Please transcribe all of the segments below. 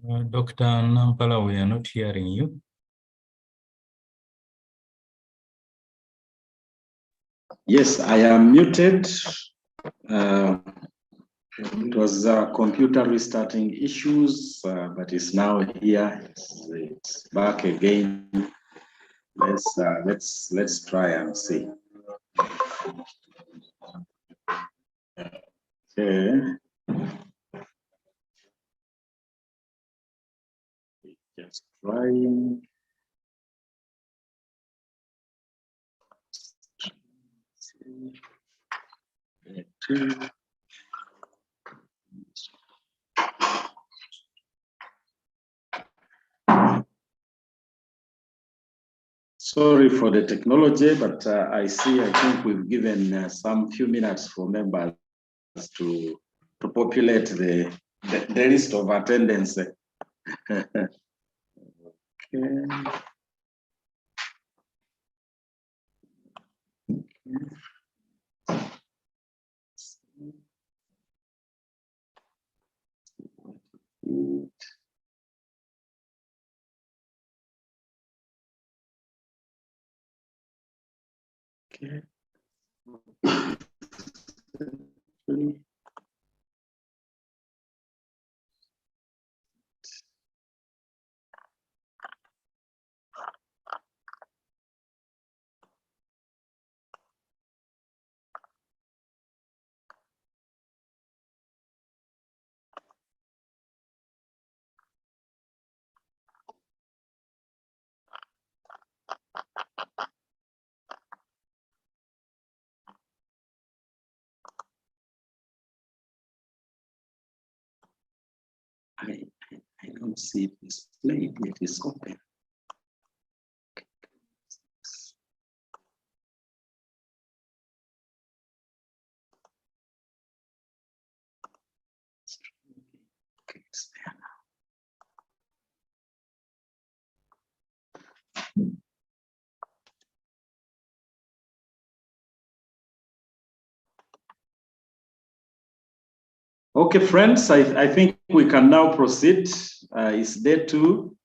Dr. Nampala, we are not hearing you. Yes, I am muted. It was computer restarting issues, but it's now here. It's back again. Let's try and see. Okay. Just trying. Sorry for the technology, but I think we've given some few minutes for members to populate the list of attendance. Okay. Okay. I don't see it displayed. It is open. Okay, it's there now. Okay, friends, I think we can now proceed. It's day 2.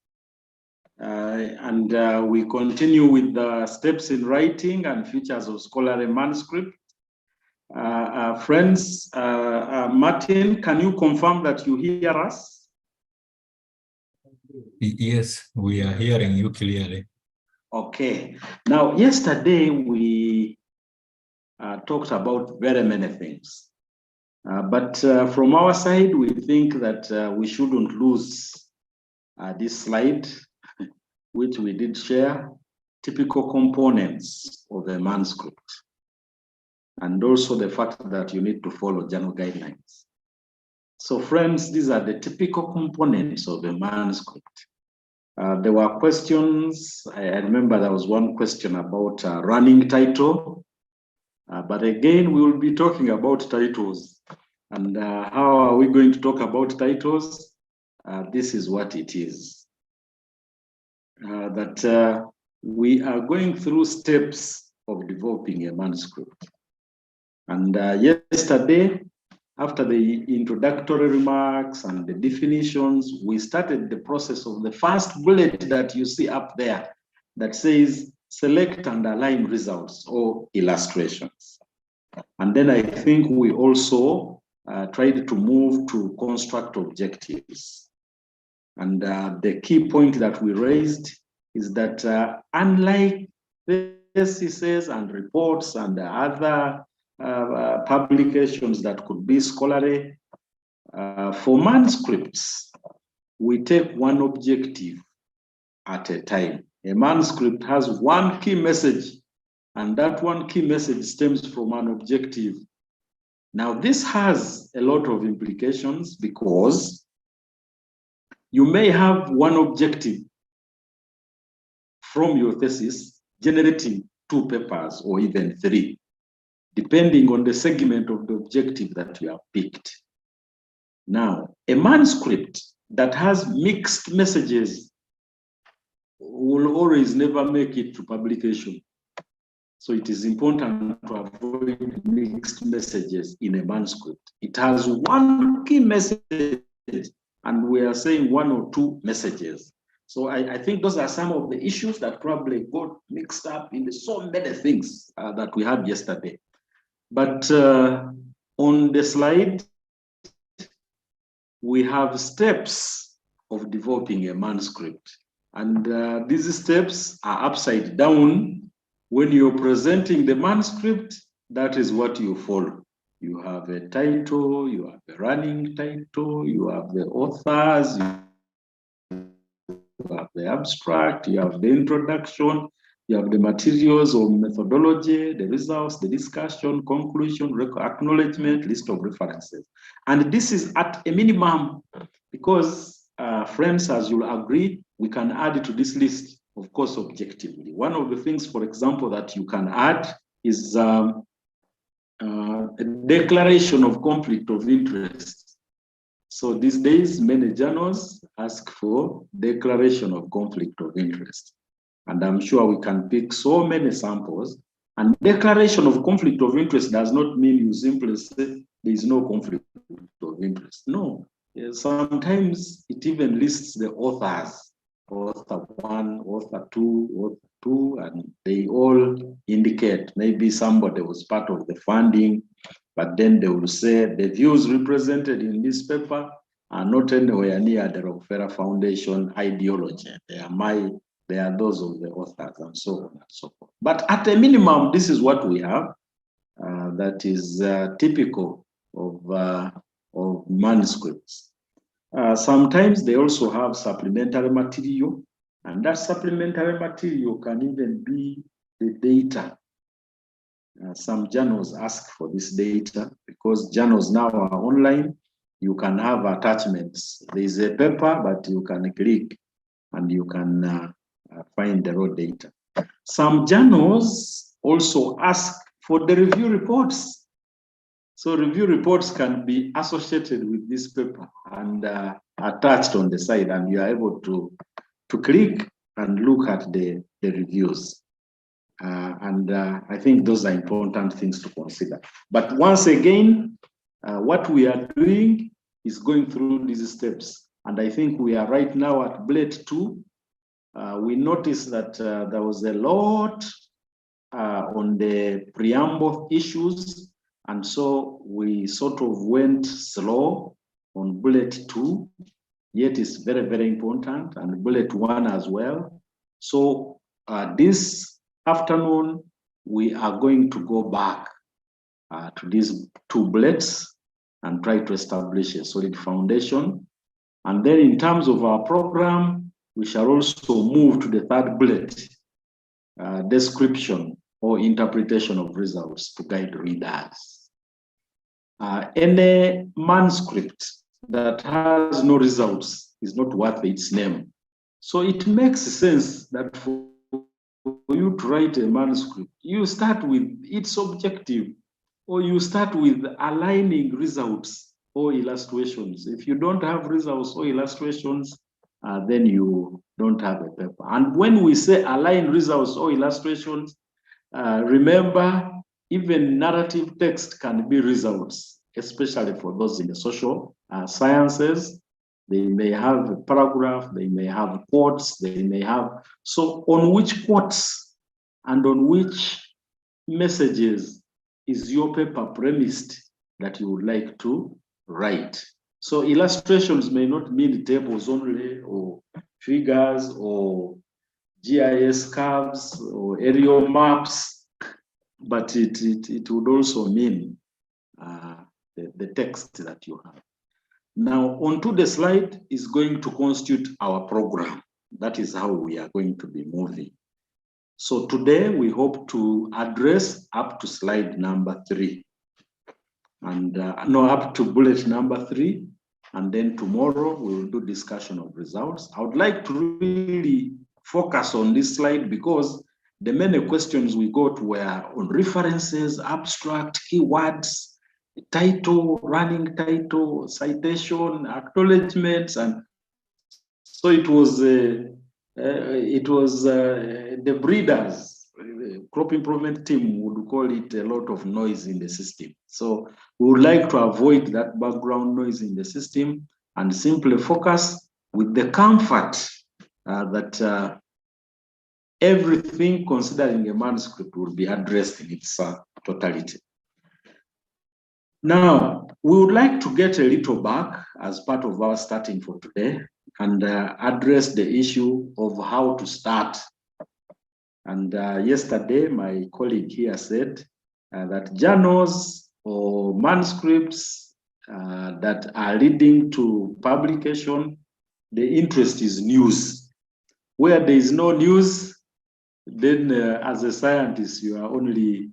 And we continue with the steps in writing and features of scholarly manuscript. Friends, Martin, can you confirm that you hear us? Yes, we are hearing you clearly. Okay. Now, yesterday we talked about very many things. But from our side, we think that we shouldn't lose this slide, which we did share, typical components of the manuscript, and also the fact that you need to follow journal guidelines. So friends, these are the typical components of the manuscript. There were questions. I remember there was one question about running title, but again, we will be talking about titles. And how are we going to talk about titles? This is what it is. We are going through steps of developing a manuscript. And yesterday, after the introductory remarks and the definitions, we started the process of the first bullet that you see up there that says select and align results or illustrations. And then I think we also tried to move to construct objectives. And the key point that we raised is that unlike theses and reports and other publications that could be scholarly, for manuscripts, we take one objective at a time. A manuscript has one key message, and that one key message stems from an objective. Now, this has a lot of implications because you may have one objective from your thesis generating 2 papers or even 3, depending on the segment of the objective that you have picked. Now, a manuscript that has mixed messages will always never make it to publication. So it is important to avoid mixed messages in a manuscript. It has one key message and we are saying 1 or 2 messages. So I think those are some of the issues that probably got mixed up in so many things that we had yesterday. But on the slide, we have steps of developing a manuscript. And these steps are upside down. When you're presenting the manuscript, that is what you follow. You have a title, you have a running title, you have the authors, you have the abstract, you have the introduction, you have the materials or methodology, the results, the discussion, conclusion, acknowledgement, list of references. And this is at a minimum because, friends, as you'll agree, we can add to this list, of course, objectively. One of the things, for example, that you can add is a declaration of conflict of interest. So these days, many journals ask for declaration of conflict of interest. And I'm sure we can pick so many samples. And declaration of conflict of interest does not mean you simply say there is no conflict of interest. No, sometimes it even lists the authors, author 1, author 2, and they all indicate maybe somebody was part of the funding, but then they will say the views represented in this paper are not anywhere near the Rockefeller Foundation ideology. They are those of the authors and so on and so forth. But at a minimum, this is what we have that is typical of manuscripts. Sometimes they also have supplementary material, and that supplementary material can even be the data. Some journals ask for this data because journals now are online. You can have attachments. There is a paper, but you can click and you can find the raw data. Some journals also ask for the review reports. So review reports can be associated with this paper and attached on the side, and you are able to click and look at the reviews. I think those are important things to consider. But once again, what we are doing is going through these steps. And I think we are right now at bullet 2. We noticed that there was a lot on the preamble issues. And so we sort of went slow on bullet 2, yet it's very, very important, and bullet 1 as well. So this afternoon, we are going to go back to these 2 bullets and try to establish a solid foundation. And then in terms of our program, we shall also move to the 3rd bullet, description or interpretation of results to guide readers. Any manuscript that has no results is not worth its name. So it makes sense that for you to write a manuscript, you start with its objective, or you start with aligning results or illustrations. If you don't have results or illustrations, then you don't have a paper. And when we say align results or illustrations, remember, even narrative text can be results, especially for those in the social sciences. They may have a paragraph, they may have quotes, they may have. So on which quotes and on which messages is your paper premised that you would like to write? So illustrations may not mean tables only, or figures, or GIS curves, or aerial maps, but it would also mean the text that you have. Now, onto the slide is going to constitute our program. That is how we are going to be moving. So today we hope to address up to slide number 3. And up to bullet number 3. And then tomorrow we will do discussion of results. I would like to really focus on this slide because the many questions we got were on references, abstract, keywords, title, running title, citation, acknowledgements, and so it was the breeders, crop improvement team would call it a lot of noise in the system. So we would like to avoid that background noise in the system and simply focus with the comfort that everything considering a manuscript will be addressed in its totality. Now, we would like to get a little back as part of our starting for today and address the issue of how to start. And yesterday, my colleague here said that journals or manuscripts that are leading to publication, the interest is news. Where there is no news, then as a scientist, you are only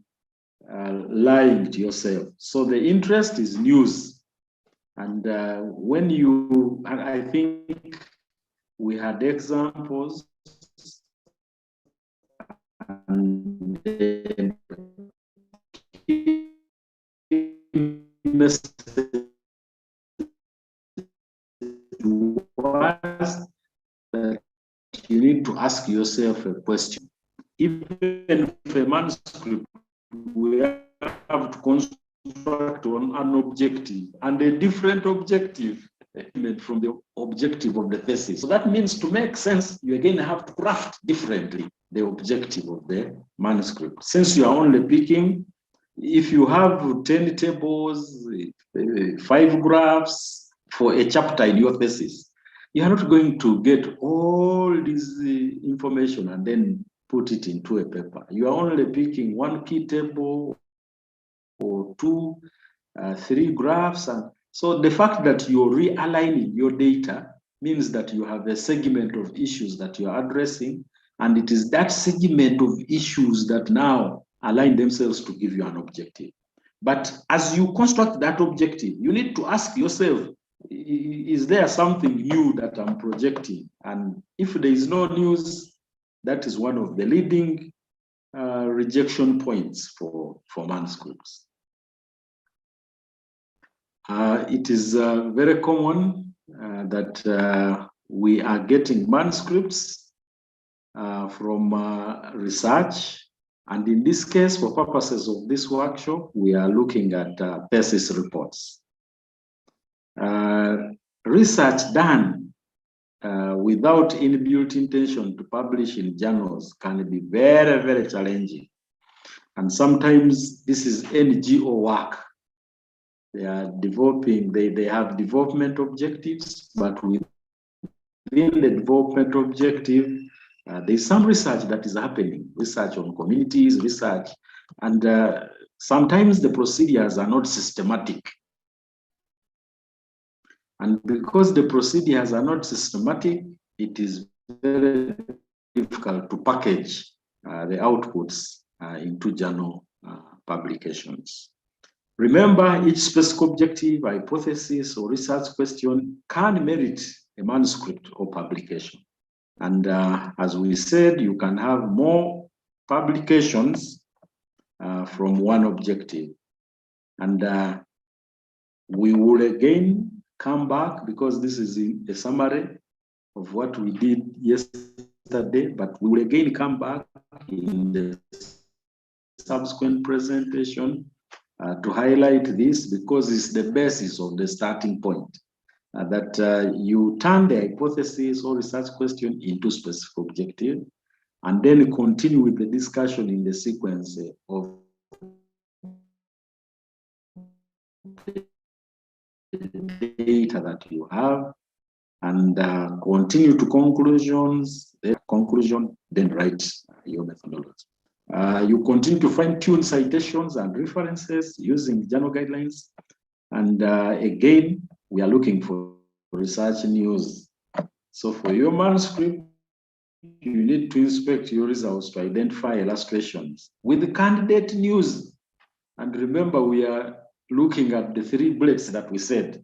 lying to yourself. So the interest is news. And when you, and I think we had examples, and the message was that you need to ask yourself a question. Even if a manuscript, we have to construct on an objective and a different objective from the objective of the thesis. So that means to make sense, you again have to craft differently the objective of the manuscript. Since you are only picking, if you have 10 tables, 5 graphs for a chapter in your thesis, you are not going to get all this information and then put it into a paper. You are only picking 1 key table or 2, 3 graphs. And so the fact that you're realigning your data means that you have a segment of issues that you're addressing, and it is that segment of issues that now align themselves to give you an objective. But as you construct that objective, you need to ask yourself, is there something new that I'm projecting? And if there is no news, that is one of the leading rejection points for manuscripts. It is very common that we are getting manuscripts from research. And in this case, for purposes of this workshop, we are looking at thesis reports. Research done without inbuilt intention to publish in journals can be very, very challenging. And sometimes this is NGO work. They are developing, they have development objectives, but within the development objective, there's some research that is happening, research on communities, research, and sometimes the procedures are not systematic. And because the procedures are not systematic, it is very difficult to package the outputs into journal publications. Remember, each specific objective, hypothesis, or research question can merit a manuscript or publication. And as we said, you can have more publications from one objective. And we will again come back, because this is a summary of what we did yesterday, but we will again come back in the subsequent presentation to highlight this, because it's the basis of the starting point, that you turn the hypothesis or research question into specific objective, and then continue with the discussion in the sequence of the data that you have, and continue to conclusions, then write your methodology. You continue to fine-tune citations and references using journal guidelines. And again, we are looking for research news. So for your manuscript, you need to inspect your results to identify illustrations with the candidate news. And remember, we are looking at the 3 bullets that we said.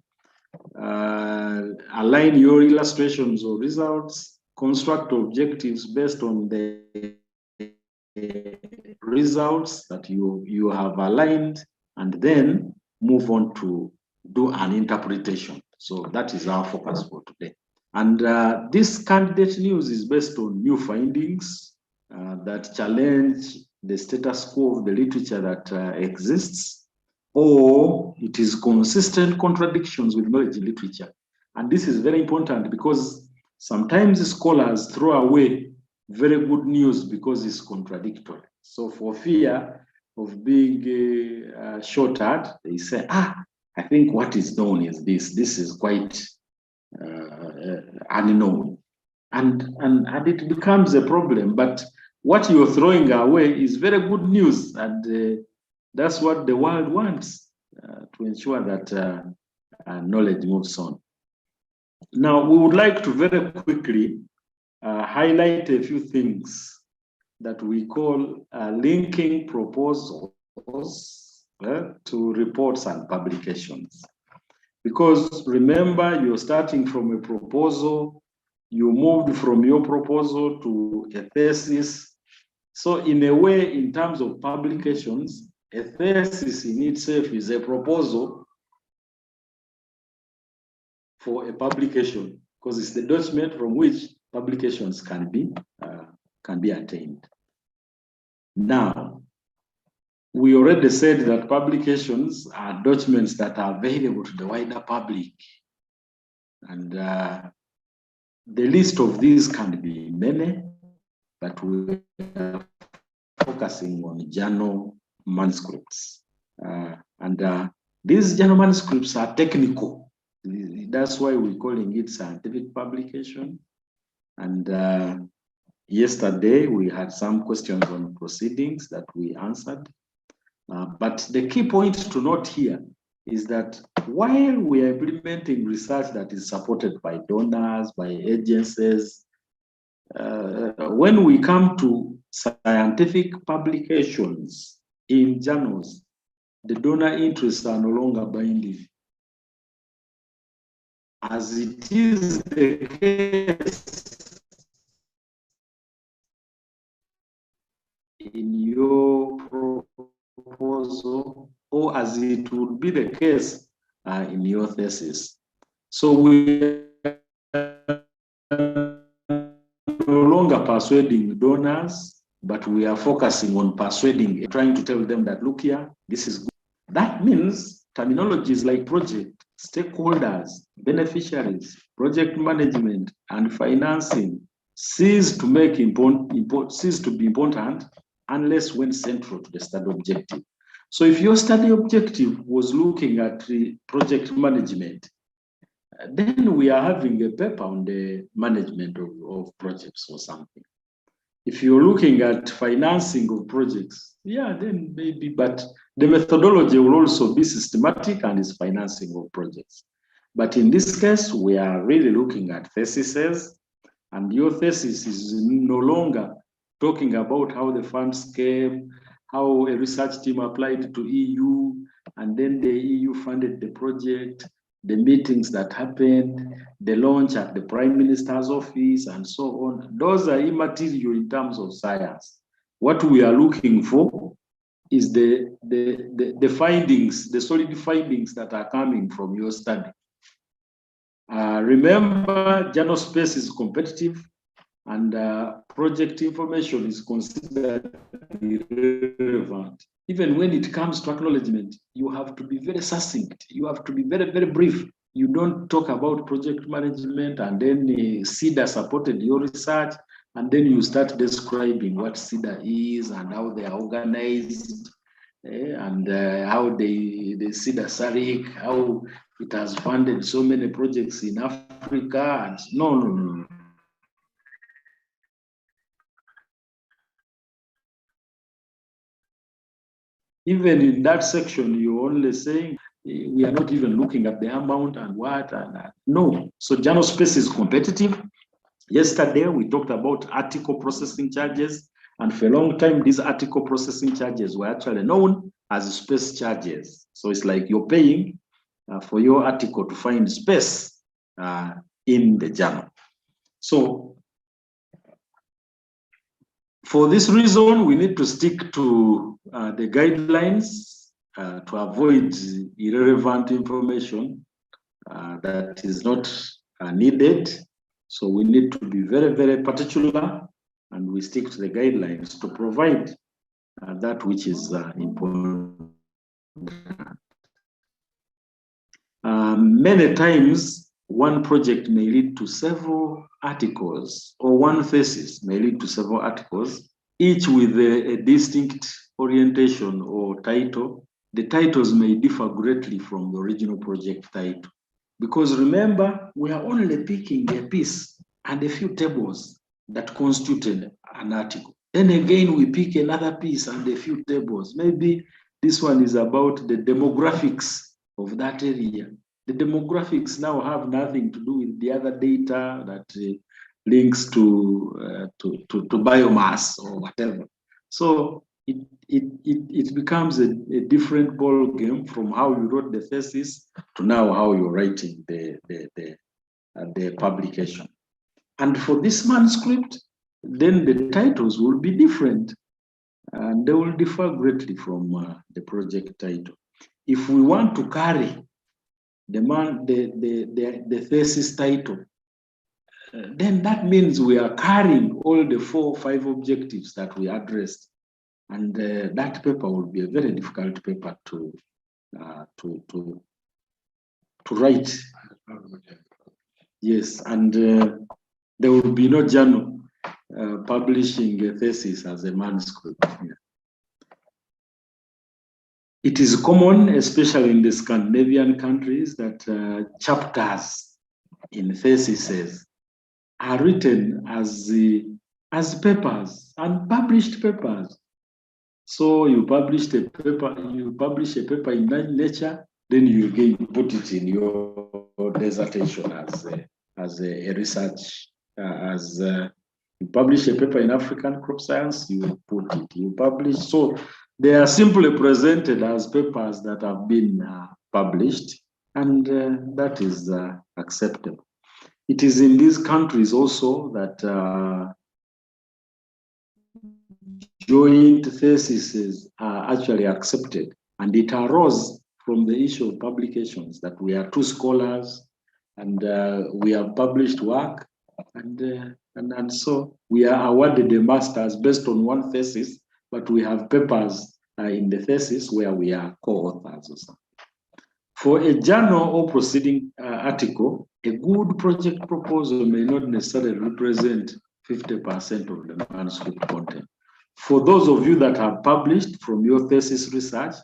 Align your illustrations or results, construct objectives based on the results that you have aligned, and then move on to do an interpretation. So that is our focus for today. And this candidate news is based on new findings that challenge the status quo of the literature that exists, or it is consistent contradictions with knowledge literature. And this is very important because sometimes scholars throw away very good news because it's contradictory. So for fear of being shorted, they say, I think what is known is this. This is quite unknown. And it becomes a problem. But what you're throwing away is very good news. And that's what the world wants to ensure that knowledge moves on. Now, we would like to very quickly highlight a few things that we call linking proposals to reports and publications. Because remember, you're starting from a proposal, you moved from your proposal to a thesis. So in a way, in terms of publications, a thesis in itself is a proposal for a publication, because it's the document from which publications can be attained. Now, we already said that publications are documents that are available to the wider public. And the list of these can be many, but we are focusing on journal manuscripts. These journal manuscripts are technical. That's why we're calling it scientific publication. And yesterday, we had some questions on proceedings that we answered. But the key point to note here is that while we are implementing research that is supported by donors, by agencies, when we come to scientific publications in journals, the donor interests are no longer binding. As it is the case in your proposal, or as it would be the case in your thesis. So we are no longer persuading donors, but we are focusing on persuading, trying to tell them that, look here, this is good. That means terminologies like project, stakeholders, beneficiaries, project management, and financing cease to be important unless when central to the study objective. So if your study objective was looking at the project management, then we are having a paper on the management of projects or something. If you're looking at financing of projects, yeah, then maybe, but the methodology will also be systematic and is financing of projects. But in this case, we are really looking at theses, and your thesis is no longer talking about how the funds came, how a research team applied to EU, and then the EU funded the project, the meetings that happened, the launch at the Prime Minister's office, and so on. Those are immaterial in terms of science. What we are looking for is the findings, the solid findings that are coming from your study. Remember, journal space is competitive, and project information is considered irrelevant. Even when it comes to acknowledgement, you have to be very succinct. You have to be very, very brief. You don't talk about project management and then CEDA supported your research, and then you start describing what CEDA is and how they are organized, and how the CEDA SARIC, how it has funded so many projects in Africa. And no. Even in that section, you're only saying, we are not even looking at the amount and what, and no. So journal space is competitive. Yesterday, we talked about article processing charges, and for a long time, these article processing charges were actually known as space charges. So it's like you're paying for your article to find space in the journal. So for this reason, we need to stick to the guidelines to avoid irrelevant information that is not needed. So we need to be very, very particular, and we stick to the guidelines to provide that which is important. Many times, one project may lead to several articles, or one thesis may lead to several articles, each with a distinct orientation or title. The titles may differ greatly from the original project title. Because remember, we are only picking a piece and a few tables that constituted an article. Then again, we pick another piece and a few tables. Maybe this one is about the demographics of that area. The demographics now have nothing to do with the other data that links to biomass or whatever. So it becomes a different ball game from how you wrote the thesis to now how you're writing the publication. And for this manuscript, then the titles will be different, and they will differ greatly from the project title. If we want to carry the thesis title, then that means we are carrying all the 4 or 5 objectives that we addressed. And that paper will be a very difficult paper to write. Yes, and there will be no journal publishing a thesis as a manuscript. Yeah. It is common, especially in the Scandinavian countries, that chapters in theses are written as papers and published papers. So you publish a paper in Nature, then you again put it in your dissertation as a research. You publish a paper in African Crop Science, you put it. You publish, so they are simply presented as papers that have been published, and that is acceptable. It is in these countries also that joint theses are actually accepted, and it arose from the issue of publications, that we are 2 scholars and we have published work, and so we are awarded a master's based on one thesis, but we have papers in the thesis where we are co-authors or something. For a journal or proceeding article, a good project proposal may not necessarily represent 50% of the manuscript content. For those of you that have published from your thesis research,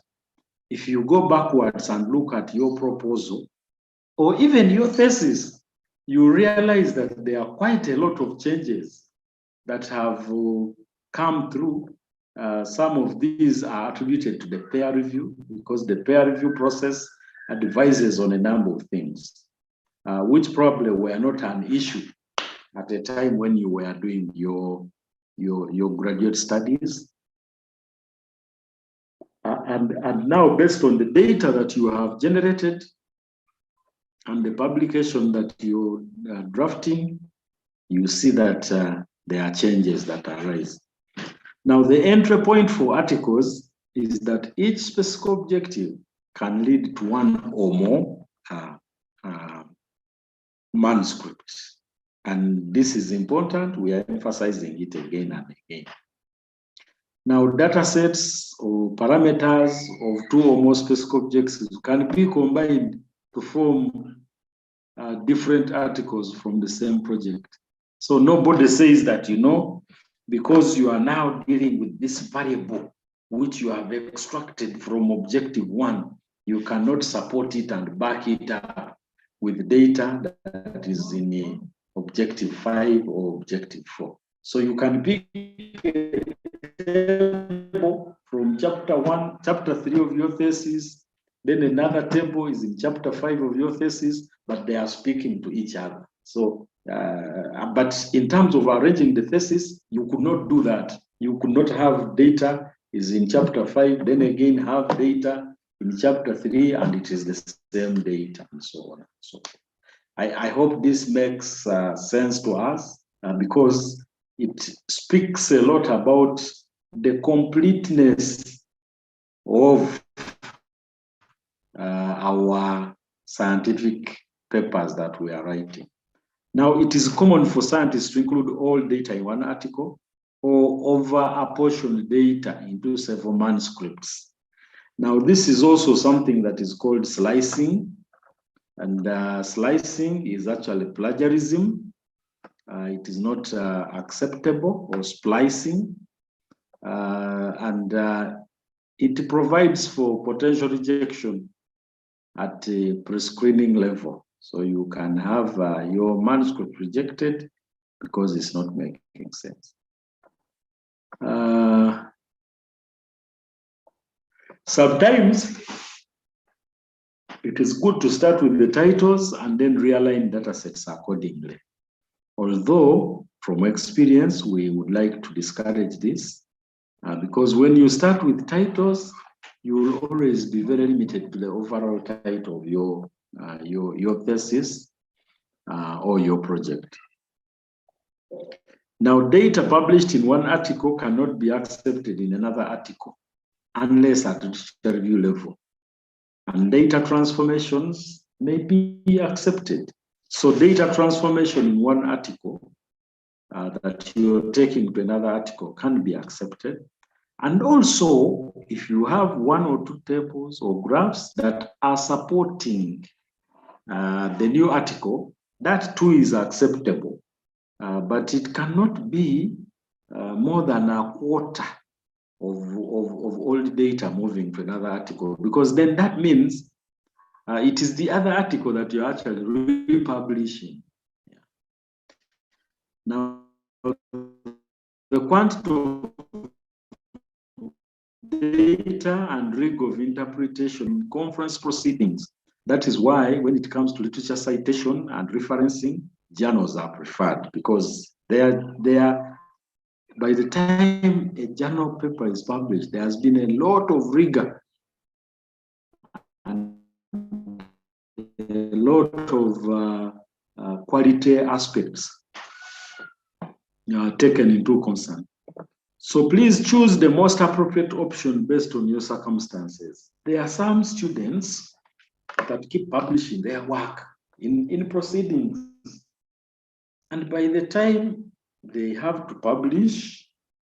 if you go backwards and look at your proposal, or even your thesis, you realize that there are quite a lot of changes that have come through. Some of these are attributed to the peer review, because the peer review process advises on a number of things, which probably were not an issue at the time when you were doing your graduate studies. And now, based on the data that you have generated and the publication that you're drafting, you see that there are changes that arise. Now, the entry point for articles is that each specific objective can lead to one or more manuscripts. And this is important. We are emphasizing it again and again. Now, data sets or parameters of 2 or more specific objectives can be combined to form different articles from the same project. So nobody says that, because you are now dealing with this variable, which you have extracted from objective 1, you cannot support it and back it up with data that is in objective 5 or objective 4. So you can pick a table from chapter 1, chapter 3 of your thesis, then another table is in chapter 5 of your thesis, but they are speaking to each other. So, but in terms of arranging the thesis, you could not do that. You could not have data is in chapter 5, then again have data in chapter 3, and it is the same data, and so on. So I hope this makes sense to us, because it speaks a lot about the completeness of our scientific papers that we are writing. Now, it is common for scientists to include all data in one article or over apportion data into several manuscripts. Now, this is also something that is called slicing. And slicing is actually plagiarism. It is not acceptable, or splicing. And it provides for potential rejection at a pre-screening level. So you can have your manuscript rejected because it's not making sense. Sometimes it is good to start with the titles and then realign datasets accordingly. Although, from experience, we would like to discourage this because when you start with titles, you will always be very limited to the overall title of your thesis or your project. Now, data published in one article cannot be accepted in another article unless at the review level. And data transformations may be accepted. So data transformation in one article that you're taking to another article can be accepted. And also, if you have one or two tables or graphs that are supporting the new article, that too is acceptable. But it cannot be more than a quarter of all the data moving to another article, because then that means it is the other article that you're actually republishing. Yeah. Now, the quantity of data and rig of interpretation in conference proceedings. That is why when it comes to literature citation and referencing, journals are preferred, because they are by the time a journal paper is published, there has been a lot of rigor and a lot of quality aspects taken into concern. So please choose the most appropriate option based on your circumstances. There are some students that keep publishing their work in proceedings. And by the time they have to publish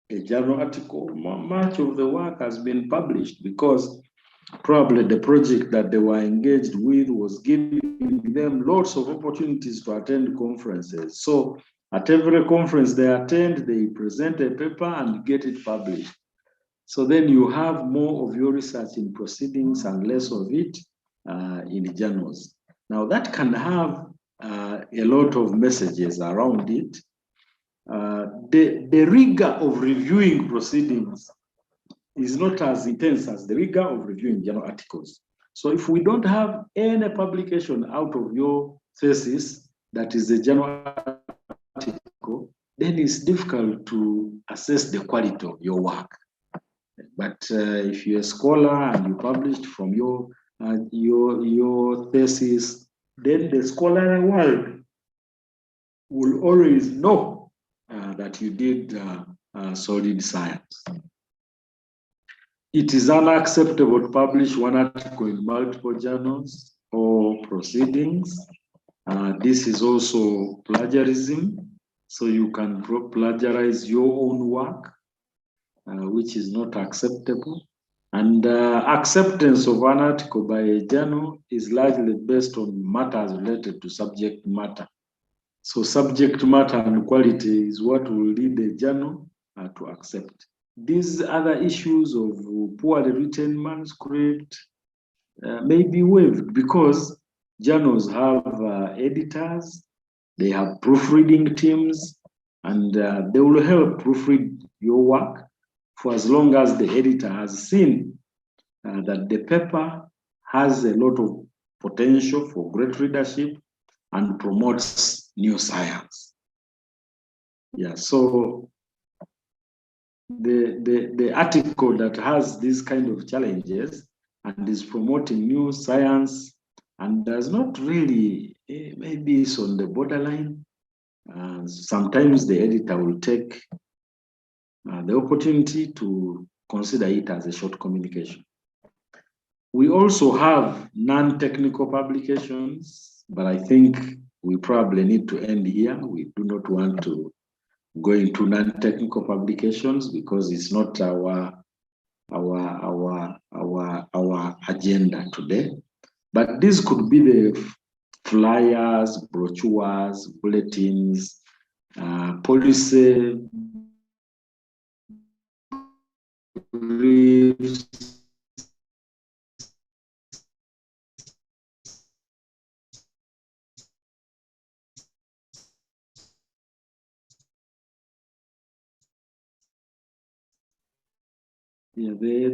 a journal article, much of the work has been published because probably the project that they were engaged with was giving them lots of opportunities to attend conferences. So at every conference they attend, they present a paper and get it published. So then you have more of your research in proceedings and less of it in journals. Now that can have a lot of messages around it. The rigor of reviewing proceedings is not as intense as the rigor of reviewing journal articles. So if we don't have any publication out of your thesis that is a journal article, then it's difficult to assess the quality of your work. But if you're a scholar and you published from your thesis, then the scholarly world will always know that you did solid science. It is unacceptable to publish one article in multiple journals or proceedings. This is also plagiarism. So you can plagiarize your own work, which is not acceptable. And acceptance of an article by a journal is largely based on matters related to subject matter. So subject matter and quality is what will lead the journal to accept. These other issues of poorly written manuscript may be waived because journals have editors, they have proofreading teams, and they will help proofread your work for as long as the editor has seen that the paper has a lot of potential for great readership and promotes new science. Yeah, so the article that has these kind of challenges and is promoting new science and does not really, maybe it's on the borderline. Sometimes the editor will take the opportunity to consider it as a short communication. We also have non-technical publications, but I think we probably need to end here. We do not want to go into non-technical publications because it's not our agenda today. But this could be flyers, brochures, bulletins, policy briefs,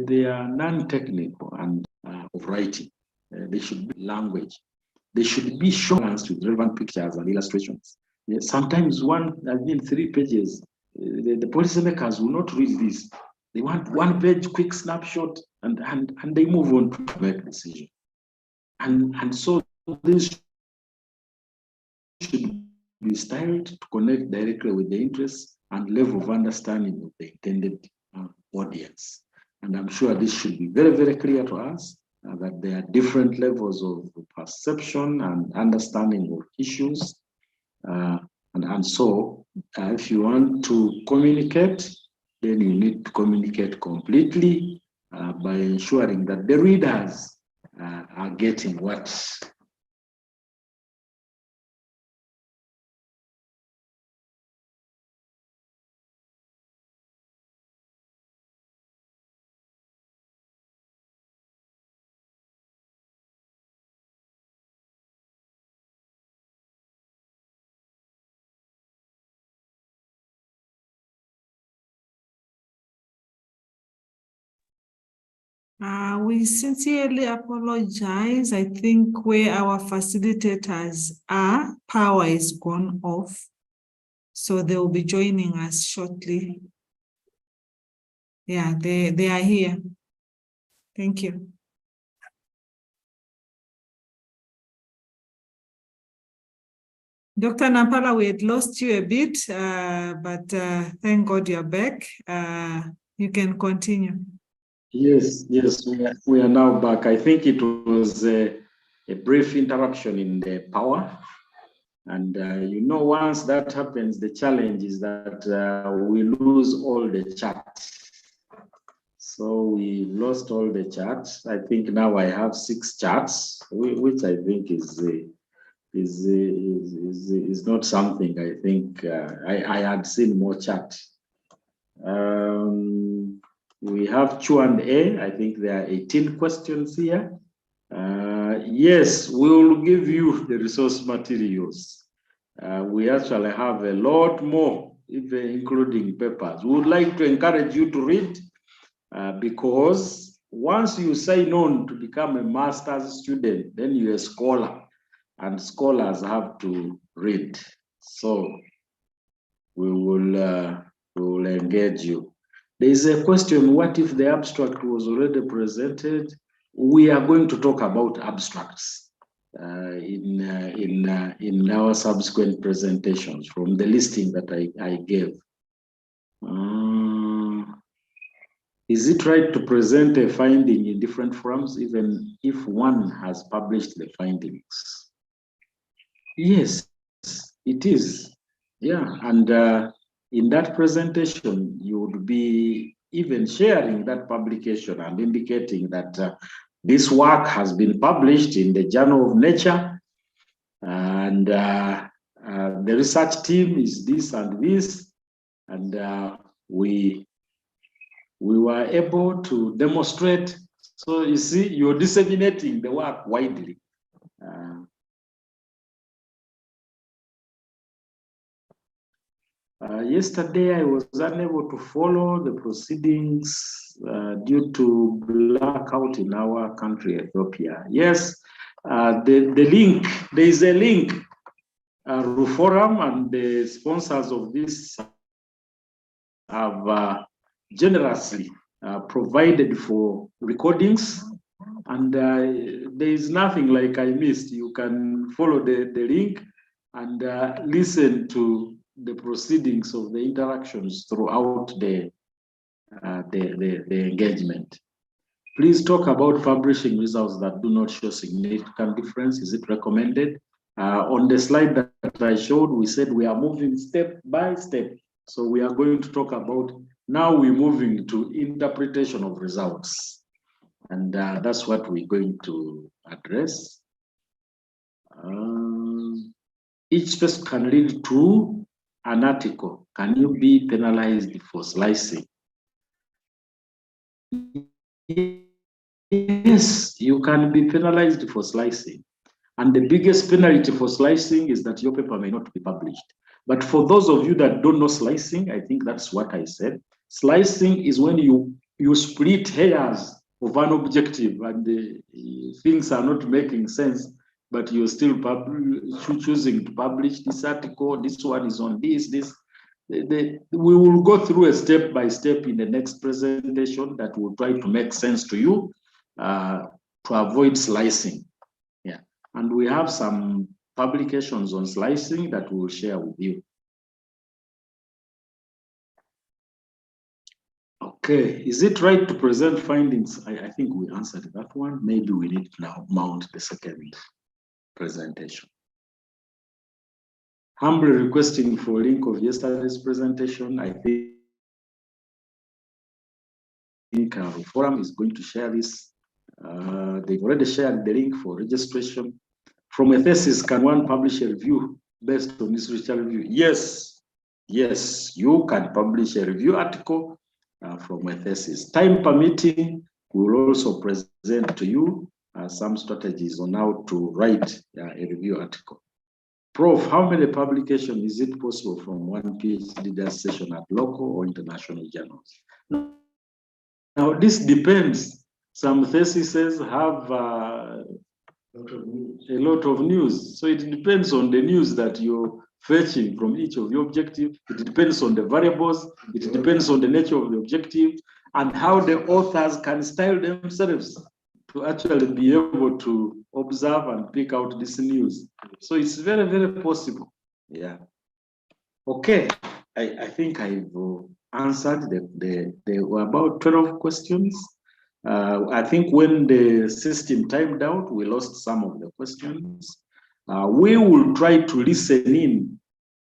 they are non-technical and of writing. They should be language. They should be shown with relevant pictures and illustrations. Sometimes 3 pages, the policymakers will not read this. They want 1 page quick snapshot and they move on to make decision. And so this should be styled to connect directly with the interests and level of understanding of the intended audience. And I'm sure this should be very, very clear to us that there are different levels of perception and understanding of issues. And so if you want to communicate, then you need to communicate completely by ensuring that the readers are getting what we sincerely apologize. I think where our facilitators are, power is gone off. So they will be joining us shortly. Yeah, they are here. Thank you. Dr. Nampala, we had lost you a bit, but thank God you're back. You can continue. Yes, we are now back. I think it was a brief interruption in the power. And once that happens, the challenge is that we lose all the chat. So we lost all the chats. I think now I have 6 chats, which I think is not something I think I had seen more chat. We have Q&A. I think there are 18 questions here. Yes, we will give you the resource materials. We actually have a lot more, even including papers. We would like to encourage you to read because once you sign on to become a master's student, then you're a scholar, and scholars have to read. So we will engage you. There is a question: what if the abstract was already presented? We are going to talk about abstracts in our subsequent presentations from the listing that I gave. Is it right to present a finding in different forms, even if one has published the findings? Yes, it is. Yeah, and in that presentation, you would be even sharing that publication and indicating that this work has been published in the Journal of Nature, and the research team is this and this, and we were able to demonstrate. So you see, you're disseminating the work widely. Yesterday, I was unable to follow the proceedings due to blackout in our country, Ethiopia. Yes, the link, there is a link, Forum, and the sponsors of this have generously provided for recordings, and there is nothing like I missed. You can follow the link and listen to the proceedings of the interactions throughout the engagement. Please talk about publishing results that do not show significant difference. Is it recommended? On the slide that I showed, we said we are moving step by step. So we are going to talk about, now we're moving to interpretation of results. And that's what we're going to address. Each person can read to an article. Can you be penalized for slicing? Yes, you can be penalized for slicing. And the biggest penalty for slicing is that your paper may not be published. But for those of you that don't know slicing, I think that's what I said. Slicing is when you split hairs of an objective and the things are not making sense, but you're still choosing to publish this article. This one is on this. We will go through a step by step in the next presentation that will try to make sense to you to avoid slicing. Yeah, and we have some publications on slicing that we'll share with you. Okay, is it right to present findings? I think we answered that one. Maybe we need to now mount the second presentation. Humbly requesting for a link of yesterday's presentation. I think our forum is going to share this. They've already shared the link for registration. From a thesis, can one publish a review based on this research review? Yes, yes, you can publish a review article from a thesis. Time permitting, we will also present to you some strategies on how to write a review article. Prof, how many publications is it possible from one PhD dissertation at local or international journals? Now, this depends. Some theses have a lot of news. So it depends on the news that you're fetching from each of your objectives. It depends on the variables. It depends on the nature of the objective and how the authors can style themselves to actually be able to observe and pick out this news. So it's very, very possible. Yeah. Okay. I think I've answered there were about 12 questions. I think when the system timed out, we lost some of the questions. We will try to listen in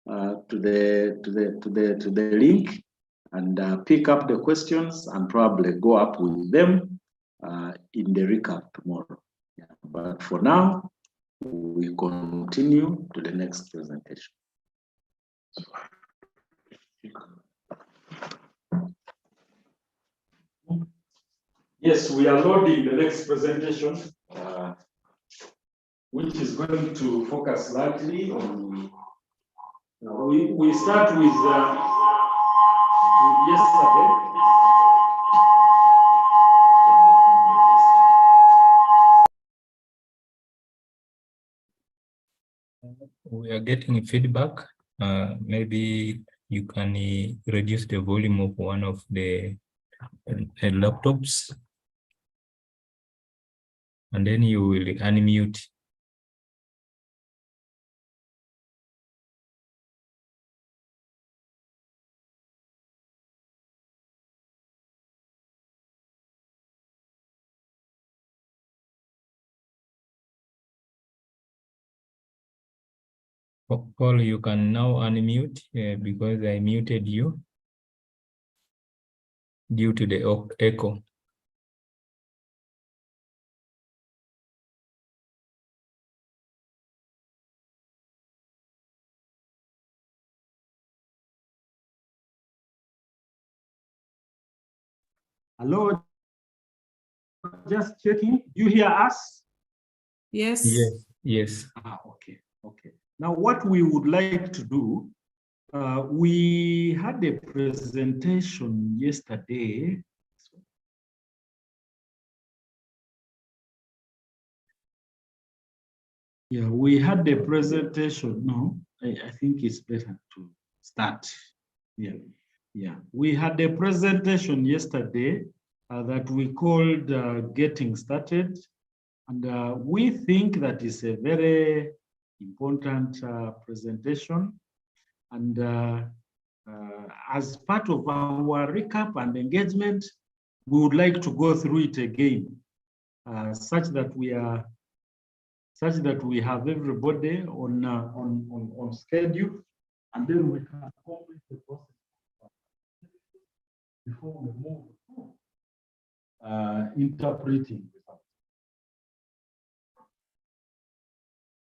to the link and pick up the questions and probably go up with them in the recap tomorrow. Yeah. But for now, we continue to the next presentation. Yes, we are loading the next presentation, which is going to focus largely on. We start with yesterday. We are getting feedback. Maybe you can reduce the volume of one of the laptops, and then you will unmute. Paul, you can now unmute because I muted you due to the echo. Hello, just checking. You hear us? Yes. Yes, yes. Okay, okay. Now, what we would like to do, we had a presentation yesterday. Yeah, we had a presentation. No, I think it's better to start. Yeah, yeah. We had a presentation yesterday that we called Getting Started. And we think that is a very important presentation. And as part of our recap and engagement, we would like to go through it again, such that we have everybody on schedule, and then we can complete the process before we move to interpreting.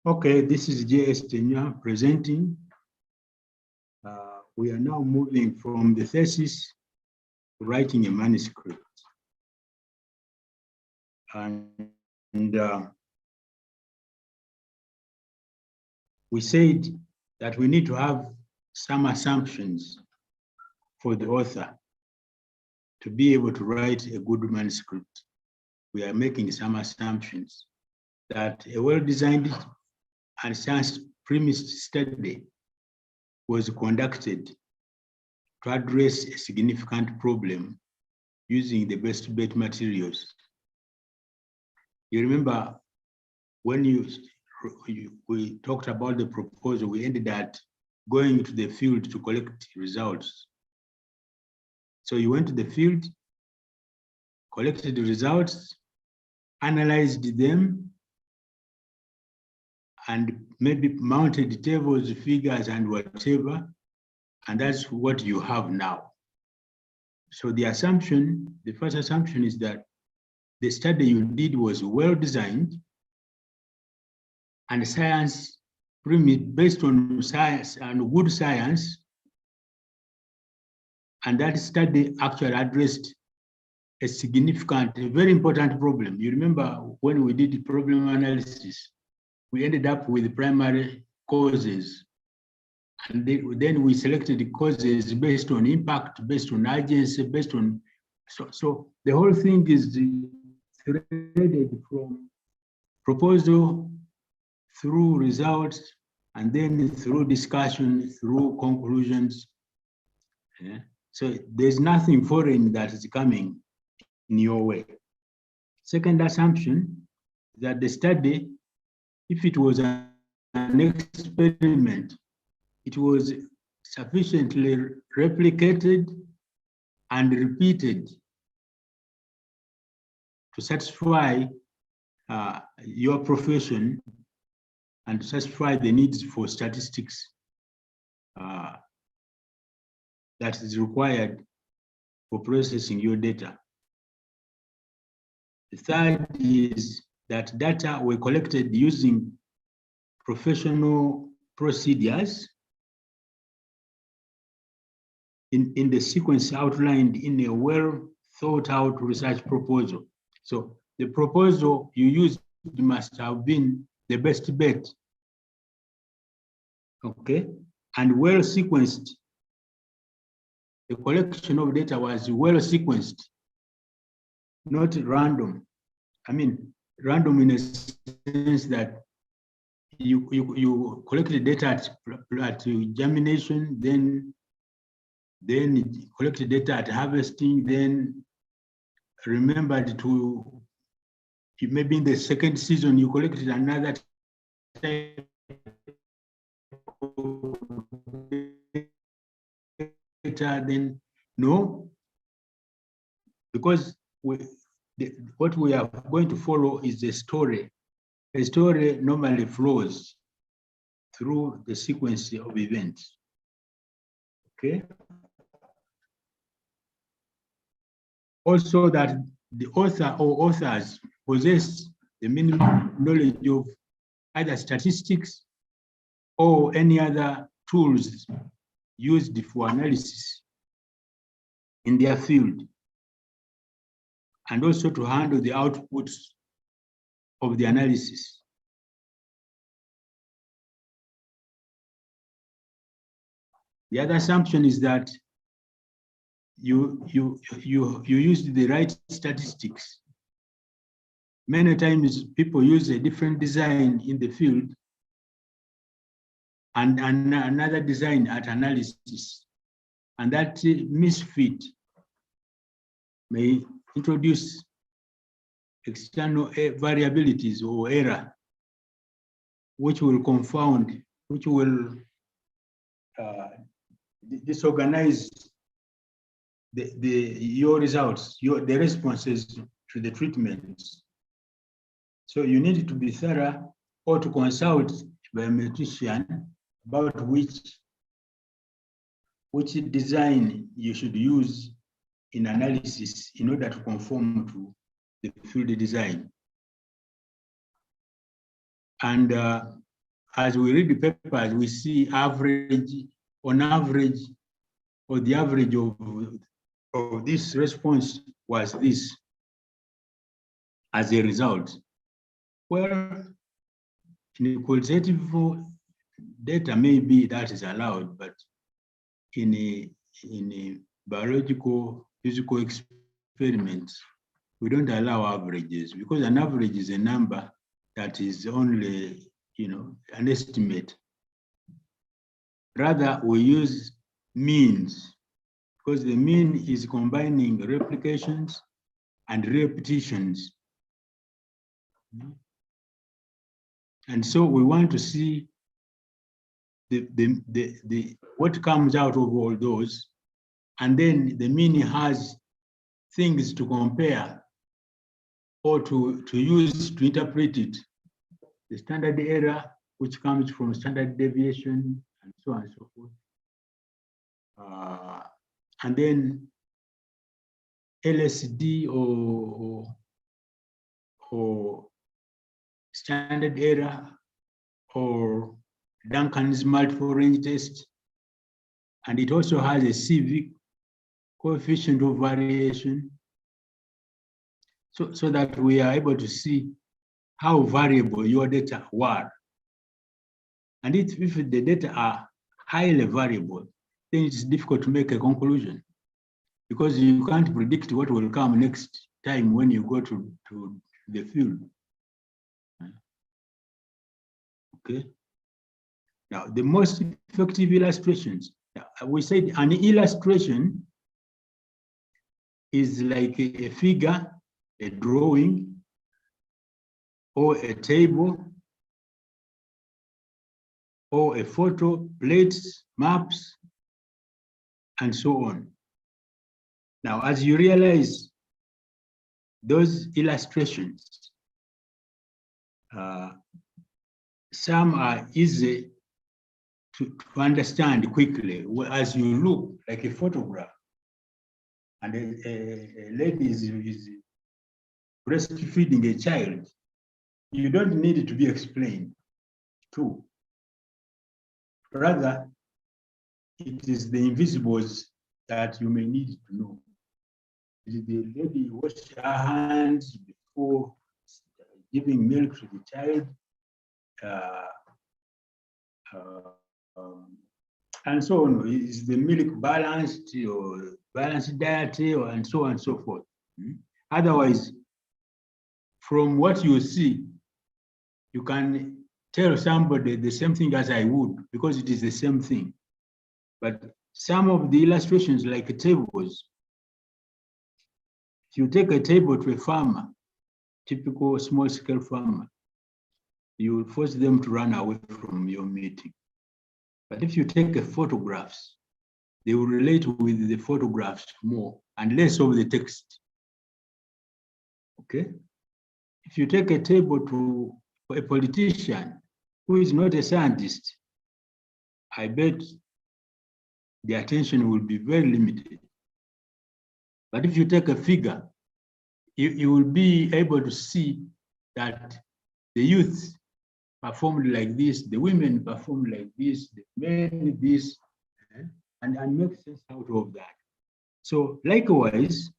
Okay, this is J.S. Tenya presenting. We are now moving from the thesis to writing a manuscript. And we said that we need to have some assumptions for the author to be able to write a good manuscript. We are making some assumptions that a well-designed and science-premised study was conducted to address a significant problem using the best bet materials. You remember when we talked about the proposal, we ended at going to the field to collect results. So you went to the field, collected the results, analyzed them, and maybe mounted tables, figures, and whatever, and that's what you have now. So the assumption, the first assumption is that the study you did was well designed and science, based on science and good science, and that study actually addressed a significant, a very important problem. You remember when we did the problem analysis, we ended up with primary causes. And then we selected the causes based on impact, based on urgency, based on, so the whole thing is threaded from proposal through results, and then through discussion, through conclusions. Yeah. So there's nothing foreign that is coming in your way. Second assumption, that the study, if it was an experiment, it was sufficiently replicated and repeated to satisfy your profession and to satisfy the needs for statistics that is required for processing your data. The third is that data were collected using professional procedures in the sequence outlined in a well thought out research proposal. So the proposal you used must have been the best bet, okay? And well sequenced. The collection of data was well sequenced, not random. I mean, random in a sense that you collected data at germination, then collected data at harvesting, then remembered to, maybe in the second season, you collected another type of data, then no, because what we are going to follow is a story. A story normally flows through the sequence of events, okay? Also that the author or authors possess the minimum knowledge of either statistics or any other tools used for analysis in their field, and also to handle the outputs of the analysis. The other assumption is that you used the right statistics. Many times people use a different design in the field and another design at analysis, and that misfit may introduce external variabilities or error, which will confound, which will disorganize your results, the responses to the treatments. So you need to be thorough or to consult a biometrician about which design you should use in analysis in order to conform to the field design. And as we read the papers, we see average, on average, or the average of this response was this as a result. Well, in qualitative data, maybe that is allowed, but in a biological, physical experiments, we don't allow averages, because an average is a number that is only, an estimate. Rather, we use means, because the mean is combining replications and repetitions. And so we want to see what comes out of all those, and then the mean has things to compare or to use to interpret it. The standard error, which comes from standard deviation, and so on and so forth. And then LSD or standard error, or Duncan's multiple range test. And it also has a civic coefficient of variation, so that we are able to see how variable your data were. And if the data are highly variable, then it's difficult to make a conclusion, because you can't predict what will come next time when you go to the field. Okay. Now, the most effective illustrations. We said an illustration is like a figure, a drawing, or a table, or a photo, plates, maps, and so on. Now, as you realize, those illustrations, some are easy to understand quickly as you look, like a photograph, and a lady is breastfeeding a child. You don't need it to be explained to. Rather, it is the invisibles that you may need to know. Did the lady wash her hands before giving milk to the child? And so on. Is the milk balanced, or balanced diet, or and so on and so forth? Otherwise, from what you see, you can tell somebody the same thing as I would, because it is the same thing. But some of the illustrations, like tables, if you take a table to a farmer, typical small-scale farmer, you will force them to run away from your meeting. But if you take photographs, they will relate with the photographs more and less of the text. Okay? If you take a table to a politician who is not a scientist, I bet the attention will be very limited. But if you take a figure, you will be able to see that the youth performed like this, the women performed like this, the men this, and make sense out of that. So likewise,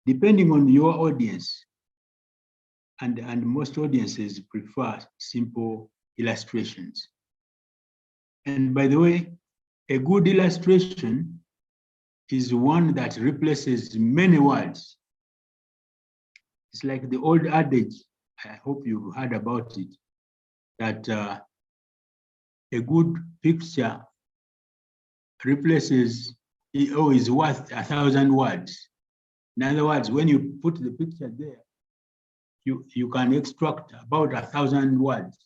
depending on your audience, and most audiences prefer simple illustrations. And by the way, a good illustration is one that replaces many words. It's like the old adage, I hope you've heard about it, that a good picture replaces, or is worth 1,000 words. In other words, when you put the picture there, you can extract about 1,000 words,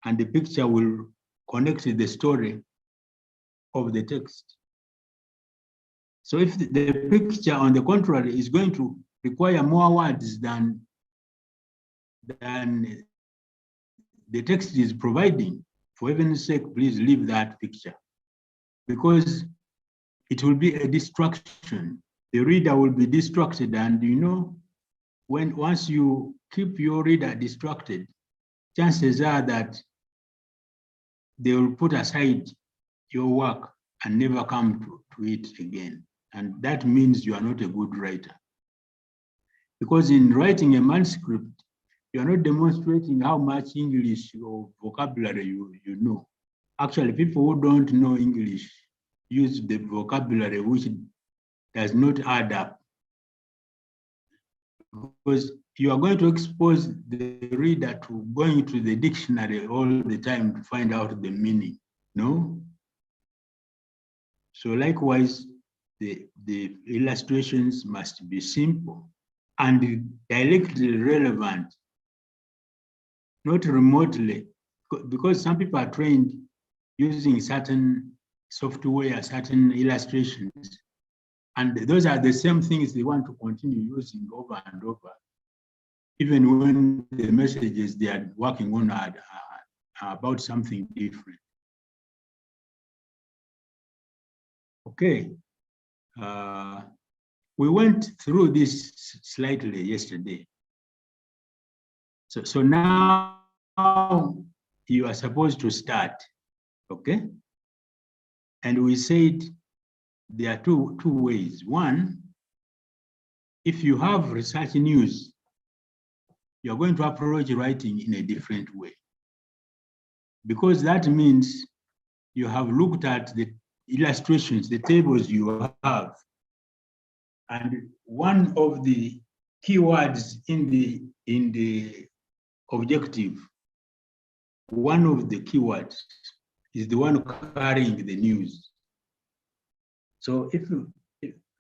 and the picture will connect the story of the text. So if the picture, on the contrary, is going to require more words than the text is providing, for heaven's sake, please leave that picture, because it will be a distraction. The reader will be distracted, and once you keep your reader distracted, chances are that they will put aside your work and never come to it again. And that means you are not a good writer. Because in writing a manuscript, you are not demonstrating how much English or vocabulary you know. Actually, people who don't know English use the vocabulary which does not add up. Because you are going to expose the reader to going to the dictionary all the time to find out the meaning, no? So likewise, the illustrations must be simple and directly relevant, not remotely, because some people are trained using certain software, certain illustrations, and those are the same things they want to continue using over and over, even when the messages they are working on are about something different. Okay, we went through this slightly yesterday. So now you are supposed to start, okay? And we said there are two ways. One, if you have research news, you're going to approach writing in a different way, because that means you have looked at the illustrations, the tables you have, and one of the keywords in the objective, one of the keywords is the one carrying the news. So if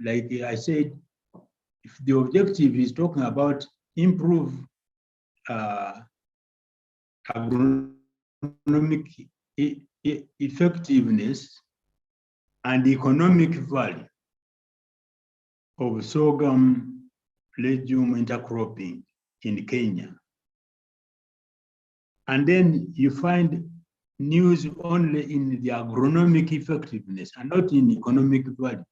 like I said, if the objective is talking about improve agronomic effectiveness and economic value of sorghum legume intercropping in Kenya, and then you find news only in the agronomic effectiveness and not in economic value.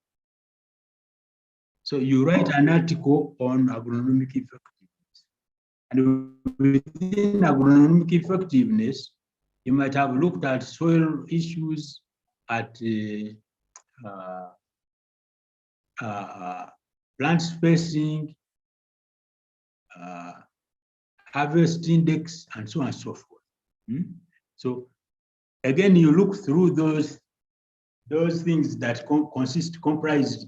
So you write an article on agronomic effectiveness, and within agronomic effectiveness, you might have looked at soil issues, at plant spacing, harvest index, and so on and so forth. So again, you look through those things that comprise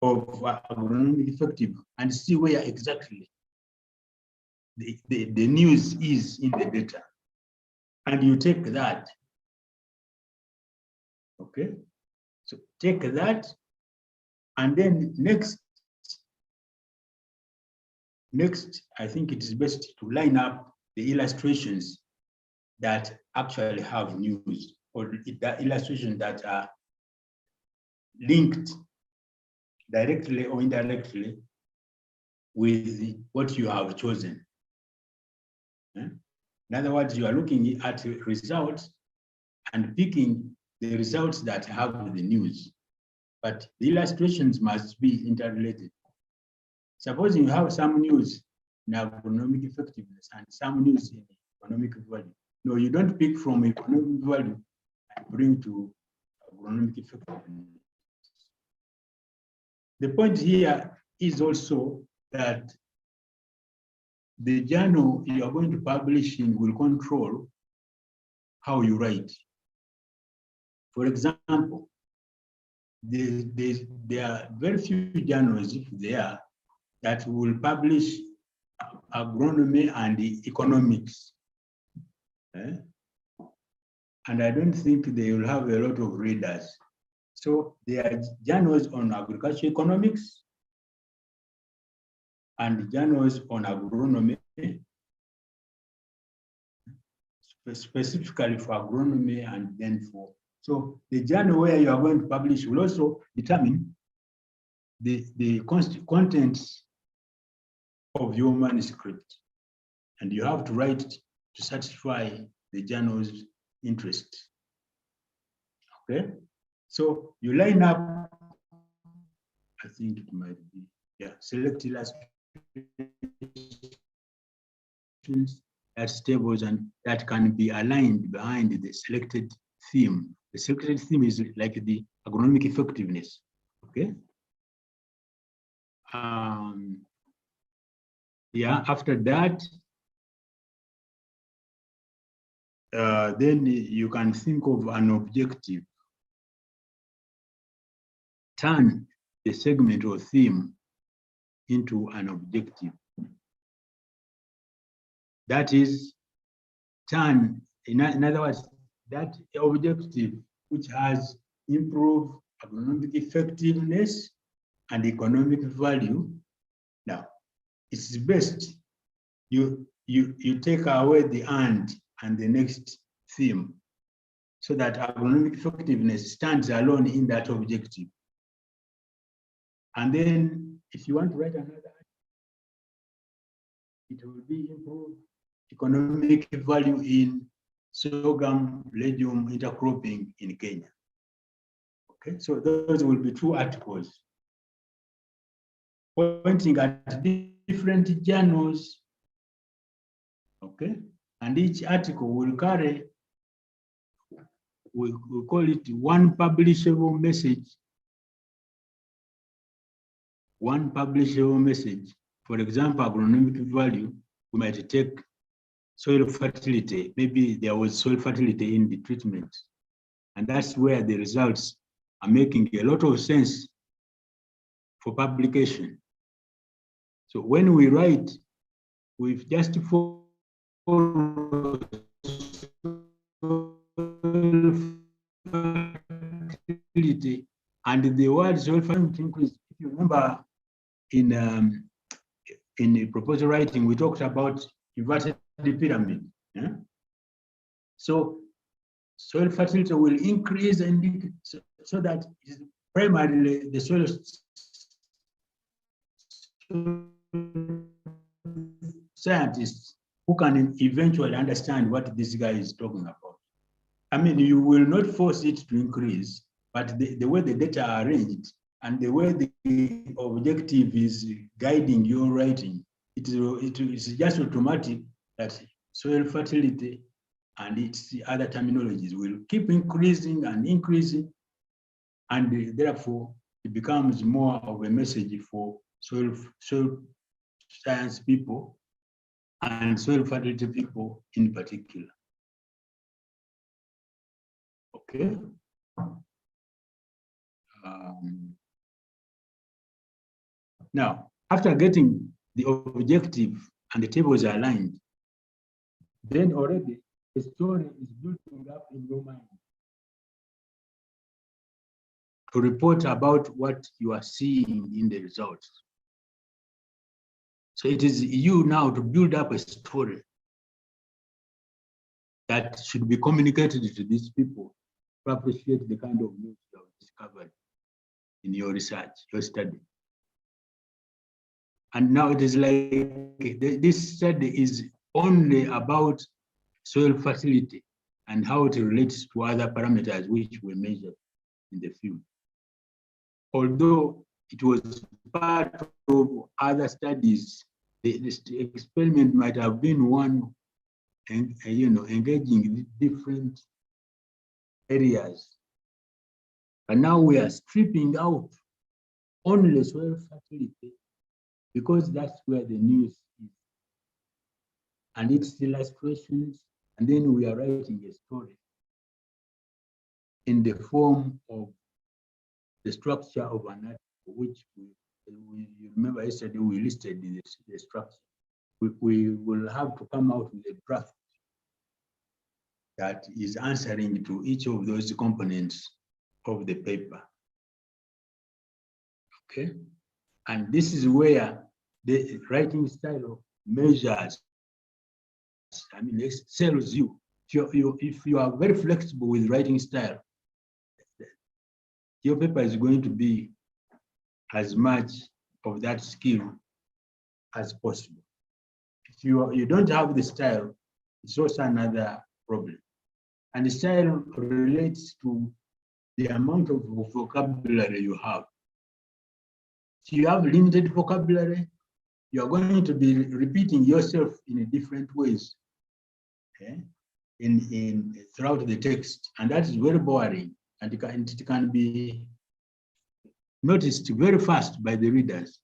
of agronomic effective and see where exactly the news is in the data. And you take that, okay? So take that, and then next, I think it is best to line up the illustrations that actually have news, or the illustrations that are linked directly or indirectly with what you have chosen. In other words, you are looking at results and picking the results that have the news, but the illustrations must be interrelated. Supposing you have some news in agronomic effectiveness and some news in economic value. No, you don't pick from economic value and bring to agronomic effectiveness. The point here is also that the journal you are going to publish in will control how you write. For example, there are very few journals, if they are, that will publish agronomy and economics. And I don't think they will have a lot of readers. So there are journals on agriculture economics and journals on agronomy, specifically for agronomy and then for. So the journal where you are going to publish will also determine the contents of your manuscript. And you have to write to satisfy the journal's interest. Okay? So you line up, I think it might be, yeah, select illustrations, That's tables and that can be aligned behind the selected theme. The selected theme is like the agronomic effectiveness. Okay. Yeah, after that, then you can think of an objective. Turn the segment or theme into an objective. That is, turn, in other words, that objective which has improved agronomic effectiveness and economic value. Now, it's best you take away the and the next theme so that agronomic effectiveness stands alone in that objective. And then if you want to write another, it will be improved economic value in sorghum legume intercropping in Kenya. Okay, so those will be 2 articles pointing at different journals. Okay, and each article will carry, we call it one publishable message. One publishable message. For example, agronomic value, we might take soil fertility. Maybe there was soil fertility in the treatment. And that's where the results are making a lot of sense for publication. So when we write, we've just followed fertility and the word soil fertility increase. If you remember in the proposal writing, we talked about inverted pyramid. Yeah? So soil fertility will increase and so that is primarily the soil scientists who can eventually understand what this guy is talking about. I mean, you will not force it to increase, but the way the data are arranged and the way the objective is guiding your writing, it is just automatic that soil fertility and its other terminologies will keep increasing and increasing, and therefore it becomes more of a message for soil science people and soil fertility people in particular. Okay. Now, after getting the objective and the tables are aligned, then already the story is building up in your mind to report about what you are seeing in the results. So it is you now to build up a story that should be communicated to these people to appreciate the kind of news you have discovered in your research, your study. And now it is like this study is only about soil fertility and how it relates to other parameters which were measured in the field. Although it was part of other studies, the experiment might have been one, engaging different areas. But now we are stripping out only soil fertility because that's where the news is. And it's illustrations, and then we are writing a story in the form of the structure of an article, which you remember yesterday we listed the structure. We will have to come out with a draft that is answering to each of those components of the paper. Okay, and this is where the writing style measures. I mean, it tells you if you are very flexible with writing style, your paper is going to be as much of that skill as possible. If you don't have the style, it's also another problem. And the style relates to the amount of vocabulary you have. If you have limited vocabulary, you are going to be repeating yourself in different ways in throughout the text, and that is very boring, and it can be noticed very fast by the readers.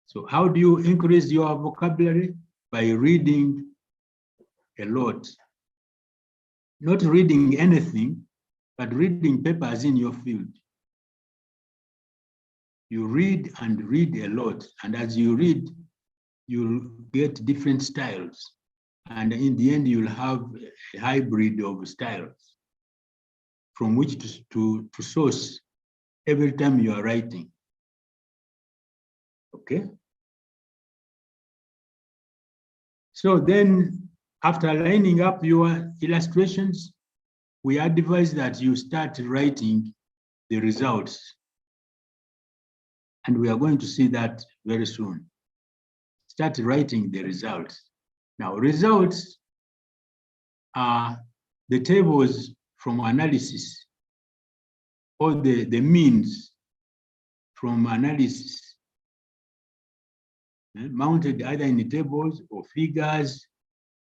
So how do you increase your vocabulary? By reading a lot. Not reading anything, but reading papers in your field. You read and read a lot, and as you read, you'll get different styles. And in the end, you'll have a hybrid of styles from which to source every time you are writing. Okay? So then, after lining up your illustrations, we advise that you start writing the results. And we are going to see that very soon. Start writing the results. Now, results are the tables from analysis, or the means from analysis, mounted either in tables or figures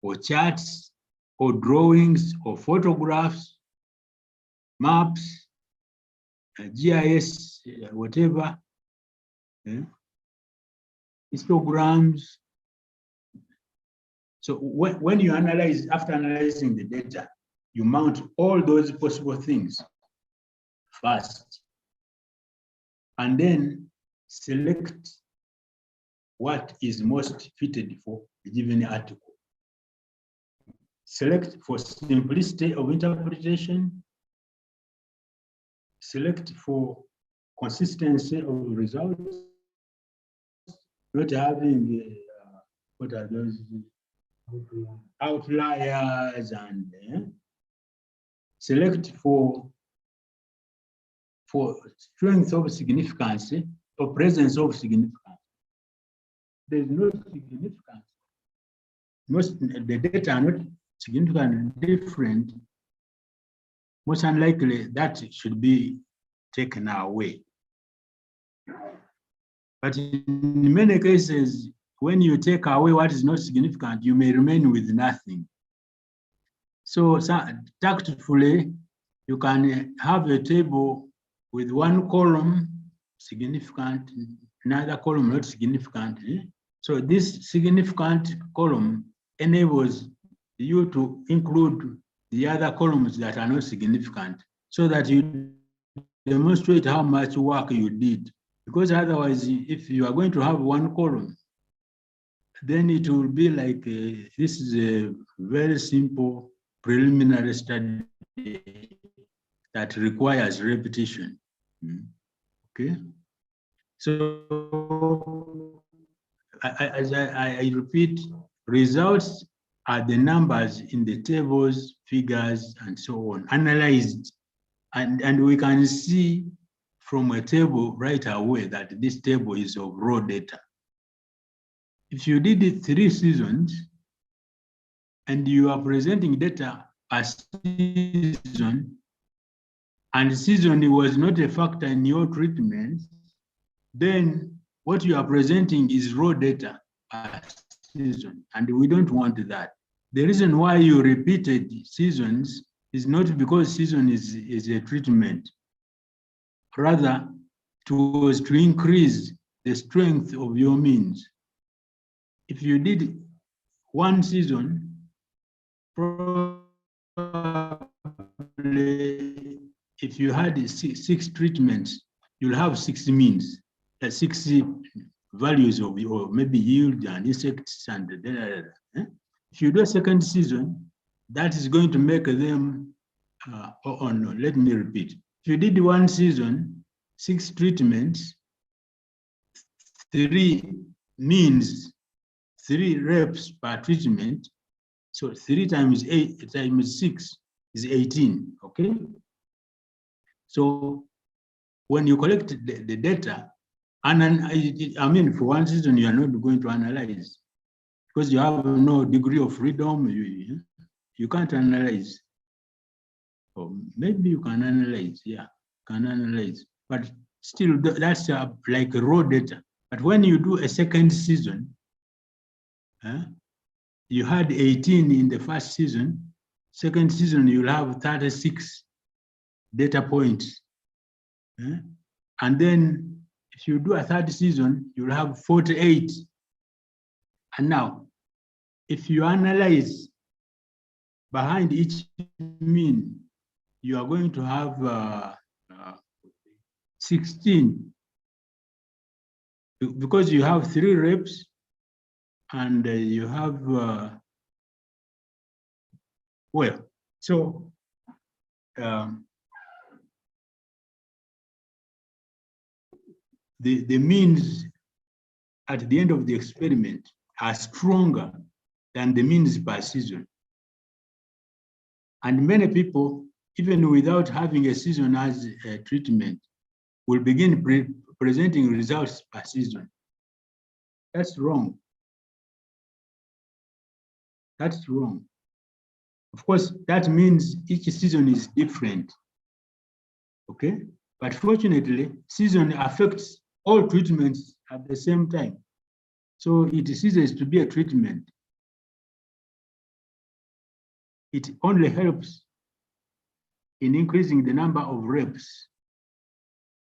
or charts or drawings or photographs, maps, GIS, whatever, histograms. So when you analyze, after analyzing the data, you mount all those possible things first, and then select what is most fitted for a given article. Select for simplicity of interpretation, select for consistency of results, not having what are those outliers, and select for strength of significance or presence of significance. There's no significance. The data are not significantly different. Most unlikely that should be taken away. But in many cases, when you take away what is not significant, you may remain with nothing. So tactfully, you can have a table with one column significant, another column not significant. So this significant column enables you to include the other columns that are not significant, so that you demonstrate how much work you did. Because otherwise, if you are going to have one column, then it will be like this is a very simple preliminary study that requires repetition. Okay, so as I repeat, results are the numbers in the tables, figures, and so on, analyzed, and we can see from a table right away that this table is of raw data. If you did it 3 seasons and you are presenting data as season, and season was not a factor in your treatment, then what you are presenting is raw data as season, and we don't want that. The reason why you repeated seasons is not because season is a treatment. Rather, it was to increase the strength of your means. If you did 1 season, probably if you had 6 treatments, you'll have 6 means, 60 values of your maybe yield and insects and If you do a 2nd season, that is going to make them, oh no, let me repeat. If you did 1 season, 6 treatments, 3 means, 3 reps per treatment, so 3 times 8 times 6 is 18, okay? So when you collect the data, and I mean, for 1 season, you are not going to analyze because you have no degree of freedom. You can't analyze. Or maybe you can analyze, yeah, can analyze, but still that's like raw data. But when you do a 2nd season, you had 18 in the first season. Second season, you'll have 36 data points. And then if you do a third season, you'll have 48. And now, if you analyze behind each mean, you are going to have 16, because you have 3 reps and you have, well, so the means at the end of the experiment are stronger than the means per season. And many people, even without having a season as a treatment, will begin presenting results per season. That's wrong. That's wrong. Of course, that means each season is different. Okay? But fortunately, season affects all treatments at the same time. So it ceases to be a treatment. It only helps in increasing the number of reps.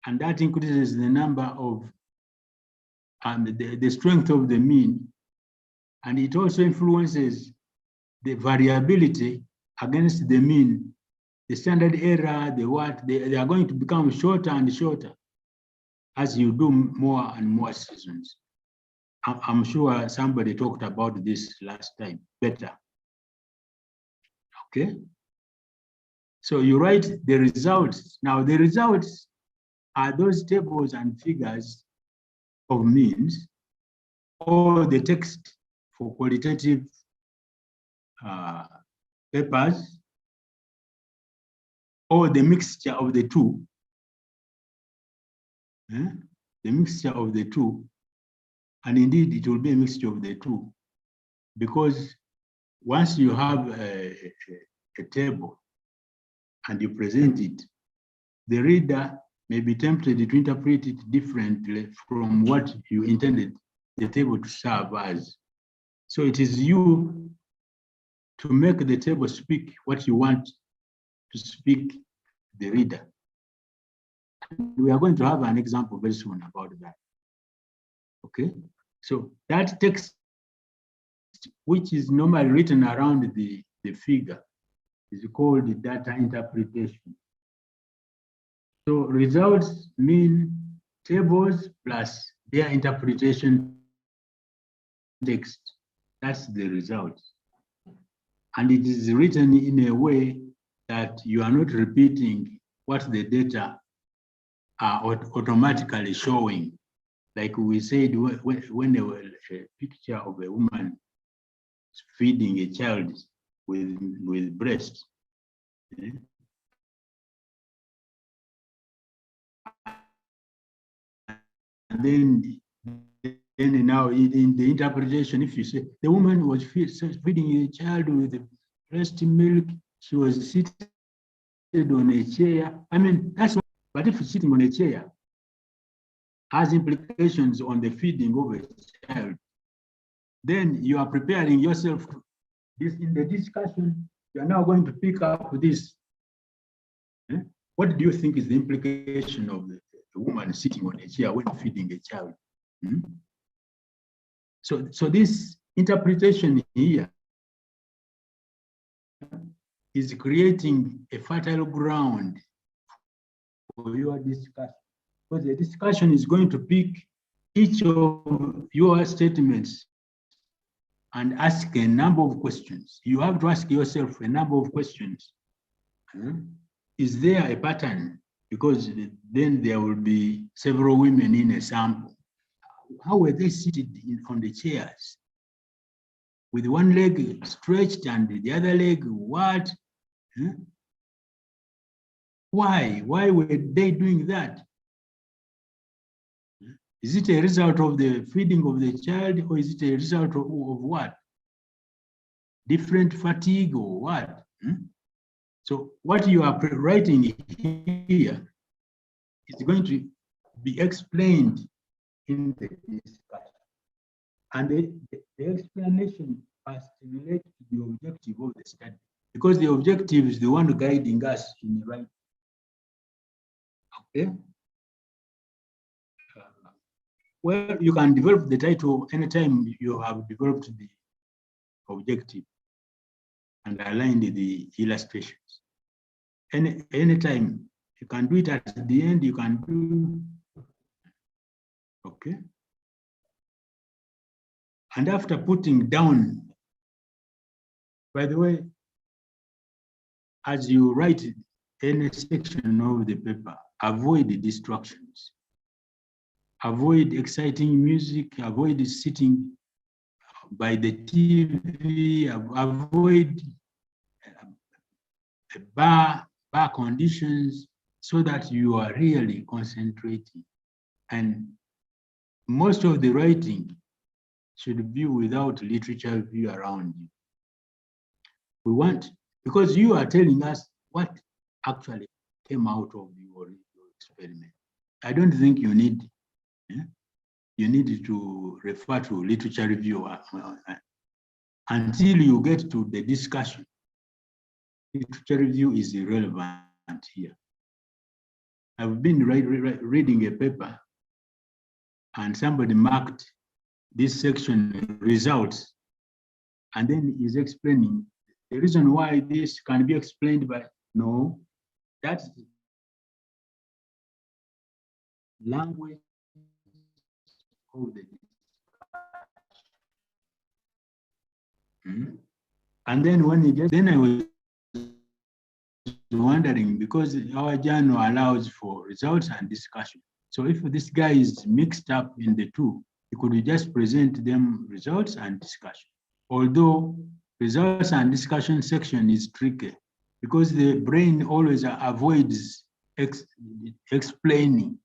And that increases the number of, the strength of the mean. And it also influences the variability against the mean. The standard error, they are going to become shorter and shorter as you do more and more seasons. I'm sure somebody talked about this last time better. Okay? So you write the results. Now the results are those tables and figures of means, or the text for qualitative papers, or the mixture of the two. The mixture of the two. And indeed, it will be a mixture of the two, because once you have a table and you present it, the reader may be tempted to interpret it differently from what you intended the table to serve as. So it is you to make the table speak what you want to speak the reader. We are going to have an example very soon about that. Okay, so that text, which is normally written around the figure, is called the data interpretation. So results mean tables plus their interpretation text. That's the result. And it is written in a way that you are not repeating what the data are automatically showing. Like we said, when there was a picture of a woman feeding a child with breast. And then now in the interpretation, if you say the woman was feeding a child with breast milk, she was seated on a chair. I mean, that's what, but if she's sitting on a chair, has implications on the feeding of a child, then you are preparing yourself to this in the discussion. You are now going to pick up this. What do you think is the implication of the woman sitting on a chair when feeding a child? So this interpretation here is creating a fertile ground for your discussion. Because the discussion is going to pick each of your statements and ask a number of questions. You have to ask yourself a number of questions. Is there a pattern? Because then there will be several women in a sample. How were they seated on the chairs? With one leg stretched and the other leg what? Why? Why were they doing that? Is it a result of the feeding of the child, or is it a result of what? Different fatigue or what? So what you are writing here is going to be explained in the discussion. And the explanation first relate to the objective of the study, because the objective is the one guiding us in the right. Okay. Well, you can develop the title anytime you have developed the objective and aligned the illustrations. Anytime you can do it at the end, you can do. Okay. And after putting down, by the way, as you write any section of the paper, avoid the distractions. Avoid exciting music, avoid sitting by the TV, avoid bar conditions, so that you are really concentrating. And most of the writing should be without literature view around you. We want, because you are telling us what actually came out of your experiment. I don't think you need to refer to literature review until you get to the discussion. Literature review is irrelevant here. I've been reading a paper and somebody marked this section results, and then is explaining the reason why this can be explained by, no, that's language of the And then when he just, then I was wondering, because our journal allows for results and discussion. So if this guy is mixed up in the two, he could just present them results and discussion. Although results and discussion section is tricky because the brain always avoids explaining.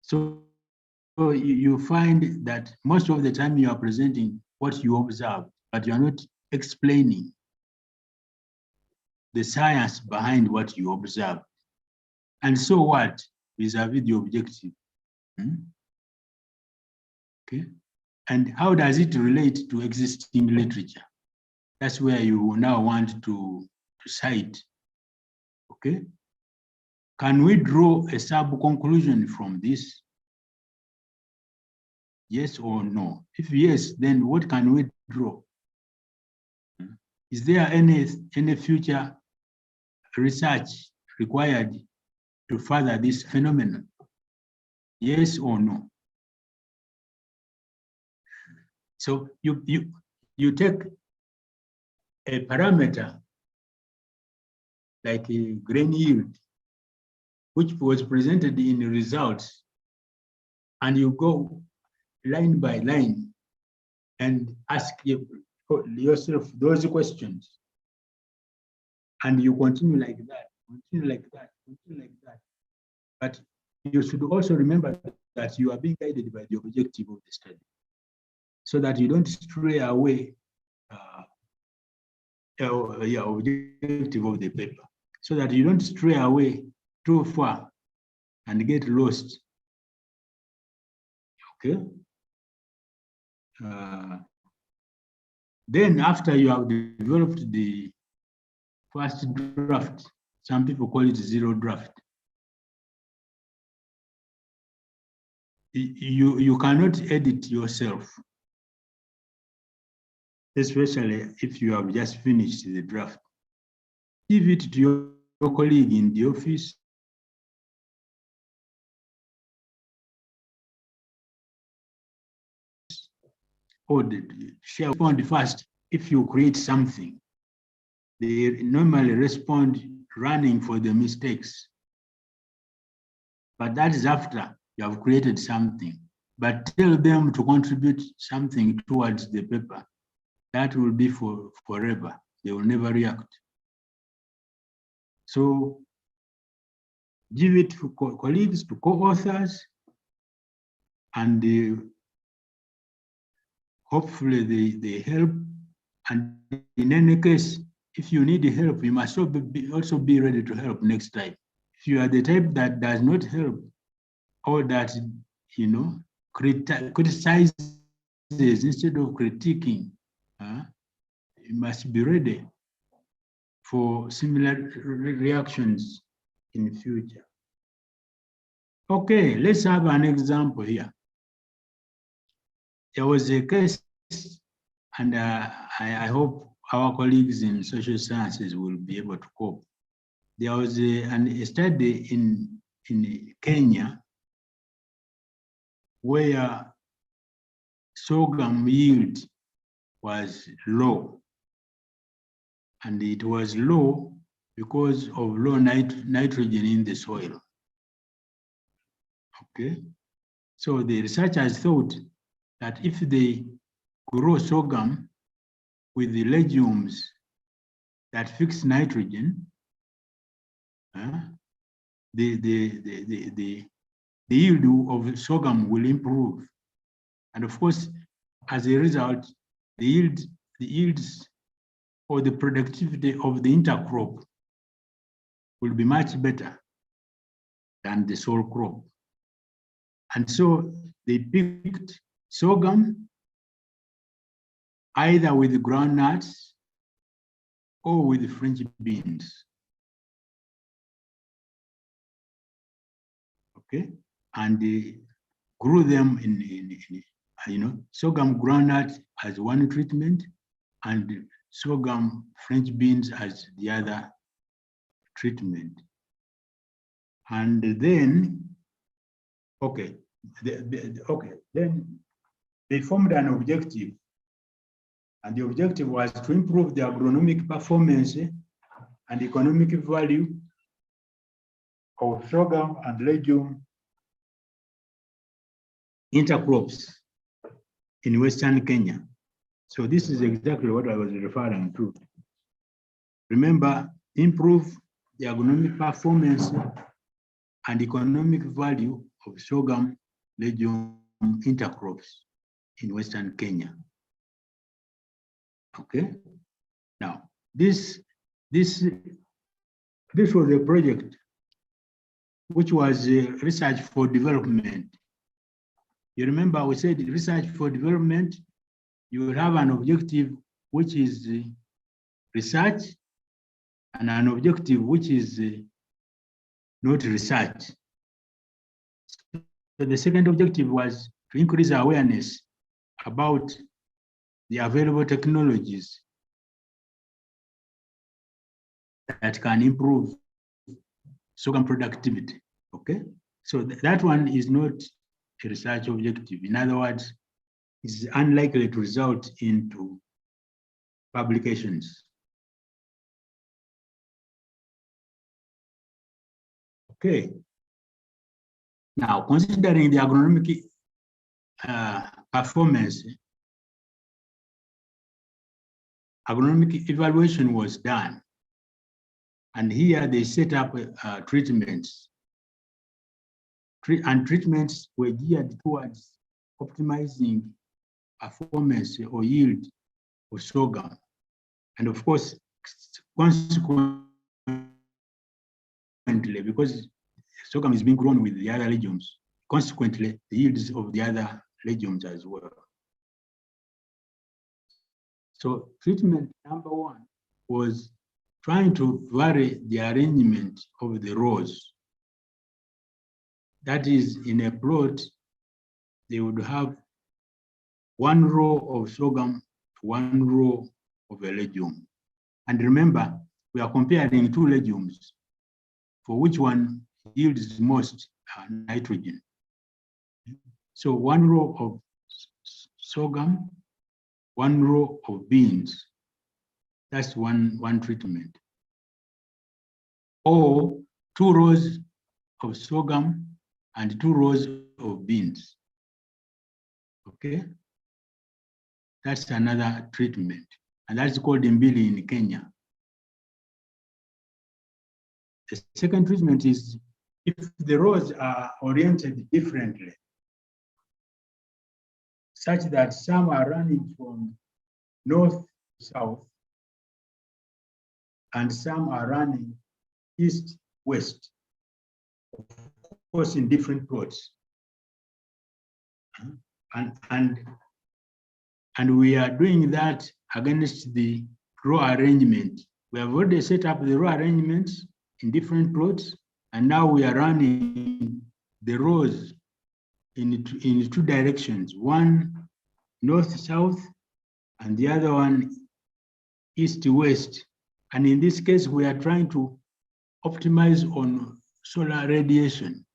So you find that most of the time you are presenting what you observe, but you are not explaining the science behind what you observe. And so what vis-a-vis the objective? Okay. And how does it relate to existing literature? That's where you now want to cite. Okay. Can we draw a sub-conclusion from this? Yes or no? If yes, then what can we draw? Is there any future research required to further this phenomenon? Yes or no? So you take a parameter like a grain yield, which was presented in the results, and you go line by line and ask yourself those questions. And you continue like that, continue like that, continue like that. But you should also remember that you are being guided by the objective of the study, so that you don't stray away objective of the paper, so that you don't stray away too far and get lost. Okay. Then after you have developed the first draft, some people call it zero draft. You cannot edit yourself, especially if you have just finished the draft. Give it to your colleague in the office. Or share respond first. If you create something, they normally respond running for the mistakes. But that is after you have created something. But tell them to contribute something towards the paper. That will be for forever. They will never react. So give it to colleagues, to co-authors, and hopefully they help. And in any case, if you need help, you must also be ready to help next time. If you are the type that does not help, or that, criticize instead of critiquing, you must be ready for similar reactions in the future. Okay, let's have an example here. There was a case, and I hope our colleagues in social sciences will be able to cope. There was a study in Kenya where sorghum yield was low. And it was low because of low nitrogen in the soil. Okay, so the researchers thought that if they grow sorghum with the legumes that fix nitrogen, the yield of sorghum will improve. And of course, as a result, the yields or the productivity of the intercrop will be much better than the sole crop. And so they picked sorghum either with groundnuts or with French beans. Okay, and they grew them in sorghum groundnut as one treatment and sorghum French beans as the other treatment. And then, then they formed an objective. And the objective was to improve the agronomic performance and economic value of sorghum and legume intercrops in Western Kenya. So this is exactly what I was referring to. Remember, improve the agronomic performance and economic value of sorghum legume intercrops in Western Kenya. Okay. Now, this was a project which was research for development. You remember we said research for development, you will have an objective which is research and an objective which is not research. So the second objective was to increase awareness about the available technologies that can improve sorghum productivity. Okay, so that one is not a research objective. In other words, it's unlikely to result into publications. Okay. Now, considering the agronomic performance, agronomic evaluation was done. And here they set up treatments. And treatments were geared towards optimizing performance or yield of sorghum. And of course, consequently, because sorghum is being grown with the other legumes, consequently, the yields of the other legumes as well. So treatment number one was trying to vary the arrangement of the rows. That is, in a plot, they would have one row of sorghum to one row of a legume. And remember, we are comparing two legumes for which one yields most nitrogen. So one row of sorghum, one row of beans. That's one treatment. Or 2 rows of sorghum and 2 rows of beans. Okay, that's another treatment, and that's called mbili in Kenya. The second treatment is if the rows are oriented differently, such that some are running from north to south and some are running east-west, of course in different plots. And And we are doing that against the row arrangement. We have already set up the row arrangements in different plots, and now we are running the rows in two directions, one north-south, and the other one east-west. And in this case, we are trying to optimize on solar radiation,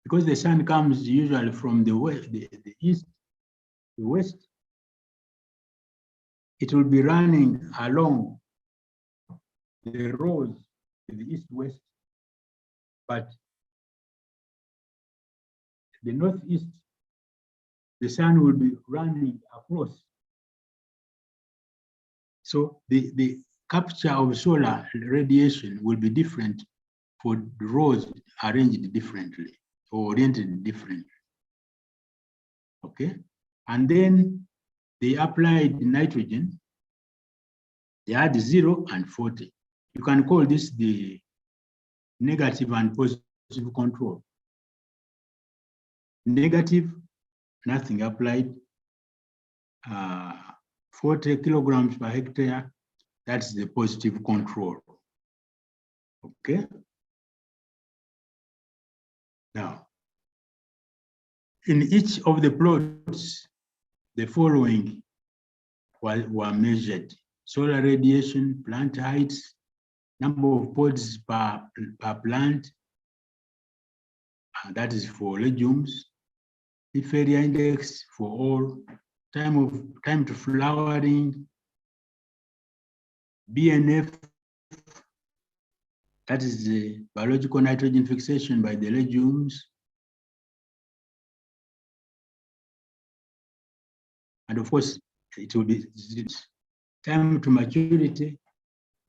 because the sun comes usually from the west, the east, the west. It will be running along the rows to the east-west, but the northeast, the sun will be running across. So the capture of solar radiation will be different for the rows arranged differently or oriented differently. Okay, and then they applied nitrogen. They had 0 and 40. You can call this the negative and positive control. Negative, nothing applied. 40 kilograms per hectare, that's the positive control. Okay. Now, in each of the plots, the following were measured: solar radiation, plant heights, number of pods per plant, that is for legumes, leaf area index for all, time to flowering, BNF, that is the biological nitrogen fixation by the legumes, and of course it will be time to maturity,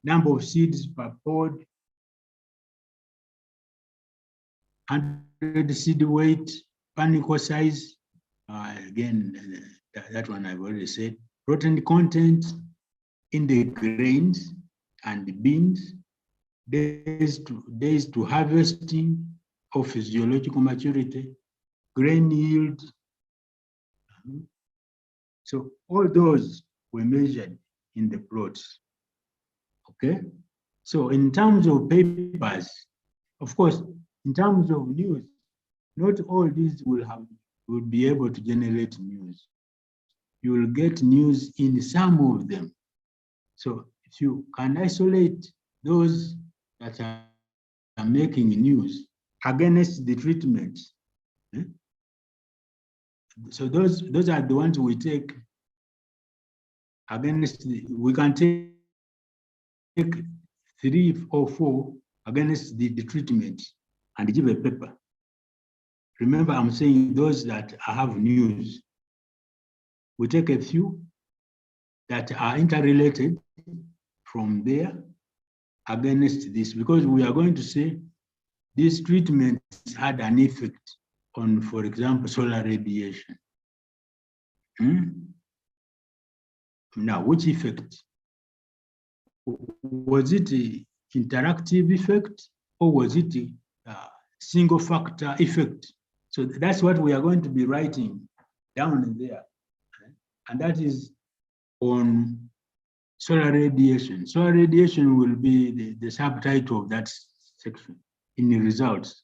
number of seeds per pod, 100 seed weight, panicle size, again, that one I've already said, protein content in the grains and the beans, days to harvesting of physiological maturity, grain yield. So all those were measured in the plots. Okay, so in terms of papers, of course, in terms of news, not all these will be able to generate news. You will get news in some of them. So if you can isolate those that are making news against the treatment, so those are the ones we take against. We can take 3 or 4 against the treatment and give a paper. Remember, I'm saying those that have news. We take a few that are interrelated from there against this, because we are going to say this treatment had an effect on, for example, solar radiation. Now, which effect? Was it an interactive effect, or was it a single factor effect? So that's what we are going to be writing down there. And that is on solar radiation. Solar radiation will be the subtitle of that section in the results.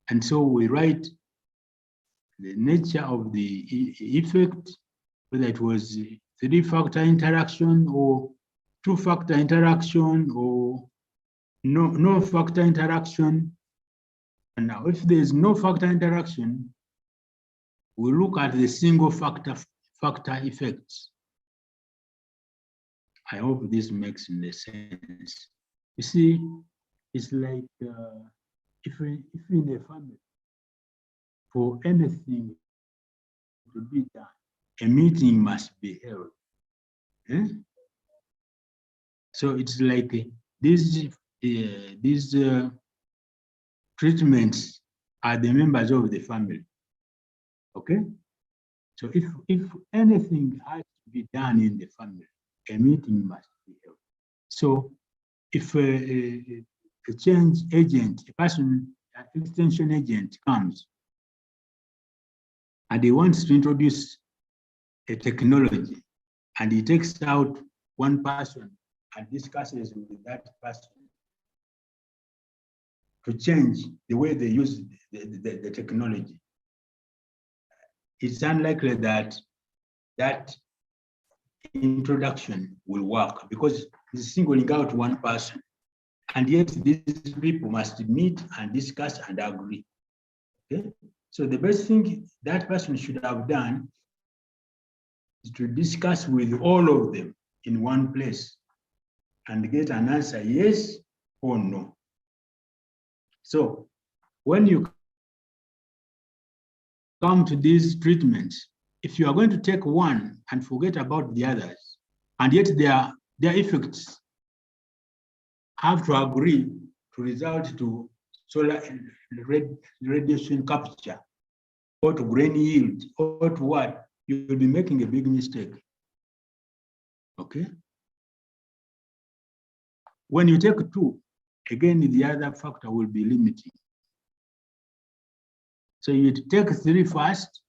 And so we write the nature of the effect, whether it was 3-factor interaction or 2-factor interaction or no factor interaction. And now if there is no factor interaction, we look at the single factor effects. I hope this makes sense. You see, it's like if in a family, for anything to be done, a meeting must be held. So it's like these treatments are the members of the family. Okay? So if anything has to be done in the family, a meeting must be held. So if a change agent, a person, an extension agent comes and he wants to introduce a technology, and he takes out one person and discusses with that person to change the way they use the technology, it's unlikely that that introduction will work, because it's singling out one person. And yet these people must meet and discuss and agree. Okay? So the best thing that person should have done is to discuss with all of them in one place and get an answer, yes or no. So when you come to these treatments, if you are going to take one and forget about the others, and yet their effects have to agree to result to solar radiation capture, or to grain yield, or to what, you will be making a big mistake. Okay? When you take two, again, the other factor will be limiting. So you take three first.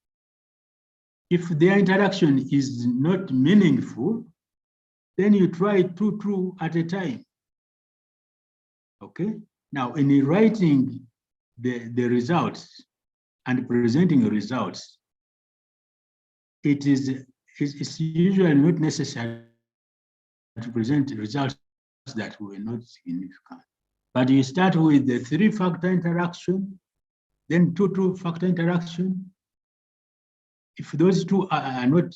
If their interaction is not meaningful, then you try two at a time. Okay? Now, in writing the results and presenting the results, it's usually not necessary to present results that were not significant. But you start with the three-factor interaction, then two-factor interaction. If those two are not,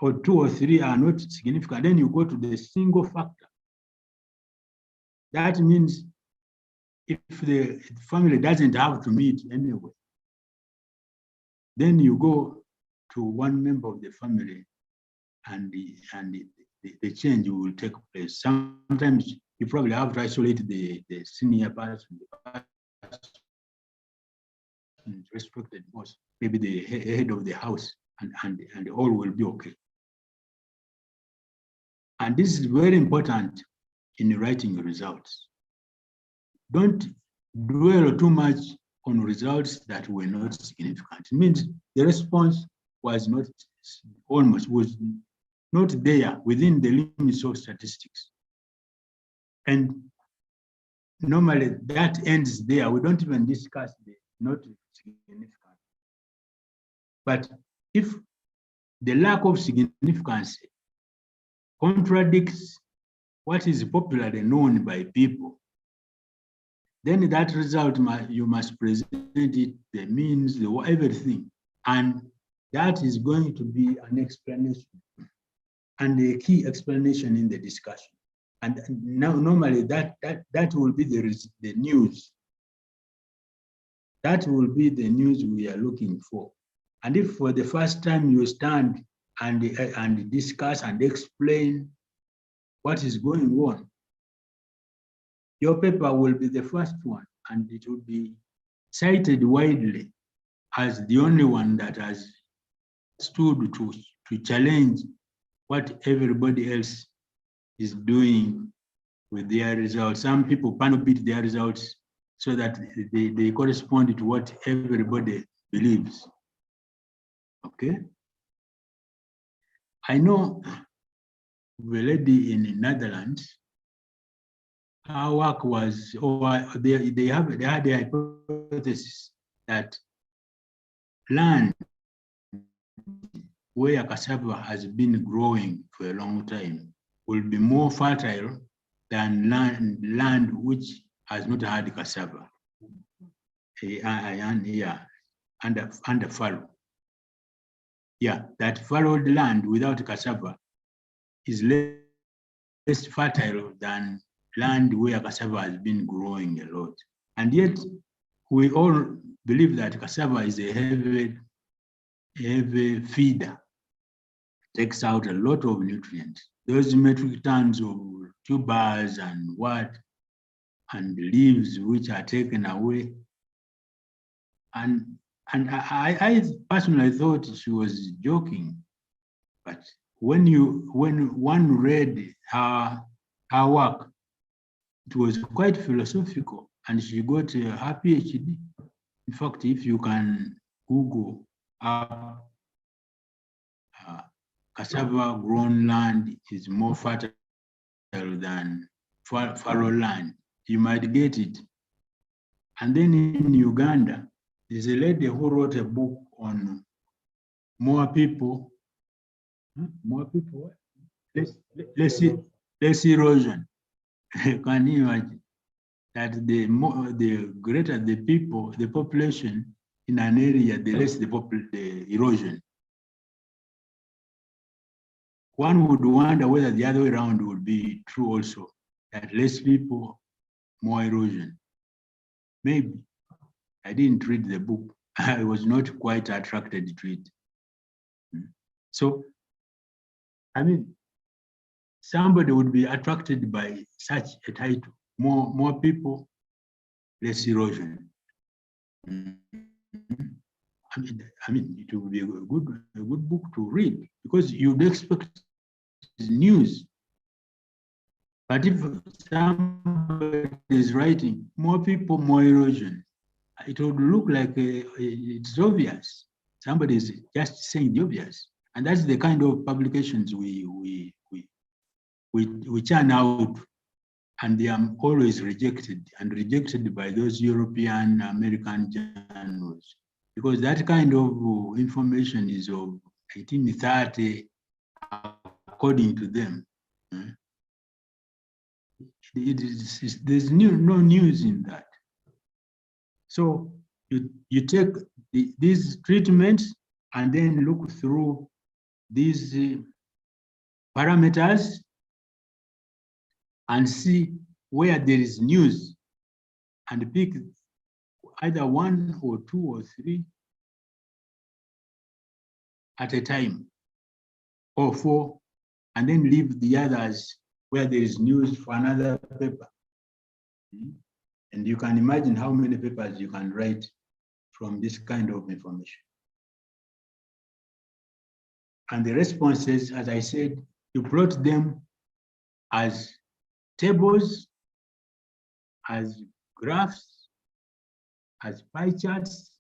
or two or three are not significant, then you go to the single factor. That means if the family doesn't have to meet anyway, then you go to one member of the family and the change will take place. Sometimes you probably have to isolate the senior person, the person respected most, maybe the head of the house, and all will be okay. And this is very important in writing results. Don't dwell too much on results that were not significant. It means the response was not there within the limits of statistics. And normally that ends there. We don't even discuss the not significant. But if the lack of significance contradicts what is popularly known by people, then that result you must present it, the means, everything. And that is going to be an explanation and a key explanation in the discussion. And now normally that will be the news. That will be the news we are looking for. And if for the first time you stand and discuss and explain what is going on, your paper will be the first one, and it will be cited widely as the only one that has stood to challenge what everybody else is doing with their results. Some people panel beat their results so that they correspond to what everybody believes. Okay? I know the lady in the Netherlands, her work was, they had the hypothesis that land where cassava has been growing for a long time will be more fertile than land which has not had cassava. Under fallow. Yeah, that fallowed land without cassava is less fertile than land where cassava has been growing a lot. And yet, we all believe that cassava is a heavy feeder. Takes out a lot of nutrients. Those metric tons of tubers and leaves which are taken away. And I personally thought she was joking, but when one read her work, it was quite philosophical, and she got her PhD. In fact, if you can Google cassava grown land is more fertile than fallow land. You might get it. And then in Uganda, there's a lady who wrote a book on more people, less erosion. Can you imagine that the greater the people, the population in an area, the less the erosion? One would wonder whether the other way around would be true also, that less people, more erosion. Maybe. I didn't read the book. I was not quite attracted to it. So, I mean, somebody would be attracted by such a title, more people, less erosion. I mean, it would be a good book to read because you'd expect news. But if somebody is writing more people, more erosion, it would look like it's obvious. Somebody is just saying the obvious, and that's the kind of publications we churn out, and they are always rejected by those European, American journals, because that kind of information is of 1830, according to them. There's no news in that. So you take these treatments and then look through these parameters and see where there is news and pick either 1 or 2 or 3 at a time, or 4, and then leave the others where there is news for another paper. And you can imagine how many papers you can write from this kind of information. And the responses, as I said, you plot them as tables, as graphs, as pie charts,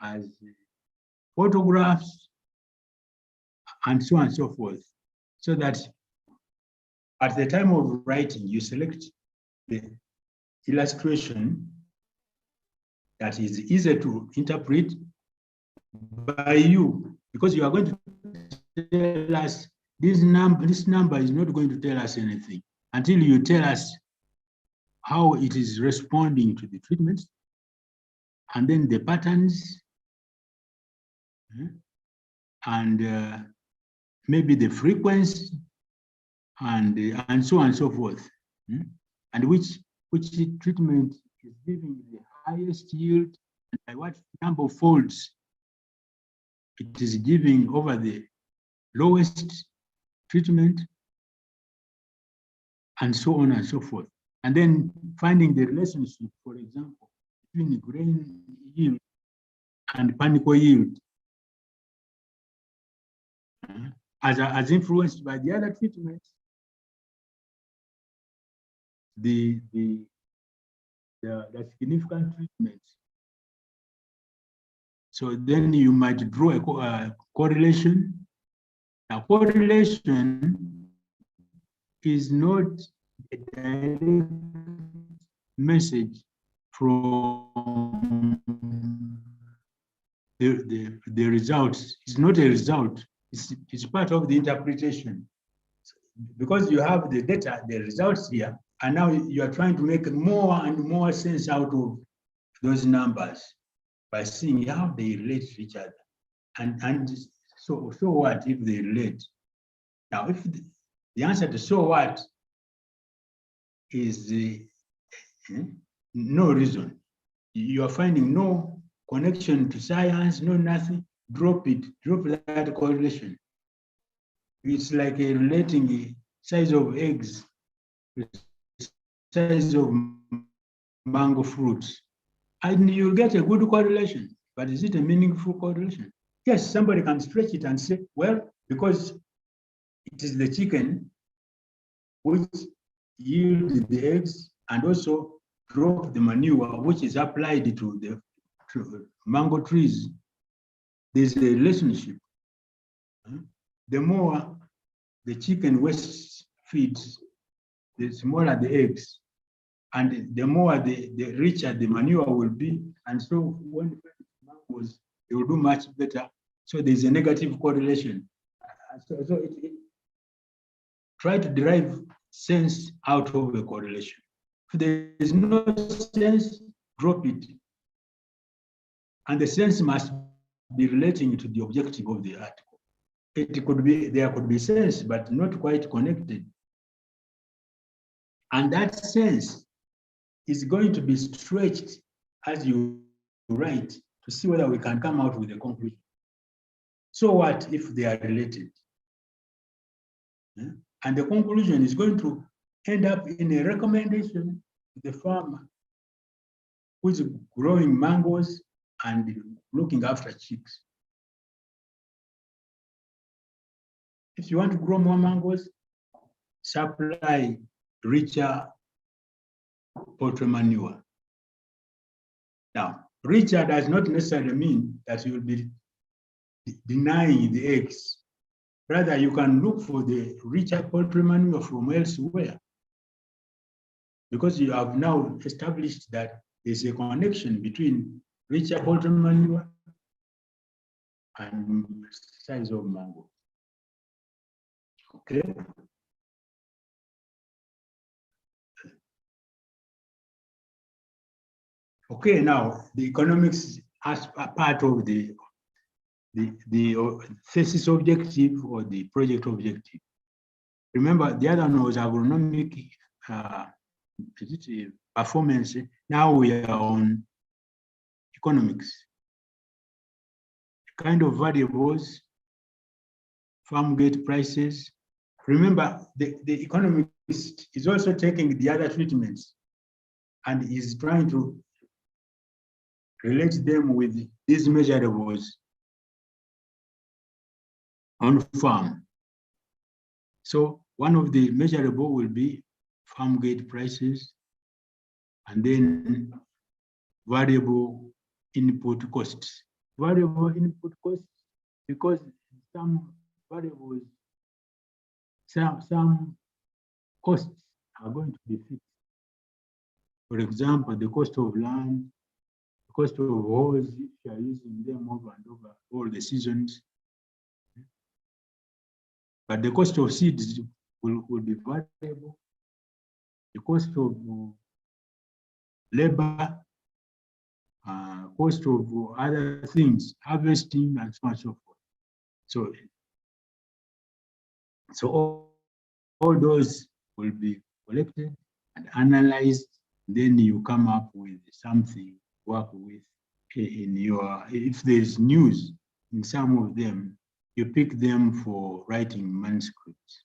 as photographs, and so on and so forth, so that at the time of writing, you select the illustration that is easy to interpret by you, because you are going to tell us this number is not going to tell us anything until you tell us how it is responding to the treatments, and then the patterns, and maybe the frequency, and so on and so forth, and which treatment is giving the highest yield, and by what number of folds it is giving over the lowest treatment, and so on and so forth. And then finding the relationship, for example, between grain yield and panicle yield, as influenced by the other treatments, the significant treatments. So then you might draw a correlation. Now, correlation is not a direct message from the results. It's not a result. It's part of the interpretation. Because you have the data, the results here, and now you are trying to make more and more sense out of those numbers by seeing how they relate to each other. And so what if they relate? Now, if the answer to so what is no reason, you are finding no connection to science, no nothing, drop that correlation. It's like relating the size of eggs to the size of mango fruits. And you'll get a good correlation, but is it a meaningful correlation? Yes, somebody can stretch it and say, well, because it is the chicken which yields the eggs and also drop the manure which is applied to the mango trees, there's a relationship. the more the chicken waste feeds, the smaller the eggs, and the more the richer the manure will be. And so when mangoes, they will do much better. So there's a negative correlation. Try to derive sense out of a correlation. If there is no sense, drop it. And the sense must be relating to the objective of the article. It could be, there could be sense, but not quite connected. And that sense is going to be stretched as you write to see whether we can come out with a conclusion. So what if they are related? And the conclusion is going to end up in a recommendation to the farmer who is growing mangoes and looking after chicks. If you want to grow more mangoes, supply richer poultry manure. Now, richer does not necessarily mean that you will be denying the eggs. Rather, you can look for the richer poultry manure from elsewhere, because you have now established that there's a connection between richer poultry manure and size of mango. Okay. Okay, now the economics as a part of the thesis objective or the project objective. Remember, the other one was agronomic performance. Now we are on economics. Kind of variables, farm gate prices. Remember, the economist is also taking the other treatments and is trying to relate them with these measurables on farm. So one of the measurable will be farm gate prices, and then variable input costs. Variable input costs, because some variables, some costs are going to be fixed. For example, the cost of land, the cost of hose, if you are using them over and over all the seasons. But the cost of seeds will be variable. The cost of labor, cost of other things, harvesting, and so on and so forth. So all those will be collected and analyzed. Then you come up with something, work with in your, if there's news in some of them, you pick them for writing manuscripts.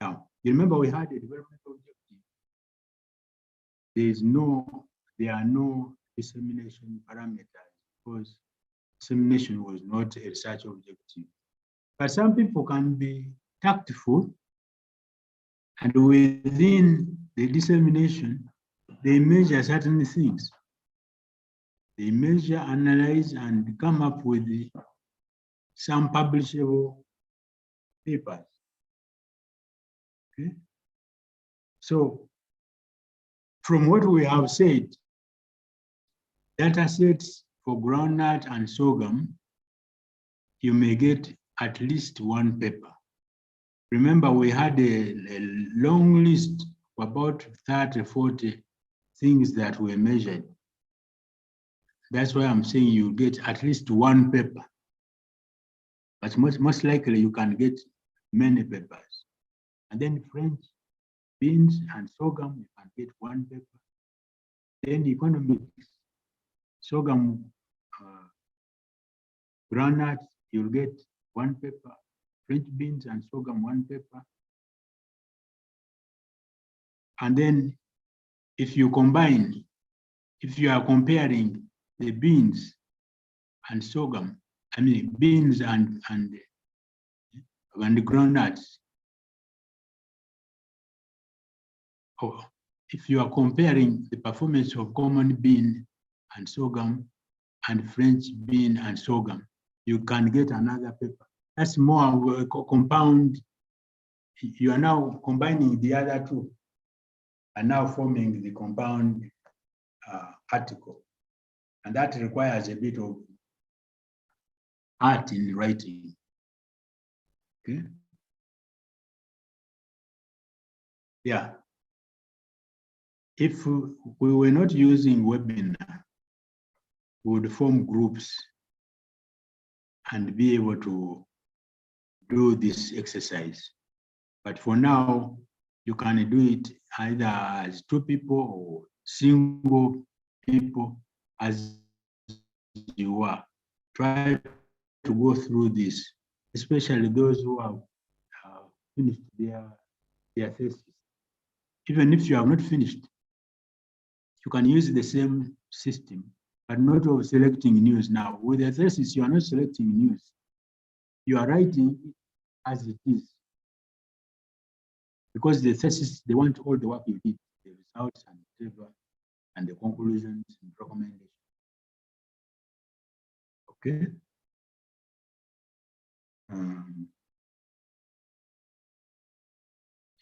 Now, you remember we had a development objective. There are no dissemination parameters because dissemination was not a research objective. But some people can be tactful, and within the dissemination, they measure certain things. They measure, analyze, and come up with some publishable papers. Okay. So from what we have said, data sets for groundnut and sorghum, you may get at least one paper. Remember, we had a long list of about 30, 40 things that were measured. That's why I'm saying you get at least one paper. But most likely you can get many papers. And then French beans and sorghum, you can get one paper. Then economics, sorghum, groundnut, you'll get one paper. French beans and sorghum, one paper. And then if you combine, if you are comparing the beans and sorghum, I mean beans and groundnuts, or if you are comparing the performance of common bean and sorghum and French bean and sorghum, you can get another paper. That's more of a compound. You are now combining the other two and now forming the compound article. And that requires a bit of art in writing. Okay. Yeah. If we were not using webinar, we would form groups and be able to do this exercise. But for now, you can do it either as 2 people or single people as you are. Try to go through this, especially those who have finished their thesis. Even if you have not finished, you can use the same system, but not of selecting news now. With a thesis, you are not selecting news. You are writing as it is. Because the thesis, they want all the work you did, the results and whatever, and the conclusions and recommendations. Okay.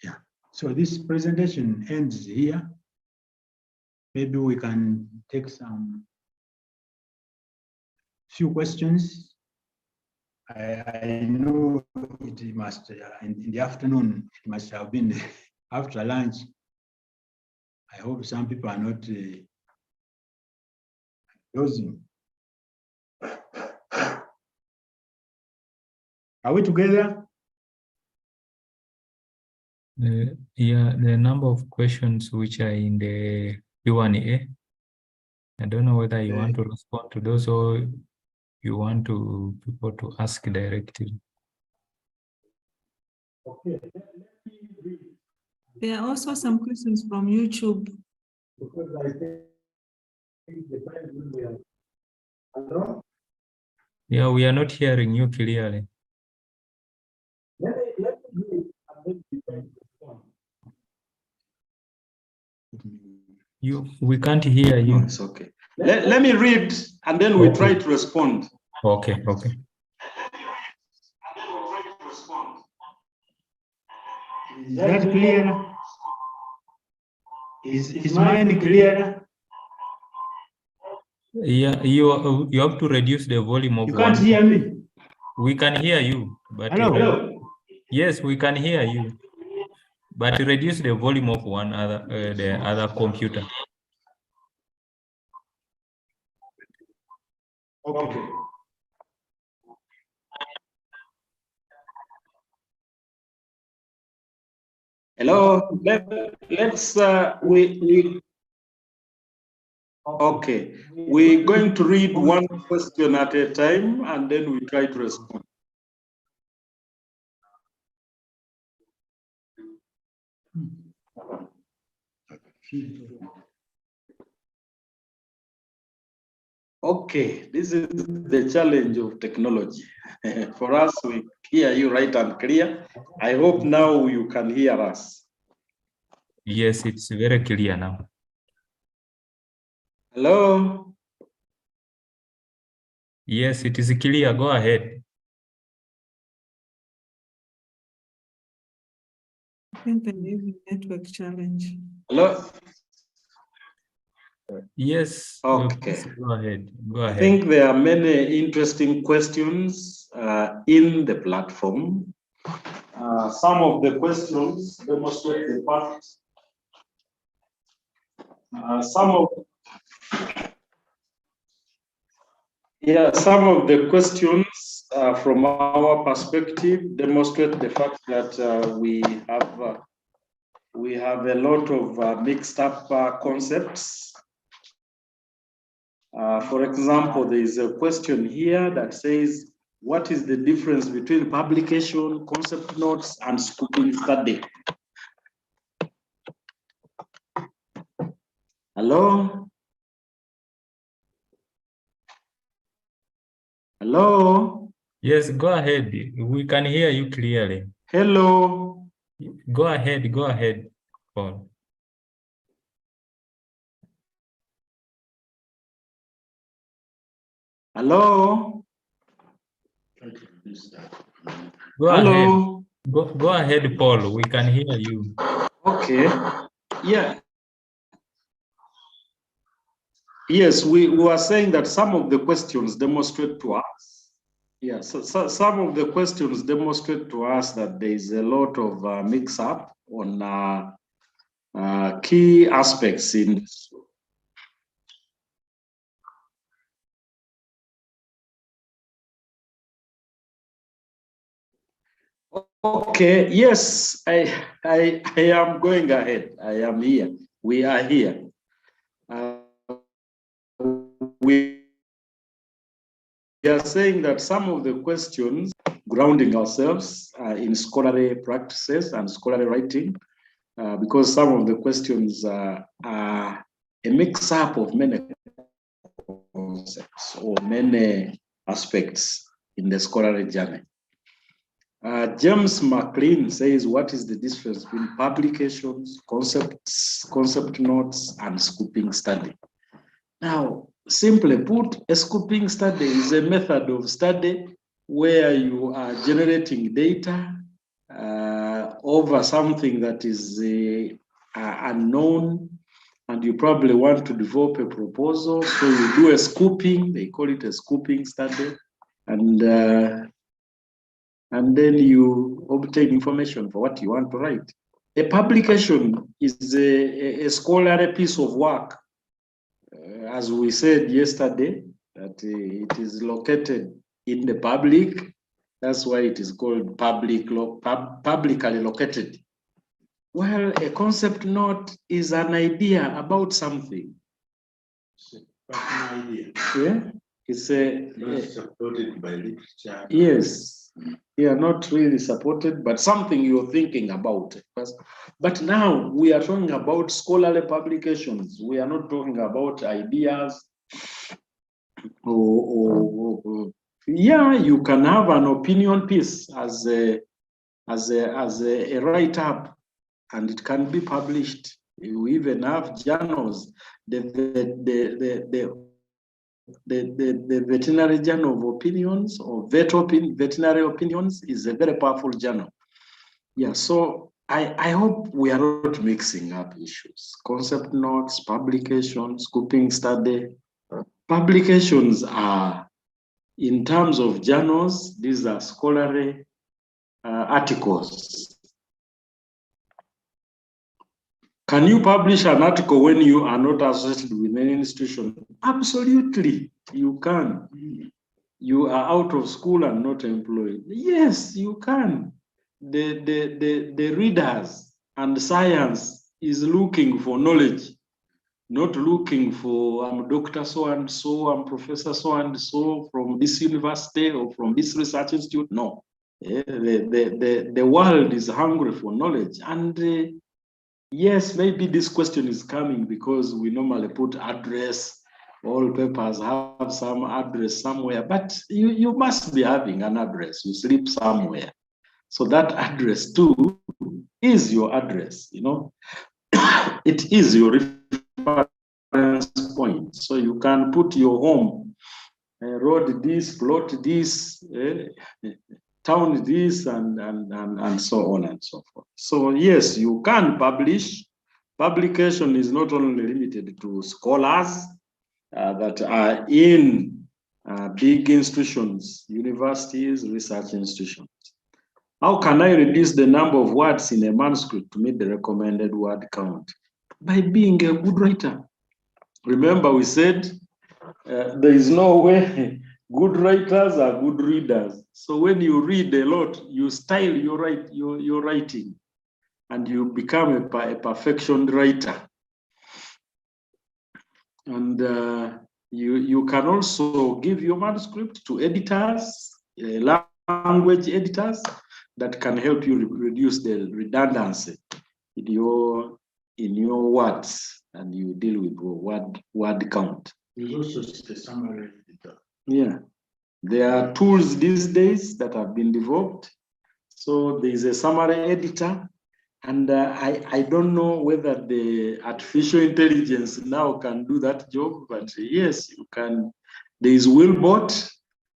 Yeah. So this presentation ends here. Maybe we can take some few questions. I know it must, in the afternoon, it must have been after lunch. I hope some people are not dozing. Are we together? Yeah, the number of questions which are in the Q&A, I don't know whether you want to respond to those or you want people to ask directly. Okay. There are also some questions from YouTube. Because I think the time will be hello? Yeah, we are not hearing you clearly. Let me do it and then you can respond. We can't hear you. No, it's okay. Let me read and then we try to respond. Okay, okay. Is that clear? Is mine clear? Yeah, you have to reduce the volume of You can't hear me? We can hear you, but Hello? yes, we can hear you. But reduce the volume of the other computer. Okay. Hello, let's okay. We're going to read one question at a time and then we try to respond. Okay, this is the challenge of technology. For us, we hear you right and clear. I hope now you can hear us. Yes, it's very clear now. Hello? Yes, it is clear. Go ahead. I think there is a network challenge. Hello? Yes. Okay. Go ahead. Go ahead. I think there are many interesting questions in the platform. Some of the questions demonstrate the fact. Some of the questions from our perspective demonstrate the fact that we have a lot of mixed up concepts. For example, there is a question here that says, what is the difference between publication, concept notes, and scoping study? Hello? Hello? Yes, go ahead. We can hear you clearly. Hello? Go ahead. Go ahead, Paul. Hello? Go ahead. Hello. Go ahead, Paul. We can hear you. Okay. Yeah. Yes, we were saying that some of the questions demonstrate to us. Yeah, so some of the questions demonstrate to us that there is a lot of mix-up on key aspects in this. Okay, yes, I am going ahead. I am here. We are here. We are saying that some of the questions, grounding ourselves in scholarly practices and scholarly writing, because some of the questions are a mix-up of many concepts or many aspects in the scholarly journey. James McLean says, what is the difference between publications, concept notes, and scooping study? Now, simply put, a scooping study is a method of study where you are generating data over something that is unknown, and you probably want to develop a proposal. So you do a scooping, they call it a scooping study, and then you obtain information for what you want to write. A publication is a scholarly piece of work. As we said yesterday, that it is located in the public. That's why it is called publicly located. Well, a concept note is an idea about something. An idea. Yeah, it's Not supported by literature. Yes, yeah, not really supported, but something you're thinking about. But now we are talking about scholarly publications. We are not talking about ideas. Yeah, you can have an opinion piece as a write-up, and it can be published. You even have journals. The veterinary journal of opinions, or veterinary opinions, is a very powerful journal. Yeah, so I hope we are not mixing up issues. Concept notes, publications, scooping study. Publications are, in terms of journals, these are scholarly articles. Can you publish an article when you are not associated with any institution? Absolutely, you can. You are out of school and not employed. Yes, you can. The readers and science is looking for knowledge, not looking for I'm Dr. So-and-so, I'm Professor so-and-so from this university or from this research institute. No, the world is hungry for knowledge. And yes, maybe this question is coming because we normally put address. All papers have some address somewhere, but you must be having an address. You sleep somewhere. So that address too is your address, you know. It is your reference point. So you can put your home, road this, plot this, town this, and so on and so forth. So yes, you can publish. Publication is not only limited to scholars that are in big institutions, universities, research institutions. How can I reduce the number of words in a manuscript to meet the recommended word count? By being a good writer. Remember, we said there is no way good writers are good readers. So when you read a lot, you style your writing, and you become a perfectioned writer. And you can also give your manuscript to editors, language editors, that can help you reduce the redundancy in your words, and you deal with word count. There's also the summary editor. Yeah, there are tools these days that have been developed. So there is a summary editor, and I don't know whether the artificial intelligence now can do that job, but yes, you can. There is Willbot,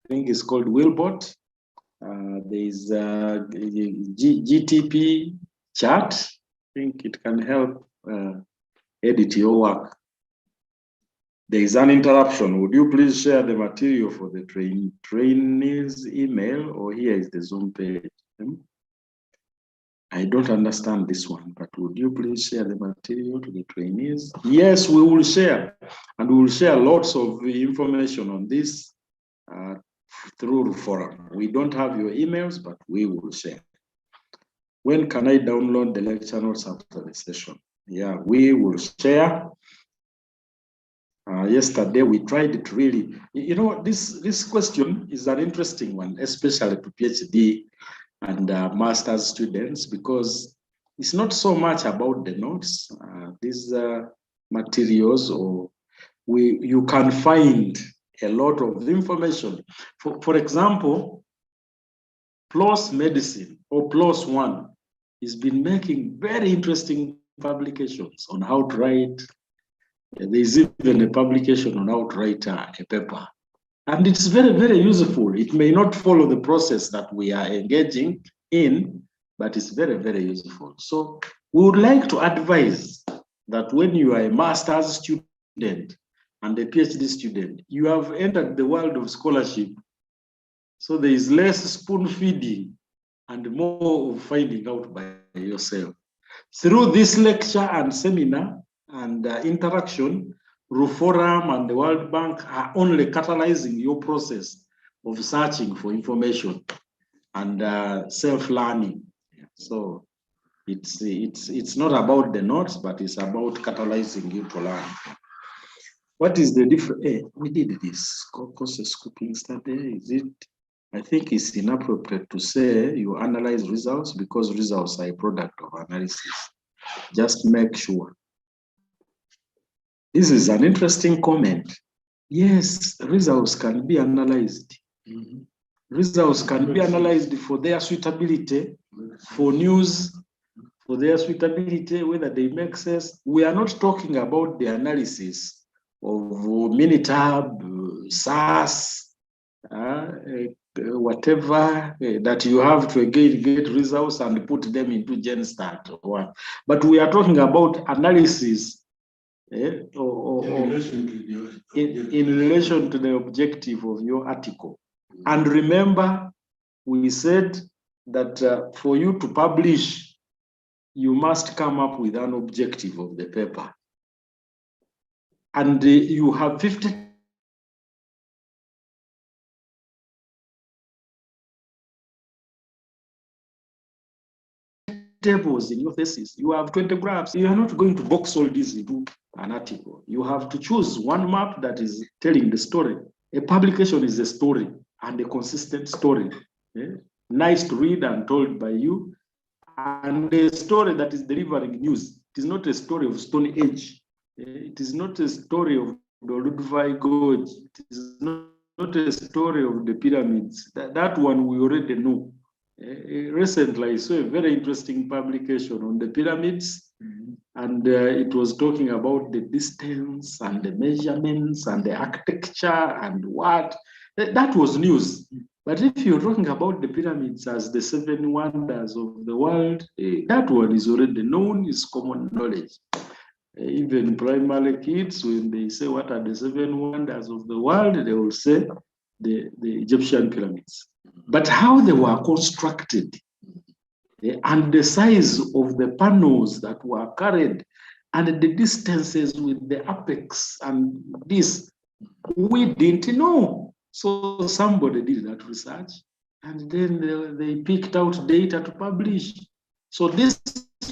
I think it's called Willbot, There is a GTP chat. I think it can help edit your work. There is an interruption. Would you please share the material for the trainees email, or here is the Zoom page? I don't understand this one, but would you please share the material to the trainees? Yes, we will share, and we will share lots of information on this through the forum. We don't have your emails, but we will share. When can I download the lecture notes after the session? Yeah, we will share. Yesterday we tried to really, you know, this question is an interesting one, especially to PhD and master's students, because it's not so much about the notes, these materials, or you can find a lot of information. For example, PLOS Medicine or PLOS One has been making very interesting publications on how to write. There's even a publication on how to write a paper. And it's very, very useful. It may not follow the process that we are engaging in, but it's very, very useful. So we would like to advise that when you are a master's student and a PhD student, you have entered the world of scholarship. So there is less spoon feeding and more of finding out by yourself. Through this lecture and seminar and interaction, Forum and the World Bank are only catalyzing your process of searching for information and self-learning. So it's not about the notes, but it's about catalyzing you to learn. What is the difference? We did this course scoping study. Is it? I think it's inappropriate to say you analyze results, because results are a product of analysis. Just make sure. This is an interesting comment. Yes, results can be analyzed. Results can be analyzed for their suitability, for news, for their suitability, whether they make sense. We are not talking about the analysis of Minitab, SAS, whatever that you have to again get results and put them into GenStat one. But we are talking about analysis in relation to the objective of your article. And remember, we said that for you to publish, you must come up with an objective of the paper. And you have 50 tables in your thesis. You have 20 graphs. You are not going to box all these into an article. You have to choose one map that is telling the story. A publication is a story, and a consistent story. Nice to read and told by you. And a story that is delivering news. It is not a story of Stone Age. It is not a story of the Ludwig Gorge. It is not a story of the pyramids. That one we already know. Recently, I saw a very interesting publication on the pyramids, and it was talking about the distance and the measurements and the architecture and what. That was news. But if you're talking about the pyramids as the 7 wonders of the world, that one is already known, is common knowledge. Even primary kids, when they say what are the 7 wonders of the world, they will say the Egyptian pyramids. But how they were constructed and the size of the panels that were carried and the distances with the apex and this, we didn't know. So somebody did that research, and then they picked out data to publish. So this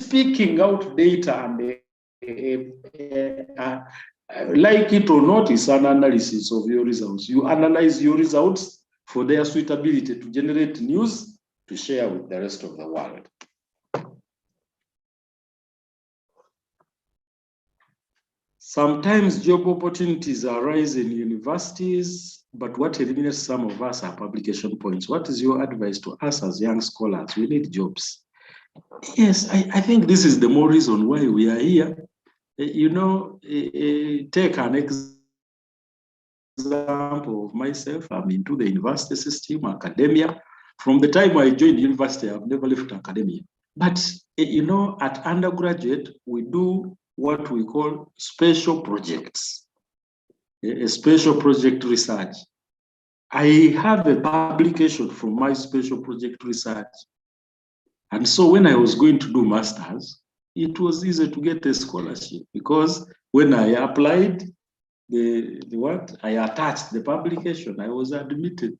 picking out data and like it or not, is an analysis of your results. You analyze your results for their suitability to generate news to share with the rest of the world. Sometimes job opportunities arise in universities, but what eliminates some of us are publication points. What is your advice to us as young scholars? We need jobs. Yes, I think this is the more reason why we are here. You know, take an example of myself. I'm into the university system, academia. From the time I joined university, I've never left academia. But, you know, at undergraduate, we do what we call special projects, a special project research. I have a publication from my special project research. And so when I was going to do masters, it was easy to get a scholarship because when I applied I attached the publication, I was admitted.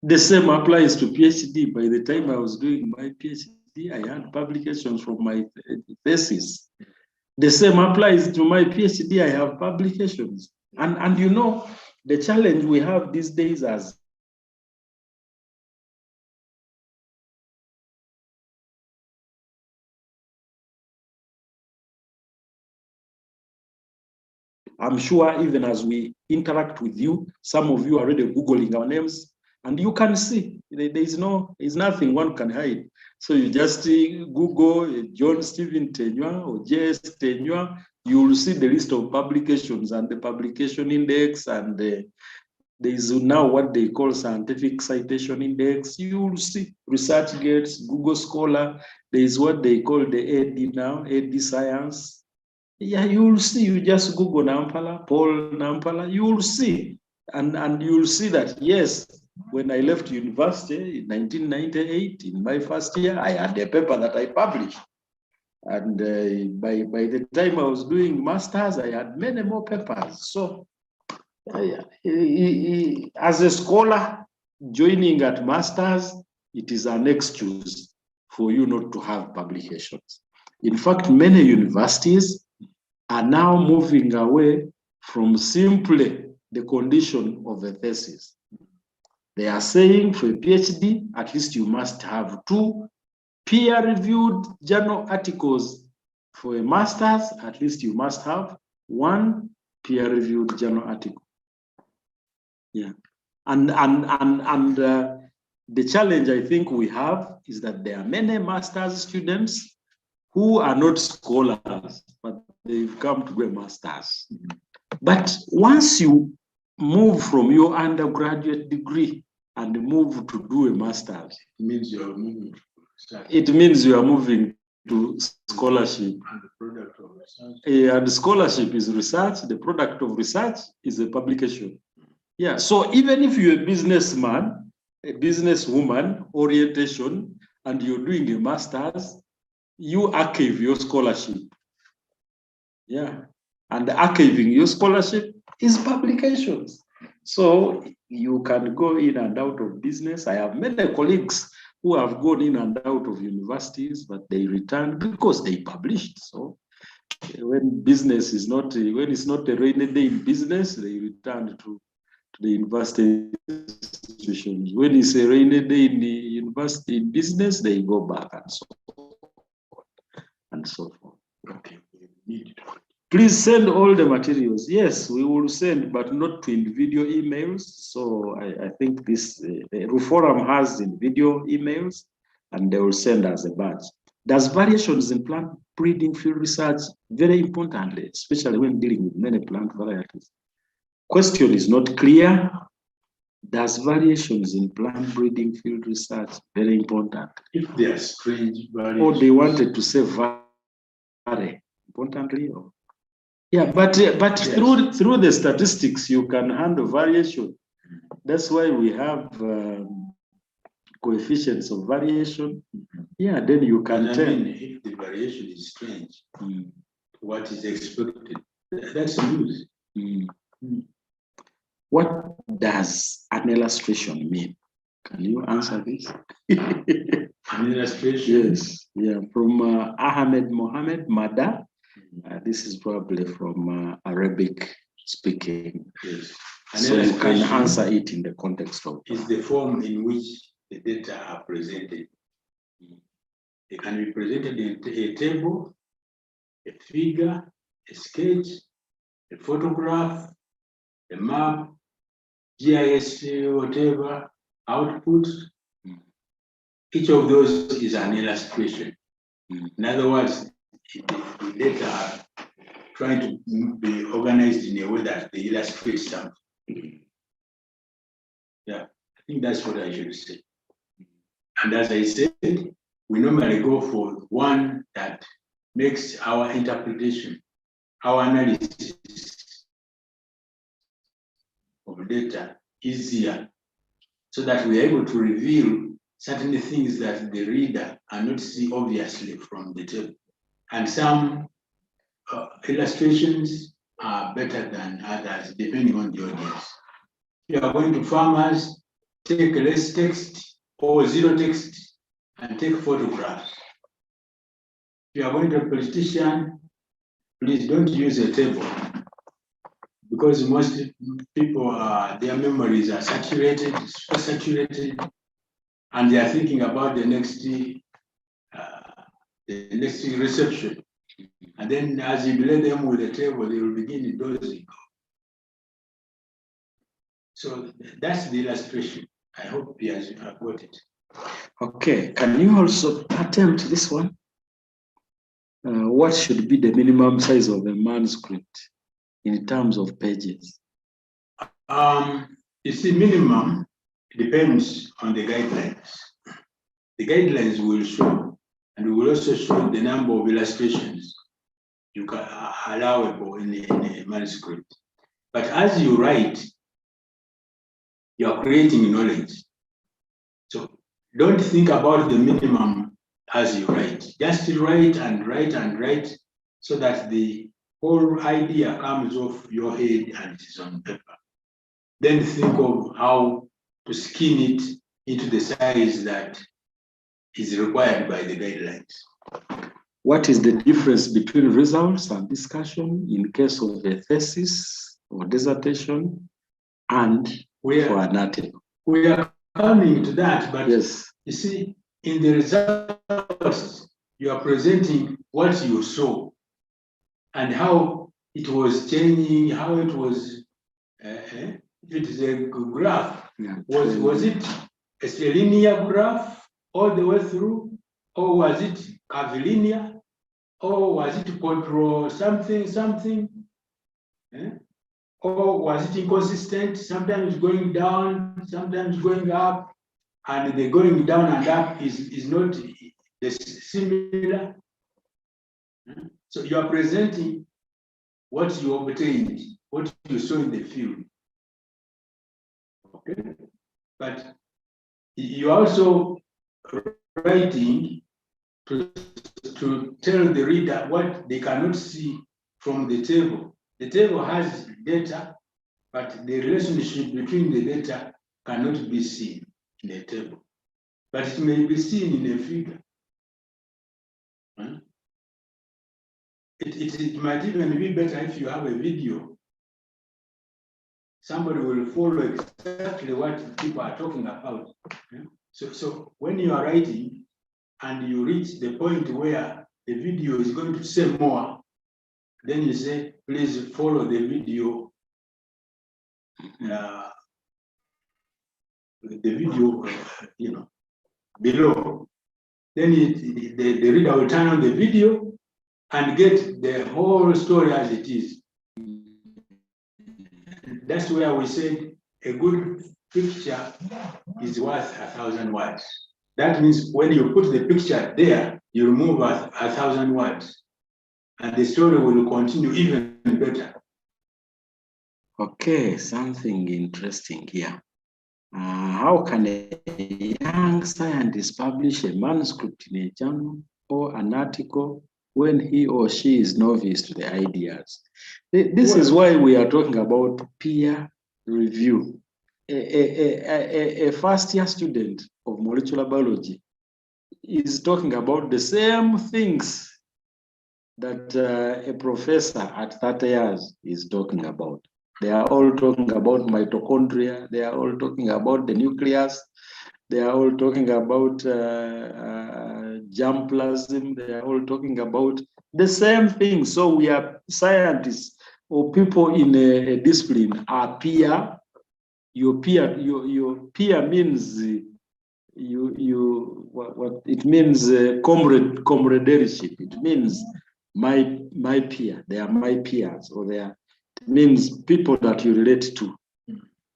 The same applies to PhD. By the time I was doing my PhD, I had publications from my thesis. The same applies to my PhD, I have publications. And you know, the challenge we have these days as I'm sure even as we interact with you, some of you are already Googling our names, and you can see there's nothing one can hide. So you just Google John Stephen Tenywa or J.S. Tenywa, you will see the list of publications and the publication index, and there is now what they call scientific citation index. You will see ResearchGates, Google Scholar. There is what they call the AD now, AD Science. Yeah, you will see. You just Google Nampala, Paul Nampala. You will see, and you will see that yes, when I left university in 1998, in my first year, I had a paper that I published, and by the time I was doing masters, I had many more papers. So, as a scholar, joining at masters, it is an excuse for you not to have publications. In fact, many universities are now moving away from simply the condition of a thesis. They are saying for a PhD, at least you must have 2 peer-reviewed journal articles. For a master's, at least you must have 1 peer-reviewed journal article. Yeah, and the challenge I think we have is that there are many master's students who are not scholars, but they've come to be masters. But once you move from your undergraduate degree and move to do a master's, It means you are moving. it means you are moving to scholarship. And the product of research. And scholarship is research. The product of research is a publication. Yeah, so even if you're a businessman, a businesswoman orientation, and you're doing a master's, you archive your scholarship. Yeah, and archiving your scholarship is publications. So you can go in and out of business. I have many colleagues who have gone in and out of universities, but they returned because they published. So when business is not, when it's not a rainy day in business, they return to the university institutions. When it's a rainy day in the university in business, they go back and so on and so forth. Okay. Please send all the materials. Yes, we will send, but not to individual emails. So I think this Reforum has individual emails, and they will send us a batch. There's variations in plant breeding field research, very importantly, especially when dealing with many plant varieties. Question is not clear. There's variations in plant breeding field research, very important. If they are strange variations. Or they wanted to say vary, importantly. Yeah, but yes. through the statistics, you can handle variation. That's why we have coefficients of variation. Yeah, then you can tell. If the variation is strange, what is expected? That's news. What does an illustration mean? Can you answer this? An illustration? Yes. Yeah. From Ahmed Mohammed Mada. This is probably from Arabic speaking. Yes. So you can answer it in the context of. Is the form in which the data are presented. It can be presented in a table, a figure, a sketch, a photograph, a map, GIS, whatever, output. Each of those is an illustration. In other words, the data are trying to be organized in a way that they illustrate something. Yeah, I think that's what I should say. And as I said, we normally go for one that makes our interpretation, our analysis of data easier, so that we are able to reveal certain things that the reader cannot see obviously from the table. And some illustrations are better than others, depending on the audience. If you are going to farmers, take less text or zero text and take photographs. If you are going to a politician, please don't use a table, because most people, their memories are saturated, super saturated, and they are thinking about the next reception. And then as you relate them with the table, they will begin dozing. So that's the illustration. I hope you have got it. Okay, can you also attempt this one? What should be the minimum size of a manuscript in terms of pages? You see, minimum depends on the guidelines. The guidelines will show, and we will also show the number of illustrations you can allowable in a manuscript. But as you write, you are creating knowledge. So don't think about the minimum as you write. Just write and write and write, so that the whole idea comes off your head and it is on paper. Then think of how to skin it into the size that is required by the guidelines. What is the difference between results and discussion in case of a thesis or dissertation and for an article? We are coming to that, but yes, you see, in the results, you are presenting what you saw and how it was changing, how it was, it is a graph. Yeah, was it a linear graph all the way through, or was it curvilinear, or was it control something, or was it inconsistent, sometimes going down, sometimes going up, and the going down and up is not similar. So you are presenting what you obtained, what you saw in the field. Okay, but you are also writing to tell the reader what they cannot see from the table. The table has data, but the relationship between the data cannot be seen in a table, but it may be seen in a figure. It might even be better if you have a video. Somebody will follow exactly what people are talking about. So when you are writing and you reach the point where the video is going to say more, then you say, please follow the video. Below. Then the reader will turn on the video and get the whole story as it is. That's where we said a good picture is worth 1,000 words. That means when you put the picture there, you remove 1,000 words, and the story will continue even better. Okay, something interesting here. How can a young scientist publish a manuscript in a journal or an article when he or she is novice to the ideas? This is why we are talking about peer review. A first-year student of molecular biology is talking about the same things that a professor at 30 years is talking about. They are all talking about mitochondria. They are all talking about the nucleus. They are all talking about germplasm. They are all talking about the same thing. So we are scientists or people in a discipline are peer. Your peer means what it means comradeship. It means my peer. They are my peers, or they are. It means people that you relate to.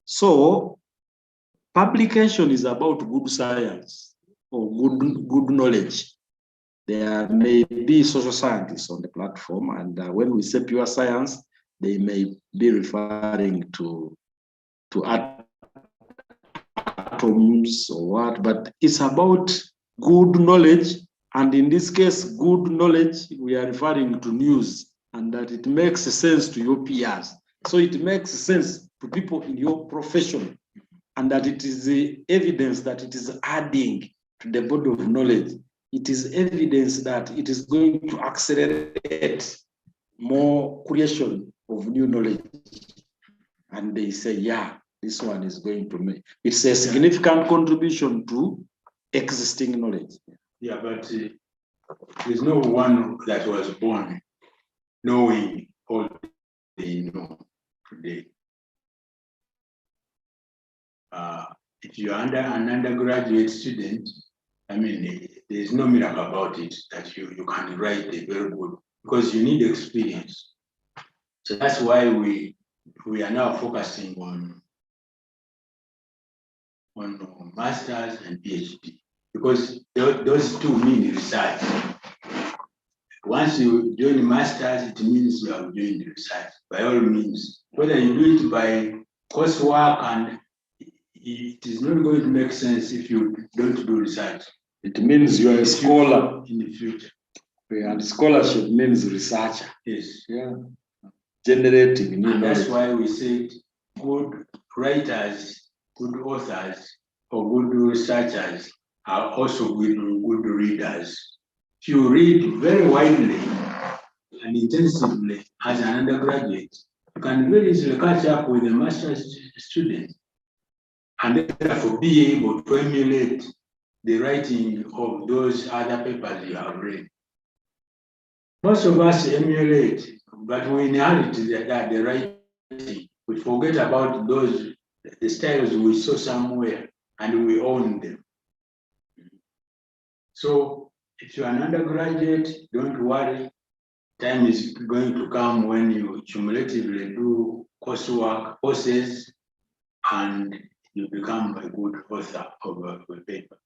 So publication is about good science. or good knowledge. There may be social scientists on the platform, and when we say pure science, they may be referring to atoms or what, but it's about good knowledge. And in this case, good knowledge, we are referring to news, and that it makes sense to your peers. So it makes sense to people in your profession, and that it is the evidence that it is adding to the body of knowledge. It is evidence that it is going to accelerate more creation of new knowledge. And they say, yeah, this one is going to make, it's a significant contribution to existing knowledge. Yeah, but there's no one that was born knowing all they know today. If you're an undergraduate student, I mean, there's no miracle about it that you can write a very good, because you need experience. So that's why we are now focusing on masters and PhD, because those two mean research. Once you join masters, it means you are doing research by all means. Whether you do it by coursework, and it is not going to make sense if you don't do research. It means you are a scholar in the future. Yeah, and scholarship means researcher. Yes. Yeah. Generating new knowledge. That's why we said good writers, good authors, or good researchers are also good readers. If you read very widely and intensively as an undergraduate, you can very easily catch up with a master's student, and therefore be able to emulate the writing of those other papers you have read. Most of us emulate, but we inherit the writing. We forget about the styles we saw somewhere, and we own them. So if you're an undergraduate, don't worry. Time is going to come when you cumulatively do courses, and you become a good author of a paper.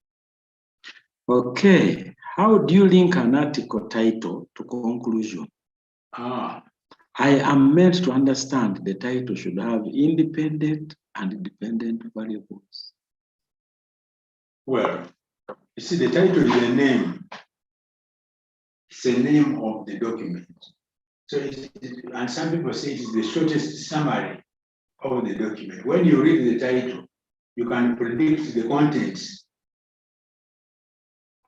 Okay, how do you link an article title to conclusion? I am meant to understand the title should have independent and dependent variables. Well, you see, the title is a name. It's a name of the document. So, and some people say it is the shortest summary of the document. When you read the title, you can predict the contents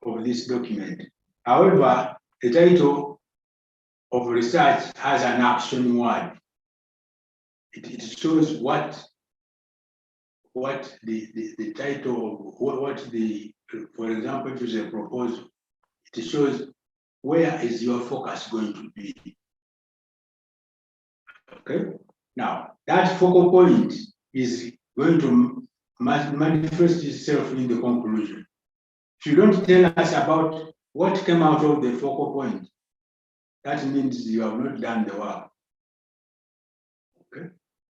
of this document. However, the title of research has an action word. It shows what the title of for example, if it's a proposal, it shows where is your focus going to be. Okay. Now that focal point is going to manifest itself in the conclusion. If you don't tell us about what came out of the focal point, that means you have not done the work. Okay.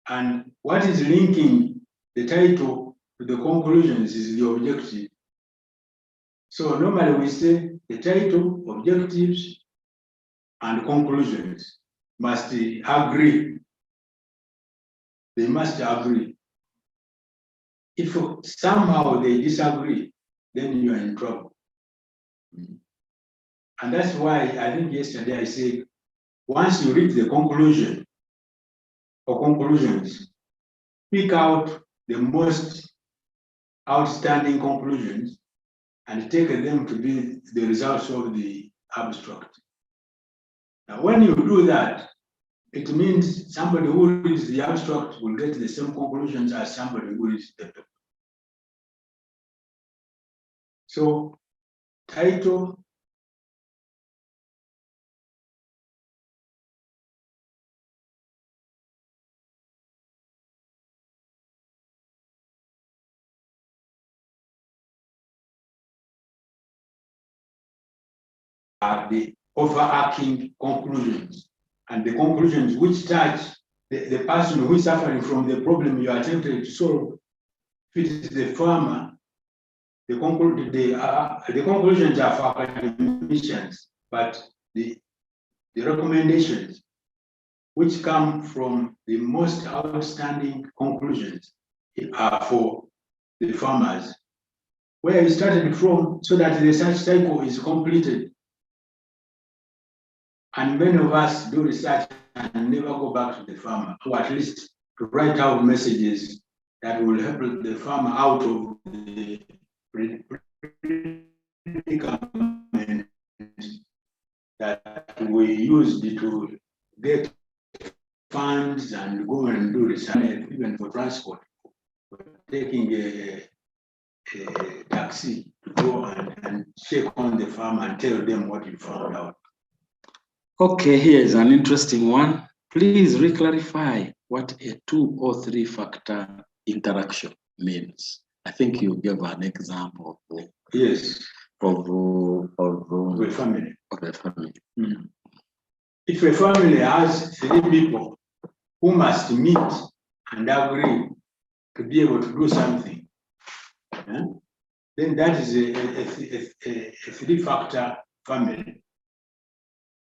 And what is linking the title to the conclusions is the objective. So normally we say the title, objectives, and conclusions must agree. They must agree. If somehow they disagree, then you are in trouble. And that's why I think yesterday I said, once you reach the conclusion or conclusions, pick out the most outstanding conclusions and take them to be the results of the abstract. Now, when you do that, it means somebody who reads the abstract will get the same conclusions as somebody who reads the paper. So, title, are the overarching conclusions, and the conclusions which touch the person who is suffering from the problem you are attempting to solve. If it is the farmer, the conclusions are for academicians, but the recommendations which come from the most outstanding conclusions are for the farmers, where you started from, so that the research cycle is completed. And many of us do research and never go back to the farmer, or at least to write out messages that will help the farmer out of the predicament that we used to get funds and go and do research, even for transport, for taking a taxi to go and check on the farm and tell them what you found out. Okay, here is an interesting one. Please reclarify what a 2 or 3 factor interaction means. I think you gave an example of Yes, of a family. Of a family. Mm. If a family has 3 people who must meet and agree to be able to do something, then that is a 3-factor family.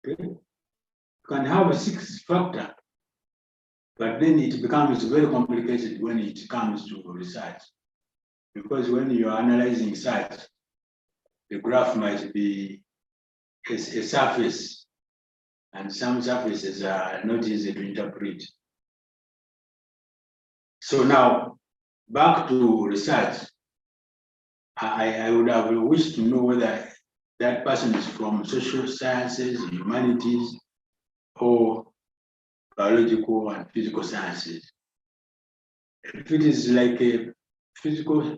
Okay? You can have a 6-factor, but then it becomes very complicated when it comes to research. Because when you are analyzing sites, the graph might be a surface, and some surfaces are not easy to interpret. So now, back to research, I would have wished to know whether that person is from social sciences, humanities, or biological and physical sciences. If it is like a physical,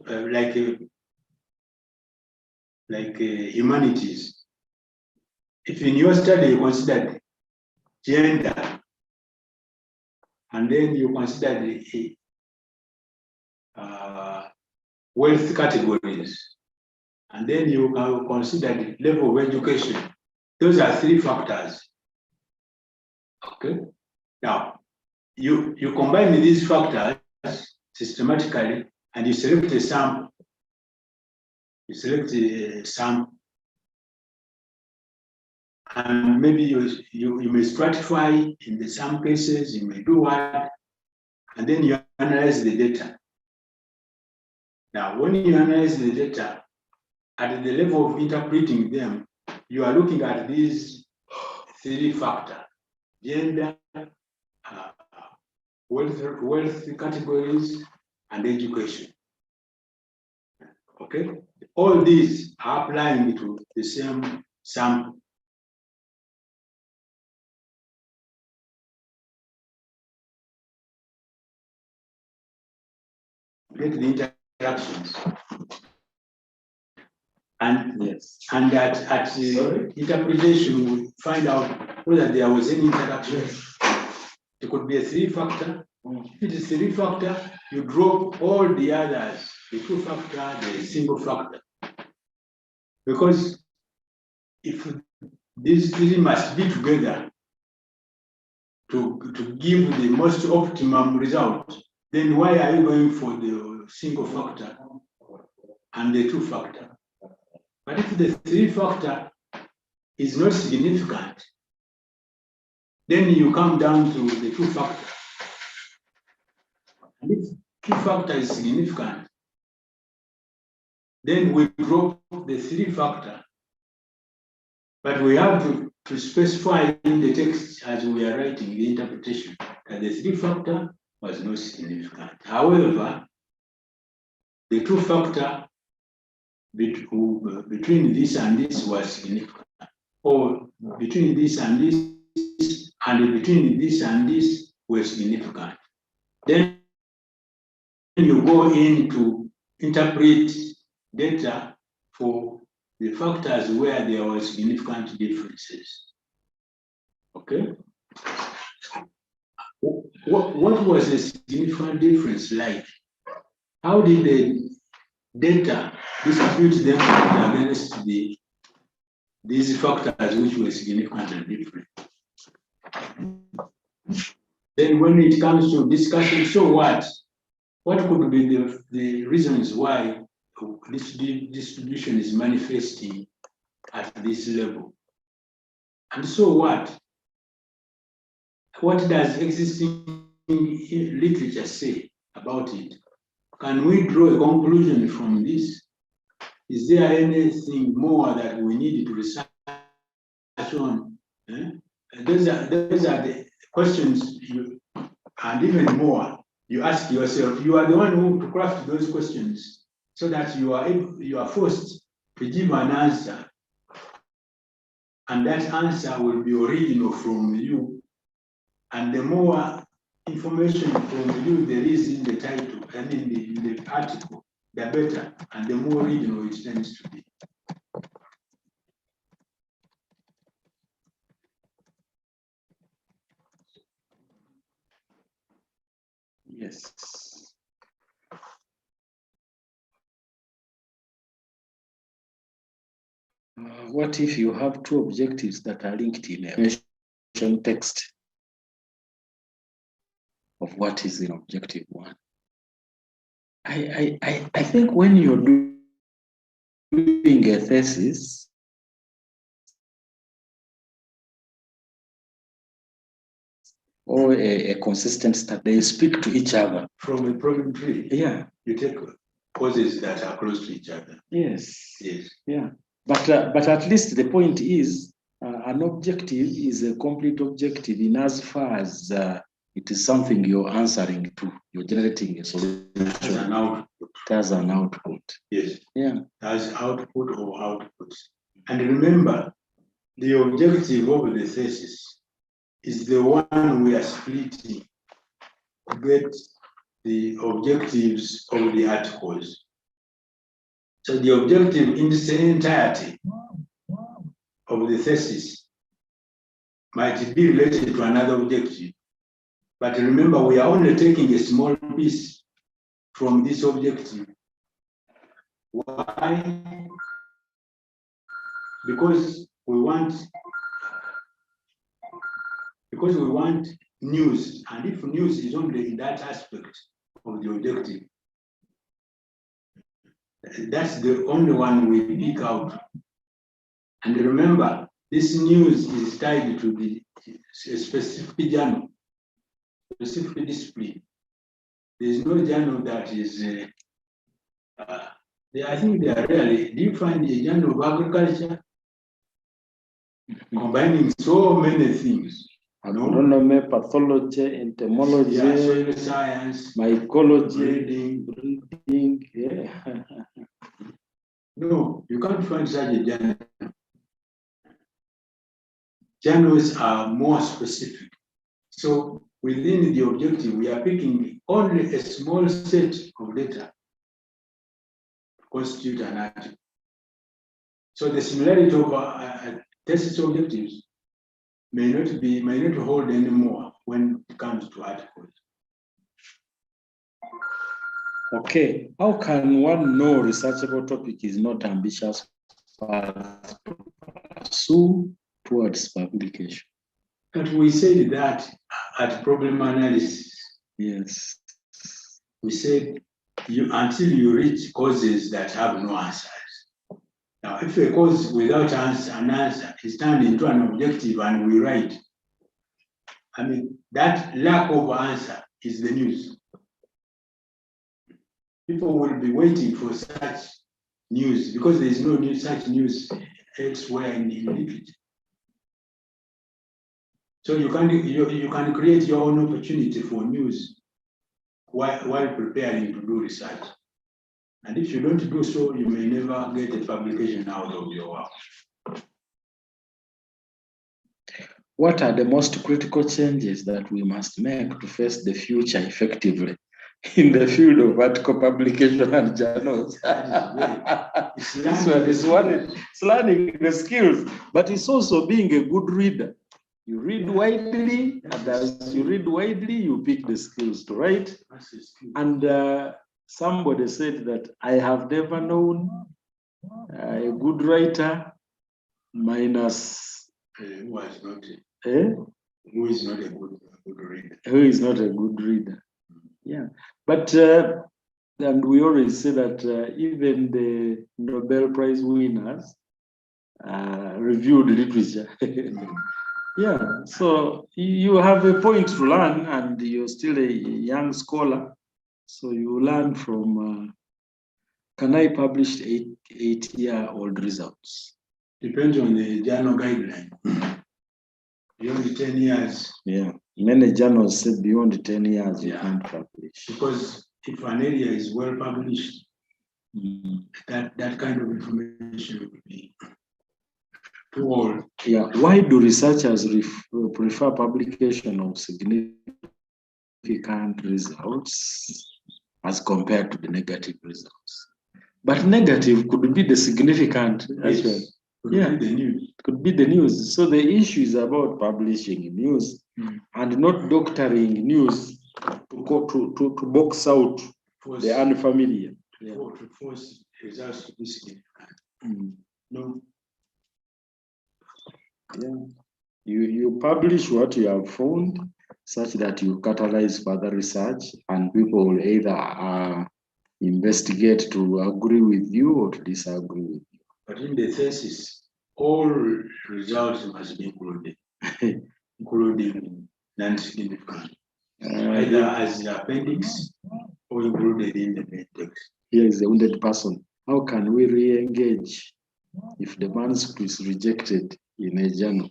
like humanities, if in your study you considered gender, and then you consider the wealth categories, and then you can consider the level of education. Those are 3 factors. Okay. Now, you combine these factors systematically, and you select a sample. You select a sample, and maybe you may stratify in some cases. You may do what, and then you analyze the data. Now, when you analyze the data, at the level of interpreting them, you are looking at these 3 factors: gender, wealth categories, and education. Okay? All these are applying to the same sample. Get the interactions. And yes, and at the interpretation, we find out whether there was any interaction. It could be a 3-factor. If it is 3-factor, you drop all the others, the 2-factor, the single factor. Because if these 3 must be together to give the most optimum result, then why are you going for the single factor and the 2-factor? But if the 3-factor is not significant, then you come down to the 2-factor. And if 2-factor is significant, then we drop the 3-factor. But we have to specify in the text as we are writing the interpretation that the 3-factor was not significant. However, the 2-factor between this and this was significant, or between this and this, and between this and this was significant. Then you go in to interpret data for the factors where there were significant differences. Okay? What was the significant difference like? How did the data distribute them against these factors which were significant and different? Then when it comes to discussion, so what could be the reasons why this distribution is manifesting at this level. And so what? What does existing literature say about it? Can we draw a conclusion from this? Is there anything more that we need to research on? Those are the questions and even more you ask yourself. You are the one who to craft those questions so that you are forced to give an answer, and that answer will be original from you. And the more information from you there is in the title and in the article, the better, and the more original it tends to be. Yes. What if you have two objectives that are linked in a text of what is in objective one? I think when you're doing a thesis, or a consistent study, they speak to each other. From a problem tree, Yeah. you take causes that are close to each other. Yes. Yes. Yeah. But at least the point is, an objective is a complete objective in as far as it is something you're answering to. You're generating a solution. As an output. As an output. Yes. Yeah. As output or outputs. And remember, the objective of the thesis is the one we are splitting to get the objectives of the articles. So the objective in its entirety of the thesis might be related to another objective. But remember, we are only taking a small piece from this objective. Why? Because we want news, and if news is only in that aspect of the objective, that's the only one we pick out. And remember, this news is tied to the specific journal, specific discipline. There is no journal that is, I think they are rarely. Do you find a journal of agriculture combining so many things? Agronomy, pathology, entomology, soil science, mycology, breeding. Yeah. No, you can't find such a journal. Journals are more specific. So within the objective, we are picking only a small set of data to constitute an article. So the similarity of thesis objectives may not hold anymore when it comes to articles. Okay, how can one know researchable topic is not ambitious path to pursue towards publication? But we said that at problem analysis. Yes. We said until you reach causes that have no answers. Now, if a cause without an answer is turned into an objective and we write, I mean, that lack of answer is the news. People will be waiting for such news because there is no such news elsewhere in literature. So you can create your own opportunity for news while preparing to do research. And if you don't do so, you may never get a publication out of your work. What are the most critical changes that we must make to face the future effectively in the field of article publication and journals? It's learning the skills, but it's also being a good reader. You read widely, and as you read widely, you pick the skills to write. And somebody said that I have never known a good writer minus who is not a good reader. Who is not a good reader. Yeah, but And we always say that even the Nobel Prize winners reviewed literature. Yeah, so you have a point to learn, and you're still a young scholar. So you learn from, can I publish eight-year-old results? Depends on the journal guideline. Beyond 10 years. Yeah, many journals say beyond 10 years you Yeah. can't publish. Because if an area is well published, that kind of information will be too old. Yeah, why do researchers prefer publication of significant results as compared to the negative results? But negative could be the significant as well. Could be the news. It could be the news. So the issue is about publishing news and not doctoring news to box out the unfamiliar. Yeah. To force results to be significant. No. Yeah. You publish what you have found such that you catalyze further research, and people will either investigate to agree with you or to disagree with you. But in the thesis, all results must be included, including non-significant, either as the appendix or included in the main text. Here is the wounded person. How can we re-engage if the manuscript is rejected in a journal?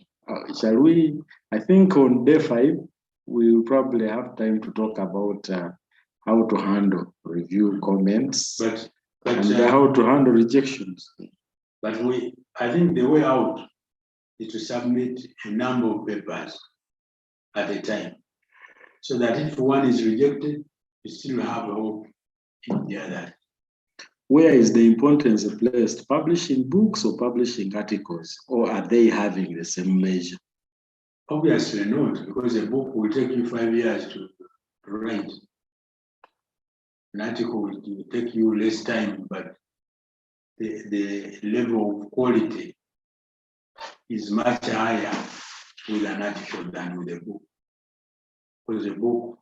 Shall we? I think on day 5, we will probably have time to talk about how to handle review comments, and how to handle rejections. But I think the way out is to submit a number of papers at a time, so that if one is rejected, you still have hope in the other. Where is the importance placed? Publishing books or publishing articles, or are they having the same measure? Obviously not, because a book will take you 5 years to write. An article will take you less time, but the level of quality is much higher with an article than with a book. Because a book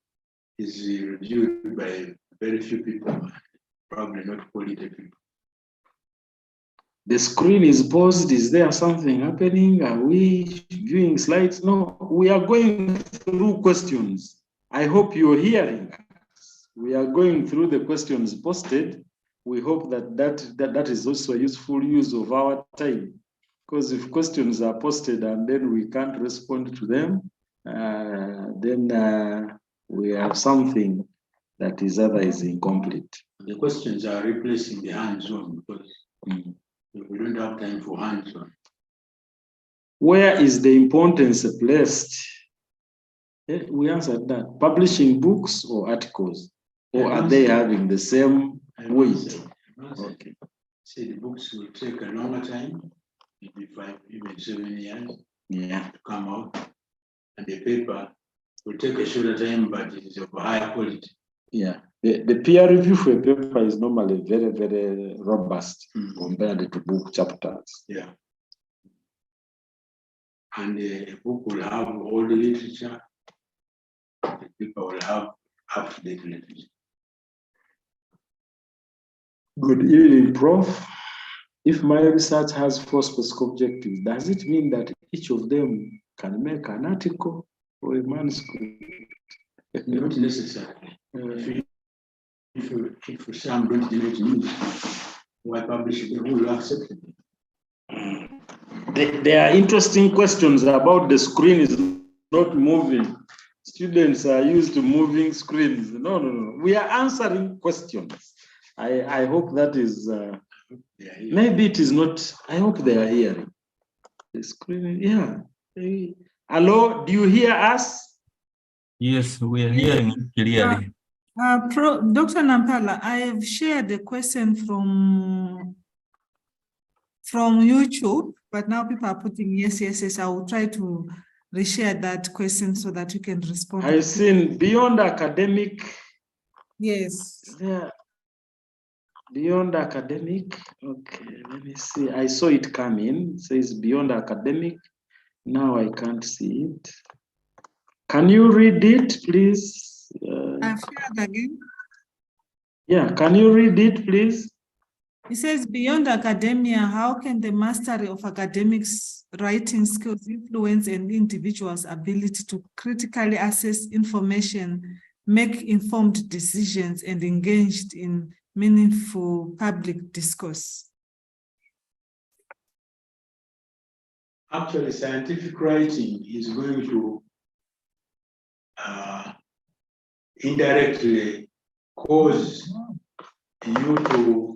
is reviewed by very few people, probably not quality people. The screen is paused. Is there something happening? Are we viewing slides? No, we are going through questions. I hope you're hearing us. We are going through the questions posted. We hope that is also a useful use of our time. Because if questions are posted and then we can't respond to them, then we have something that is otherwise incomplete. The questions are replacing the hands-on, because we don't have time for hands-on. Where is the importance placed? We answered that. Publishing books or articles? Or are they having the same weight? Okay. Say the books will take a longer time, maybe 5, even 7 years to come out. And the paper will take a shorter time, but it is of higher quality. Yeah. The peer review for a paper is normally very, very robust compared to book chapters. Yeah. And a book will have all the literature. The paper will have up-to-date literature. Good evening, Prof. If my research has 4 specific objectives, does it mean that each of them can make an article or a manuscript? Not necessarily. If some don't generate news, why publish it? Who will accept it? There are interesting questions about the screen is not moving. Students are used to moving screens. No. We are answering questions. I hope that is, maybe it is not, I hope they are hearing. The screen, yeah. Hello, do you hear us? Yes, we are hearing clearly. Dr. Nampala, I have shared the question from YouTube, but now people are putting yes. I will try to reshare that question so that you can respond. I've seen beyond academic. Yes. Yeah. Beyond academic. Okay, let me see. I saw it come in. It says beyond academic. Now I can't see it. Can you read it, please? I've shared again. Yeah, can you read it, please? It says, beyond academia, how can the mastery of academics writing skills influence an individual's ability to critically assess information, make informed decisions, and engaged in meaningful public discourse? Actually, scientific writing is going to indirectly cause you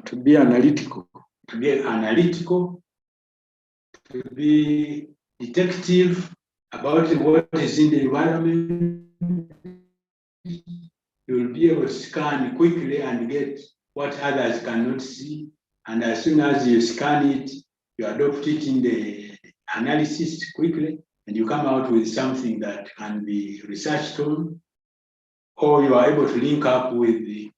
To be analytical. to get analytical, to be detective about what is in the environment. You will be able to scan quickly and get what others cannot see. And as soon as you scan it, you adopt it in the analysis quickly, and you come out with something that can be researched on, or you are able to link up with the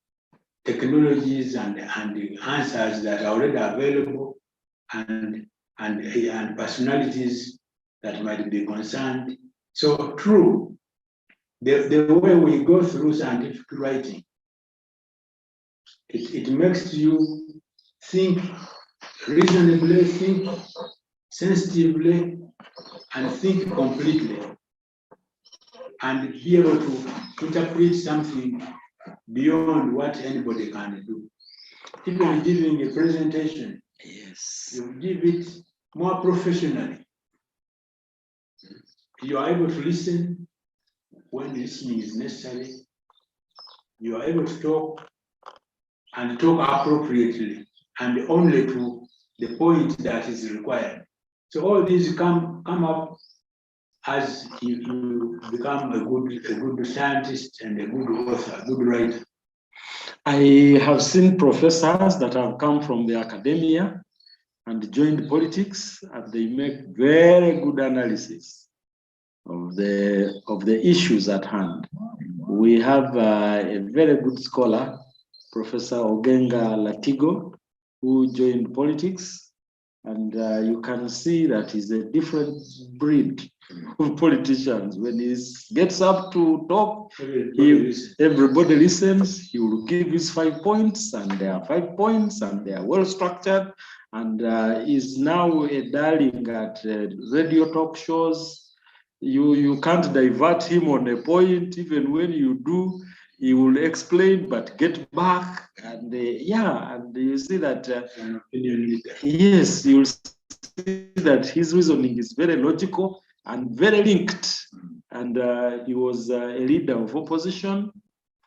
technologies and the answers that are already available, and personalities that might be concerned. So true, the way we go through scientific writing, it makes you think reasonably, think sensitively, and think completely, and be able to interpret something beyond what anybody can do. Even giving a presentation, Yes. you give it more professionally. You are able to listen when listening is necessary. You are able to talk and talk appropriately and only to the point that is required. So all these come up as you become a good scientist and a good author, a good writer. I have seen professors that have come from the academia and joined politics, and they make very good analysis of the issues at hand. We have a very good scholar, Professor Ogenga Latigo, who joined politics, and you can see that he's a different breed of politicians. When he gets up to talk, everybody listens. He will give his 5 points, and there are 5 points, and they are well structured, and is now a darling at radio talk shows. You can't divert him on a point. Even when you do, he will explain but get back, and and you see that yes, you will see that his reasoning is very logical and very linked. And he was a leader of opposition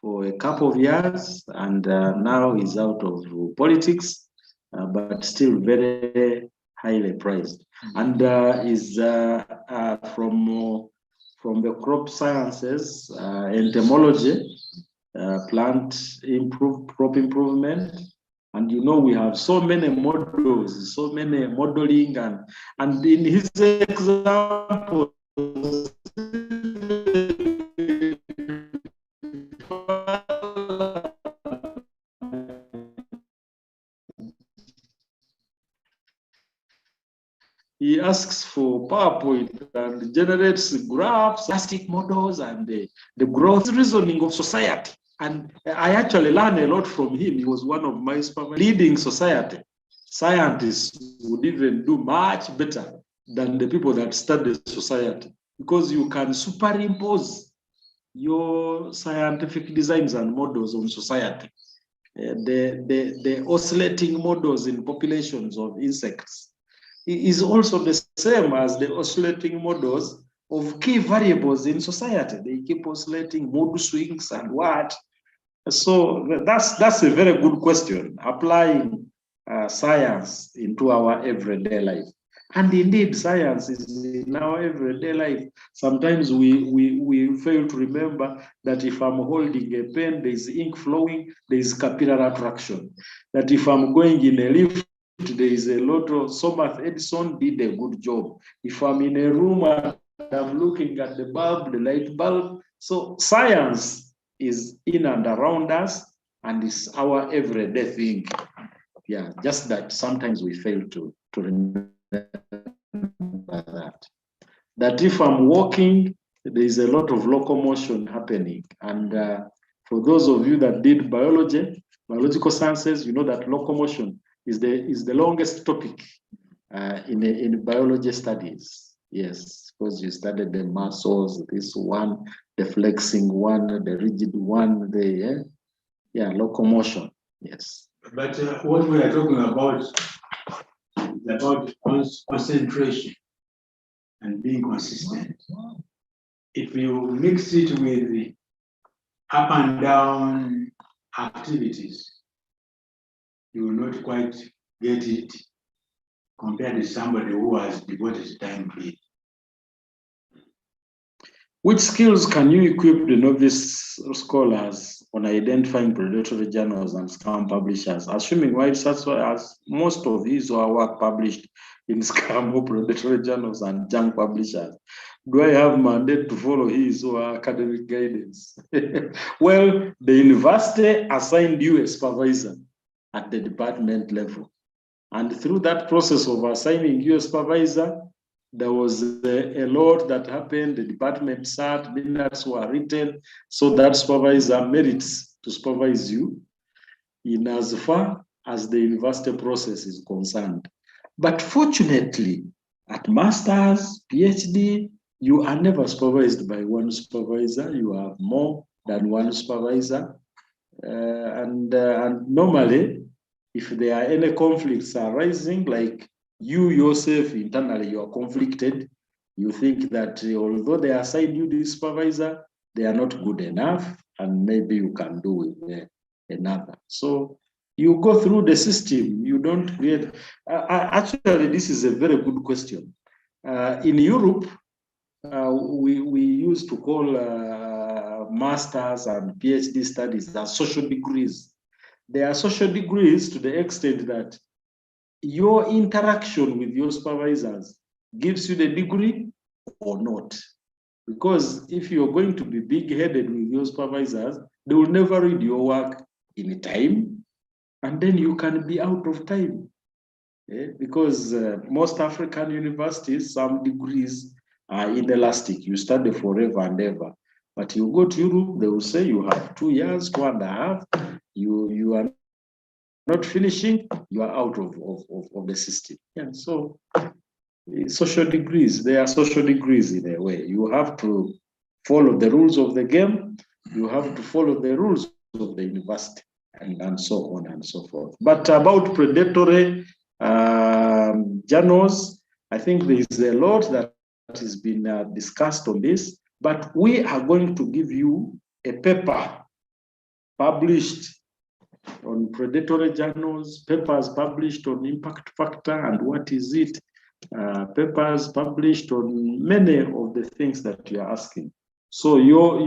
for a couple of years, and now he's out of politics, but still very highly prized. And is from the crop sciences, entomology, plant crop improvement. And you know, we have so many models, so many modeling, and in his example, he asks for PowerPoint and generates graphs, plastic models, and the growth reasoning of society. And I actually learned a lot from him. He was one of my leading society. Scientists would even do much better than the people that study society, because you can superimpose your scientific designs and models on society. The oscillating models in populations of insects is also the same as the oscillating models of key variables in society. They keep oscillating, mood swings and what. So that's a very good question, applying science into our everyday life. And indeed, science is in our everyday life. Sometimes we fail to remember that if I'm holding a pen, there is ink flowing, there is capillary attraction. That if I'm going in a lift, there is a lot of Thomas Edison did a good job. If I'm in a room and I'm looking at the bulb, the light bulb. So science is in and around us, and it's our everyday thing. Yeah, just that sometimes we fail to remember that. That if I'm walking, there is a lot of locomotion happening. And For those of you that did biology, biological sciences, you know that locomotion is the longest topic in biology studies. Yes, because you studied the muscles, this one, the flexing one, the rigid one, the locomotion. Yes. But what we are talking about is about concentration and being consistent. If you mix it with the up and down activities, you will not quite get it compared to somebody who has devoted time to it. Which skills can you equip the novice scholars on identifying predatory journals and scam publishers? Assuming why such as most of his or our work published in scam or predatory journals and junk publishers, do I have mandate to follow his or academic guidance? Well, the university assigned you a supervisor at the department level. And through that process of assigning you a supervisor, there was a lot that happened. The department sat, minutes were written, so that supervisor merits to supervise you in as far as the university process is concerned. But fortunately, at master's, PhD, you are never supervised by one supervisor. You have more than one supervisor. And normally, if there are any conflicts arising, like you yourself internally, you are conflicted, you think that although they assign you the supervisor, they are not good enough, and maybe you can do with another. So you go through the system, you don't create. Actually, this is a very good question. In Europe, we used to call masters and PhD studies as social degrees. They are social degrees to the extent that your interaction with your supervisors gives you the degree or not. Because if you're going to be big-headed with your supervisors, they will never read your work in time, and then you can be out of time. Because most African universities, some degrees are inelastic. You study forever and ever. But you go to Europe, they will say you have 2 years, 2.5. You are not finishing, you are out of the system. Yeah, so social degrees, they are social degrees in a way. You have to follow the rules of the game, you have to follow the rules of the university, and so on and so forth. But about predatory journals, I think there is a lot that has been discussed on this, but we are going to give you a paper published on predatory journals, papers published on impact factor and what is it, papers published on many of the things that you are asking. So our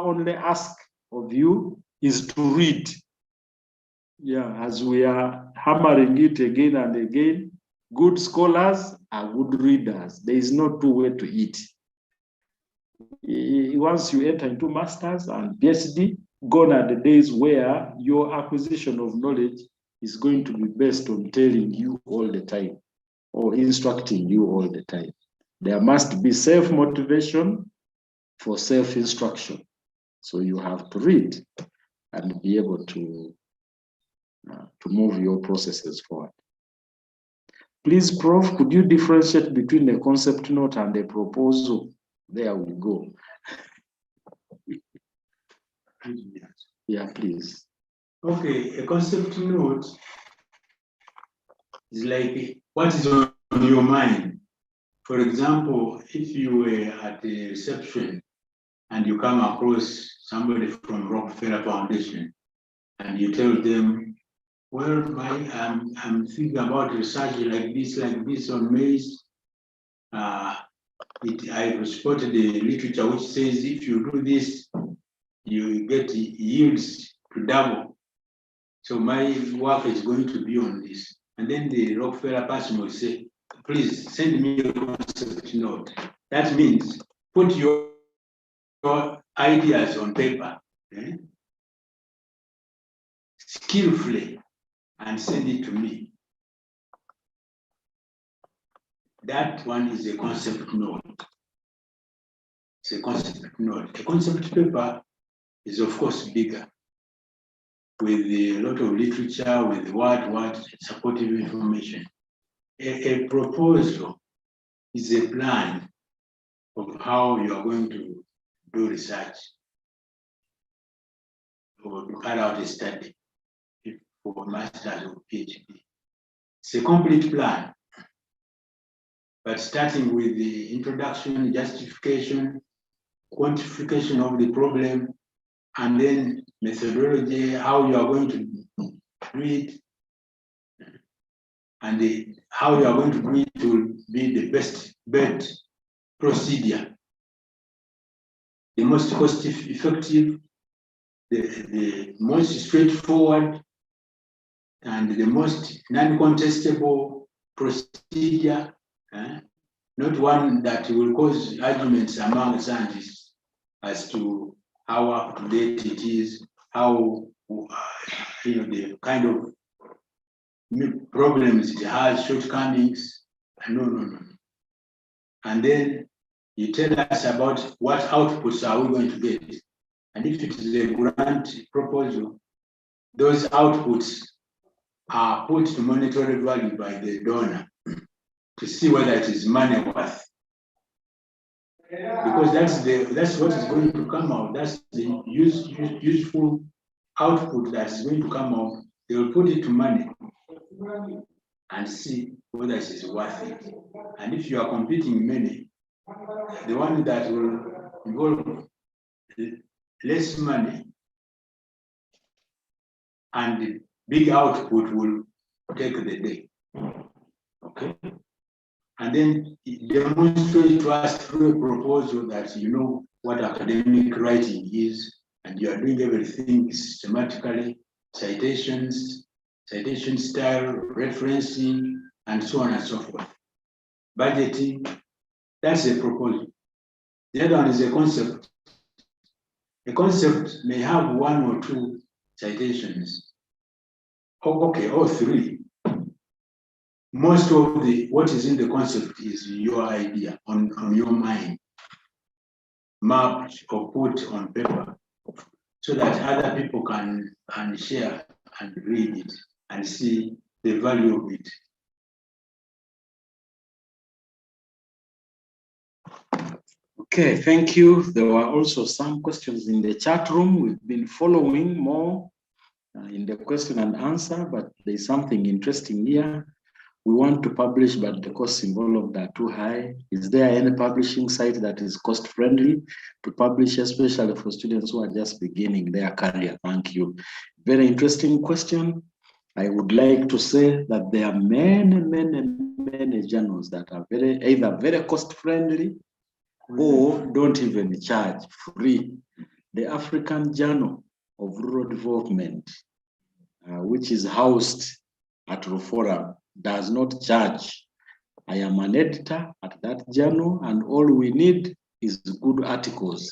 only ask of you is to read. Yeah, as we are hammering it again and again, good scholars are good readers. There is no two way to eat. Once you enter into masters and PhD, gone are the days where your acquisition of knowledge is going to be based on telling you all the time or instructing you all the time. There must be self-motivation for self-instruction. So you have to read and be able to move your processes forward. Please, Prof, could you differentiate between a concept note and a proposal? There we go. Yeah, please. Okay, a concept note is like what is on your mind. For example, if you were at the reception and you come across somebody from Rockefeller Foundation and you tell them, well, I'm thinking about research like this on maize. I spotted the literature which says if you do this, you get yields to double. So my work is going to be on this. And then the Rockefeller person will say, please send me a concept note. That means put your ideas on paper, skillfully, and send it to me. That one is a concept note. It's a concept note. A concept paper is of course bigger, with a lot of literature, with what supportive information. A proposal is a plan of how you are going to do research or to carry out a study for master's or PhD. It's a complete plan, but starting with the introduction, justification, quantification of the problem, and then methodology, how you are going to do it, and how you are going to do it to be the best bet procedure, the most cost-effective, the most straightforward, and the most non-contestable procedure, not one that will cause arguments among scientists as to how up-to-date it is, how the kind of problems it has, shortcomings. No. And then you tell us about what outputs are we going to get. And if it is a grant proposal, those outputs are put to monetary value by the donor to see whether it is money worth. Because that's what is going to come out. That's the useful output that is going to come out. They will put it to money and see whether it is worth it. And if you are competing many, the one that will involve less money and the big output will take the day. Okay? And then demonstrate to us through a proposal that you know what academic writing is, and you are doing everything systematically, citations, citation style, referencing, and so on and so forth. Budgeting, that's a proposal. The other one is a concept. A concept may have one or two citations, or three. Most of what is in the concept is your idea on your mind, mapped or put on paper, so that other people can share and read it and see the value of it. Okay, thank you. There were also some questions in the chat room. We've been following more in the question and answer, but there's something interesting here. We want to publish, but the costs involved are too high. Is there any publishing site that is cost-friendly to publish, especially for students who are just beginning their career? Thank you. Very interesting question. I would like to say that there are many journals that are either very cost-friendly or don't even charge free. The African Journal of Rural Development, which is housed at Ruforum, does not charge. I am an editor at that journal, and all we need is good articles.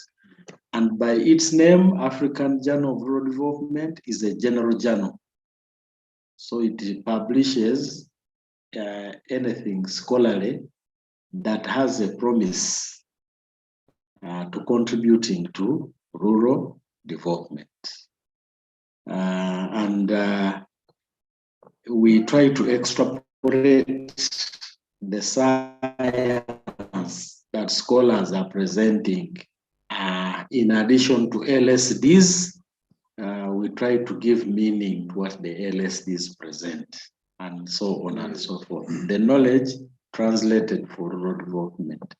And by its name, African Journal of Rural Development is a general journal. So it publishes anything scholarly that has a promise to contributing to rural development. We try to extrapolate the science that scholars are presenting. In addition to LSDs, we try to give meaning to what the LSDs present, and so on and so forth. The knowledge translated for rural development.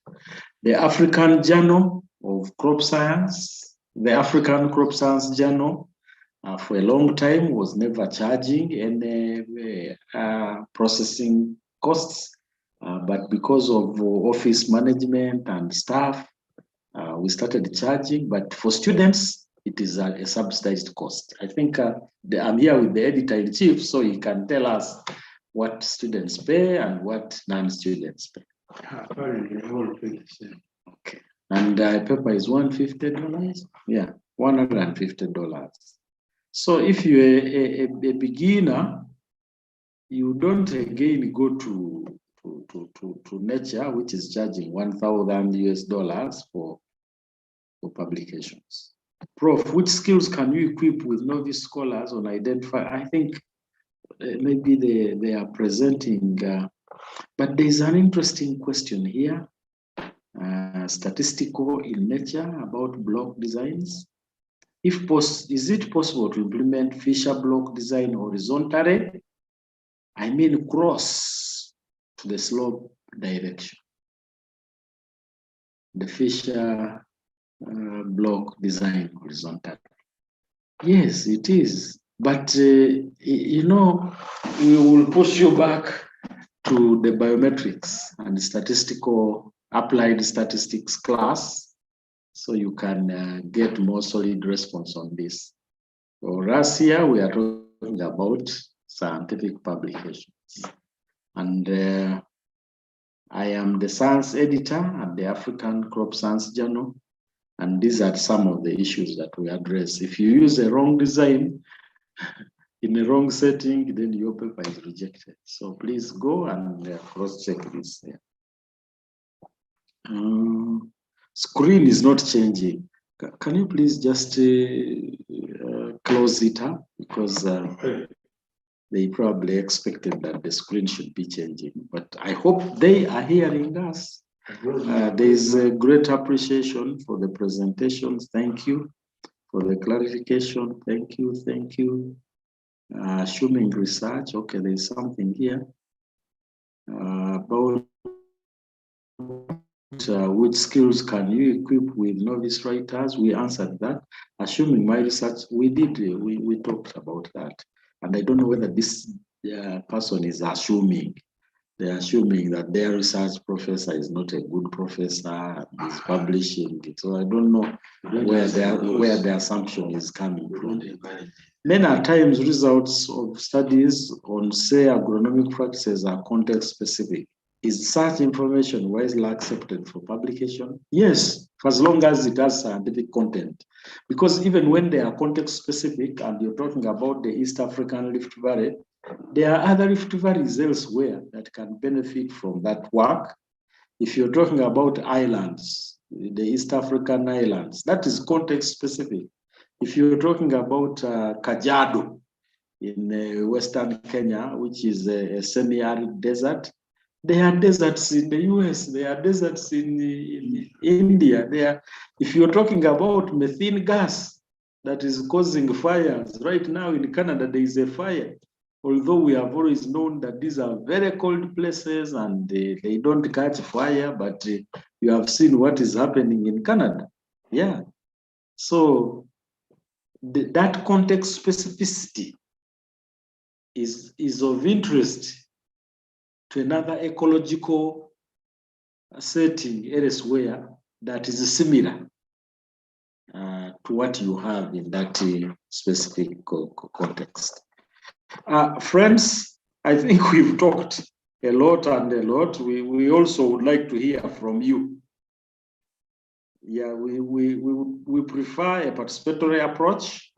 The African Journal of Crop Science, the African Crop Science Journal, for a long time was never charging any processing costs, but because of office management and staff, we started charging. But for students, it is a subsidized cost. I think I'm here with the editor-in-chief, so he can tell us what students pay and what non-students pay. Okay. And paper is $150? Yeah, $150. So if you're a beginner, you don't again go to Nature, which is charging $1,000 US for publications. Prof, which skills can you equip with novice scholars on identify? I think maybe they are presenting, but there's an interesting question here. Statistical in nature about block designs. Is it possible to implement Fisher block design horizontally? I mean cross to the slope direction. The Fisher block design horizontally. Yes, it is. But, you know, we will push you back to the biometrics and statistical applied statistics class, so you can get more solid response on this. For us here, we are talking about scientific publications. And I am the science editor at the African Crop Science Journal. And these are some of the issues that we address. If you use a wrong design in a wrong setting, then your paper is rejected. So please go and cross-check this. Screen is not changing. Can you please just close it up? Because they probably expected that the screen should be changing. But I hope they are hearing us. There is a great appreciation for the presentations. Thank you for the clarification. Thank you, thank you. Assuming research, okay, there's something here about which skills can you equip with novice writers? We answered that. Assuming my research, we talked about that. And I don't know whether this person is assuming. They're assuming that their research professor is not a good professor and is publishing it. So I don't know where the assumption is coming from. Many times results of studies on, say, agronomic practices are context specific. Is such information widely accepted for publication? Yes, for as long as it has scientific content. Because even when they are context specific and you're talking about the East African Rift Valley, there are other Rift Valleys elsewhere that can benefit from that work. If you're talking about islands, the East African islands, that is context specific. If you're talking about Kajiado in Western Kenya, which is a semi-arid desert, there are deserts in the US, there are deserts in India. If you're talking about methane gas that is causing fires, right now in Canada, there is a fire. Although we have always known that these are very cold places and they don't catch fire, but you have seen what is happening in Canada. Yeah. So that context specificity is of interest to another ecological setting elsewhere that is similar to what you have in that specific context. Friends, I think we've talked a lot and a lot. We also would like to hear from you. Yeah, we prefer a participatory approach.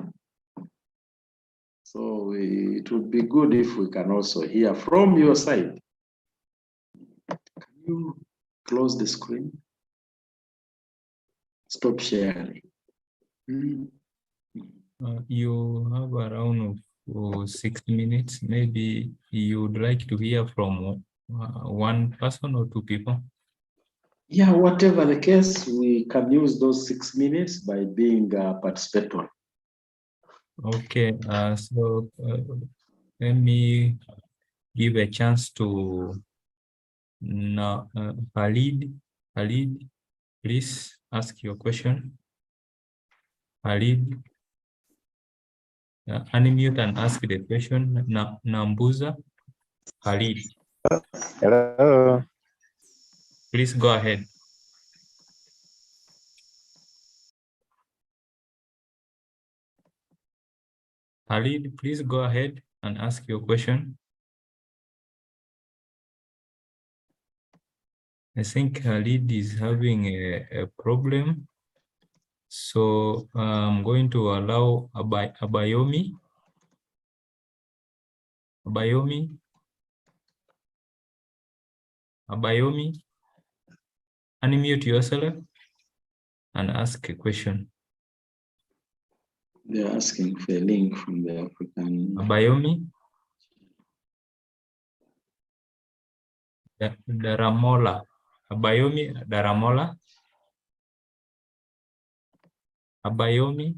So it would be good if we can also hear from your side. Can you close the screen? Stop sharing. You have around 6 minutes. Maybe you would like to hear from one person or two people? Yeah, whatever the case, we can use those 6 minutes by being participatory. Okay, so let me give a chance to Khalid. Khalid, please ask your question. Khalid, unmute and ask the question. Nambuza, Khalid. Hello. Please go ahead. Khalid, please go ahead and ask your question. I think Khalid is having a problem. So I'm going to allow Abayomi. Abayomi, unmute yourself and ask a question. They're asking for a link from the African. Abayomi. Daramola. Abayomi Daramola. Abayomi.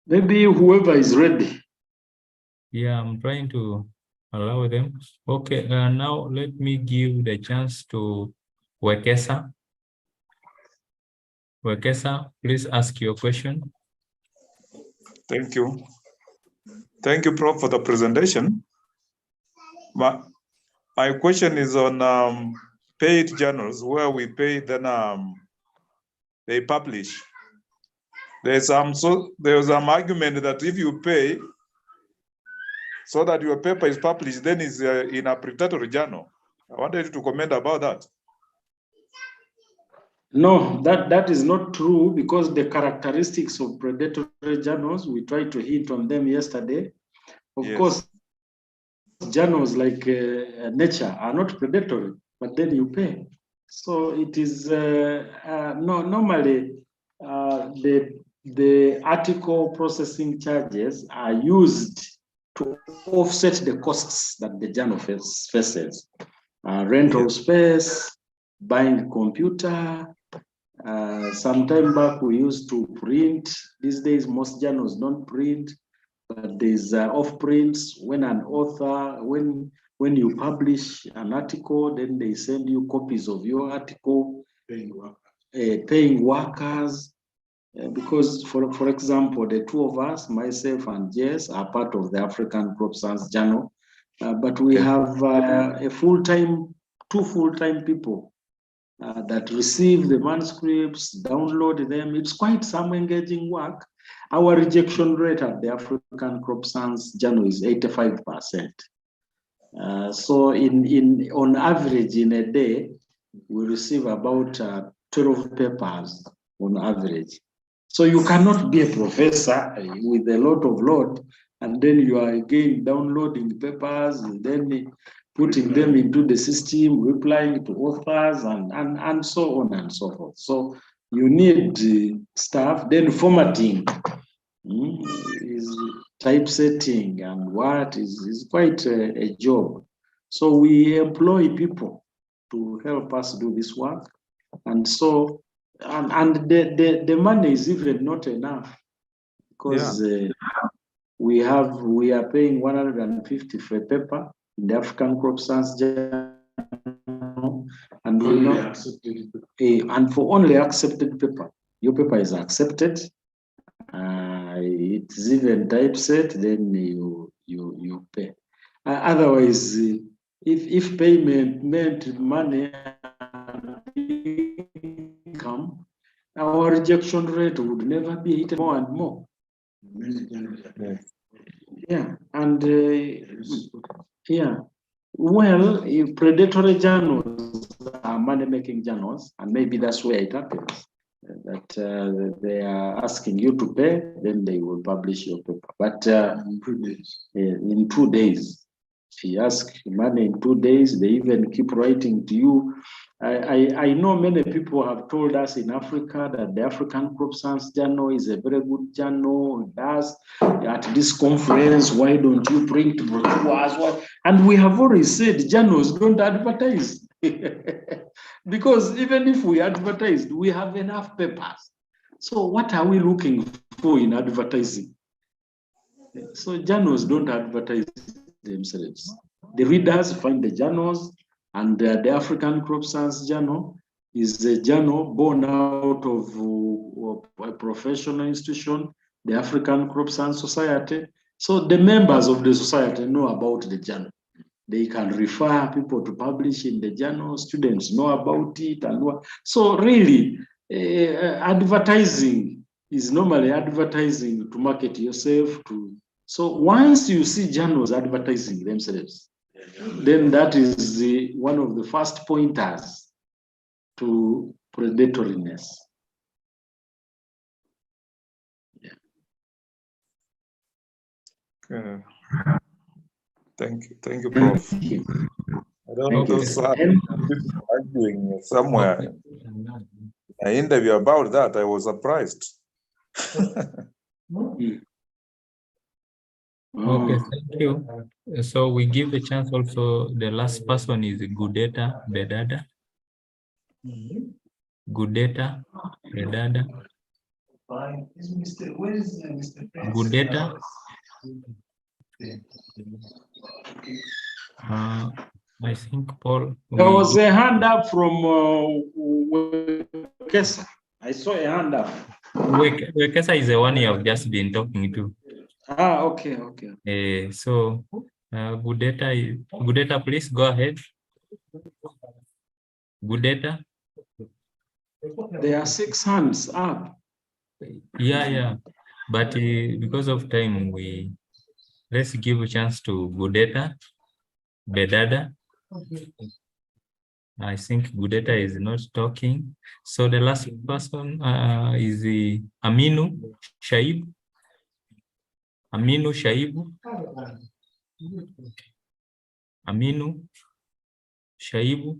Maybe whoever is ready. Yeah, I'm trying to allow them. Okay, now let me give the chance to Wekesa. Wekesa, please ask your question. Thank you. Thank you, Prof, for the presentation. My question is on paid journals where we pay, then they publish. There's some argument that if you pay so that your paper is published, then it's in a predatory journal. I wanted you to comment about that. No, that is not true, because the characteristics of predatory journals, we tried to hit on them yesterday. Of course, journals like Nature are not predatory, but then you pay. So it is normally the article processing charges are used to offset the costs that the journal faces. Rental space, buying computer. Some time back we used to print. These days most journals don't print, but there's off prints. When an author, when you publish an article, then they send you copies of your article, paying workers. Because for example, the two of us, myself and Jess, are part of the African Crop Science Journal, but we have two full-time people that receive the manuscripts, download them. It's quite some engaging work. Our rejection rate at the African Crop Science Journal is 85%. So on average in a day, we receive about 12 papers on average. So you cannot be a professor with a lot of load, and then you are again downloading papers and then putting them into the system, replying to authors, and so on and so forth. So you need staff, then formatting is typesetting, and what is quite a job. So we employ people to help us do this work. And so, and the money is even not enough, because we are paying 150 for a paper in the African Crop Science Journal, and we know, and for only accepted paper. Your paper is accepted, it's even typeset, then you pay. Otherwise, if payment meant money and income, our rejection rate would never be hit more and more. Yeah, and well, if predatory journals are money-making journals, and maybe that's where it happens, that they are asking you to pay, then they will publish your paper. But in 2 days, if you ask money in 2 days, they even keep writing to you. I know many people have told us in Africa that the African Crop Science Journal is a very good journal. It does at this conference, why don't you print brochures? And we have always said journals don't advertise. Because even if we advertised, we have enough papers. So what are we looking for in advertising? So journals don't advertise themselves. The readers find the journals, and the African Crop Science Journal is a journal born out of a professional institution, the African Crop Science Society. So the members of the society know about the journal. They can refer people to publish in the journal. Students know about it, and so really, advertising is normally advertising to market yourself. So once you see journals advertising themselves, then that is one of the first pointers to predatoriness. Okay. Thank you, Prof. I don't know, those are people arguing somewhere. In an interview about that, I was surprised. Okay, thank you. So we give the chance also, the last person is Gudeta Bedada. Gudeta Bedada. Gudeta. I think Paul. There was a hand up from Kesa. I saw a hand up. Wekesa is the one you have just been talking to. Ah, okay, okay. So Gudeta, please go ahead. Gudeta. There are 6 hands up. Yeah. But because of time, let's give a chance to Gudeta Bedada. I think Gudeta is not talking. So the last person is Aminu Shaib. Aminu Shaibu. Aminu Shaibu.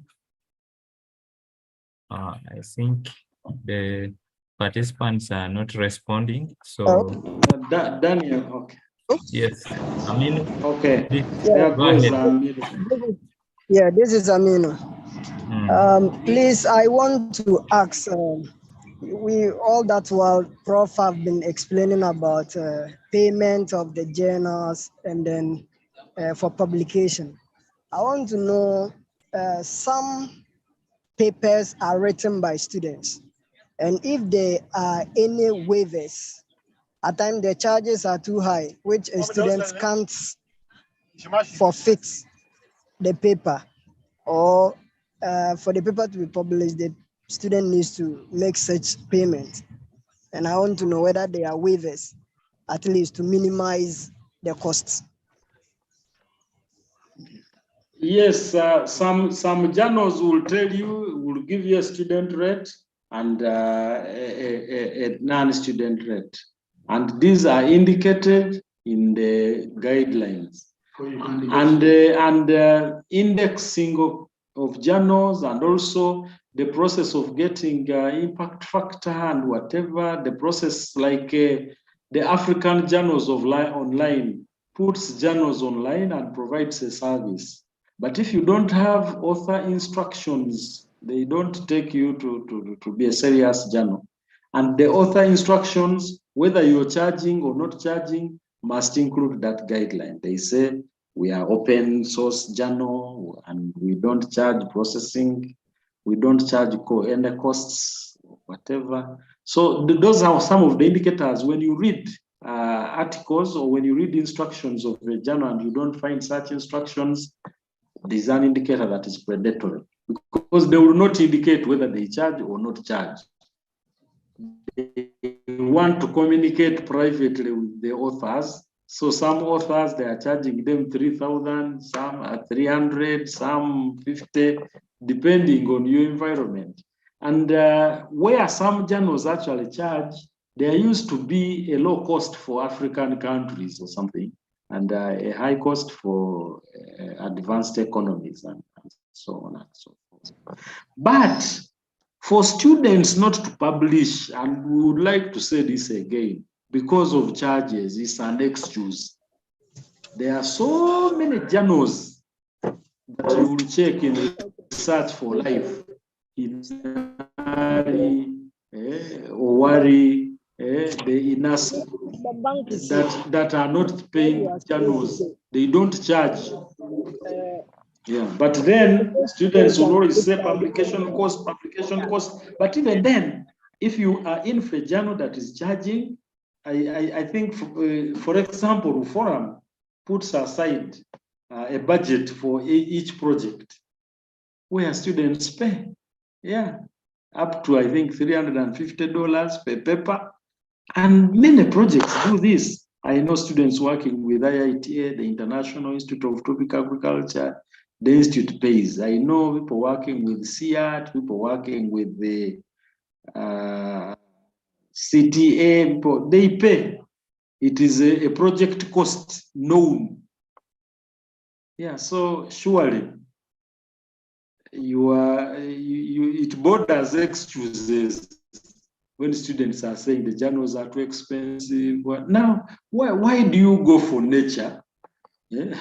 I think the participants are not responding. So Daniel, okay. yes, Aminu. Okay. Yeah, Go ahead. Yeah, this is Aminu. Please, I want to ask, we all that while Prof have been explaining about payment of the journals and then for publication. I want to know some papers are written by students, and if there are any waivers, at times the charges are too high, which a student can't forfeit the paper, or for the paper to be published, the student needs to make such payment. And I want to know whether there are waivers, at least to minimize the costs. Yes, some journals will tell you, will give you a student rate and a non-student rate. And these are indicated in the guidelines. And indexing of journals, and also the process of getting impact factor and whatever, the process like the African Journals of Online puts journals online and provides a service. But if you don't have author instructions, they don't take you to be a serious journal. And the author instructions, whether you're charging or not charging, must include that guideline. They say we are open source journal and we don't charge processing, we don't charge any costs, whatever. So those are some of the indicators. When you read articles or when you read instructions of a journal and you don't find such instructions, there's an indicator that is predatory, because they will not indicate whether they charge or not charge. They want to communicate privately with the authors. So some authors, they are charging them 3,000, some are 300, some 50, depending on your environment. And where some journals actually charge, there used to be a low cost for African countries or something, and a high cost for advanced economies and so on and so forth. But for students not to publish, and we would like to say this again, because of charges, it's an excuse. There are so many journals that you will check in Search for Life, in Owari, the INASA, that are not paying journals. They don't charge. Yeah, but then students will always say publication cost. But even then, if you are in for a journal that is charging, I think, for example, Forum puts aside a budget for each project where students pay, up to, I think, $350 per paper. And many projects do this. I know students working with IITA, the International Institute of Tropical Agriculture, the institute pays. I know people working with CIAT, people working with the CTA, people, they pay. It is a project cost known. Yeah, so surely it borders excuses when students are saying the journals are too expensive. Well, now, why do you go for Nature? Yeah.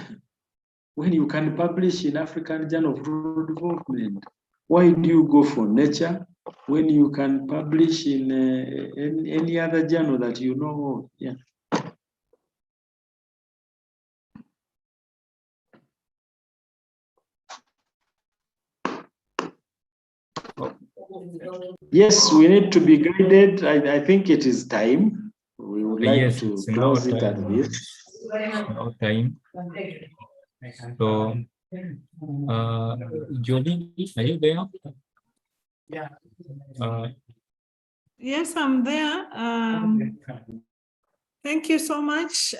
When you can publish in African Journal of Rural Development? Why do you go for Nature when you can publish in any other journal that you know? Yeah. Yes, we need to be guided. I think it is time. We would like Yes, to it's now close it at time. this. Now time. So, Jolie, are you there? Yes, I'm there. Thank you so much,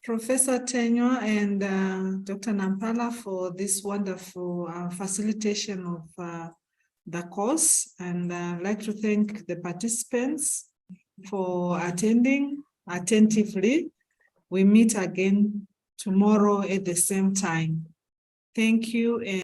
Professor Tenyo and Dr. Nampala, for this wonderful facilitation of the course. And I'd like to thank the participants for attending attentively. We meet again tomorrow at the same time. Thank you.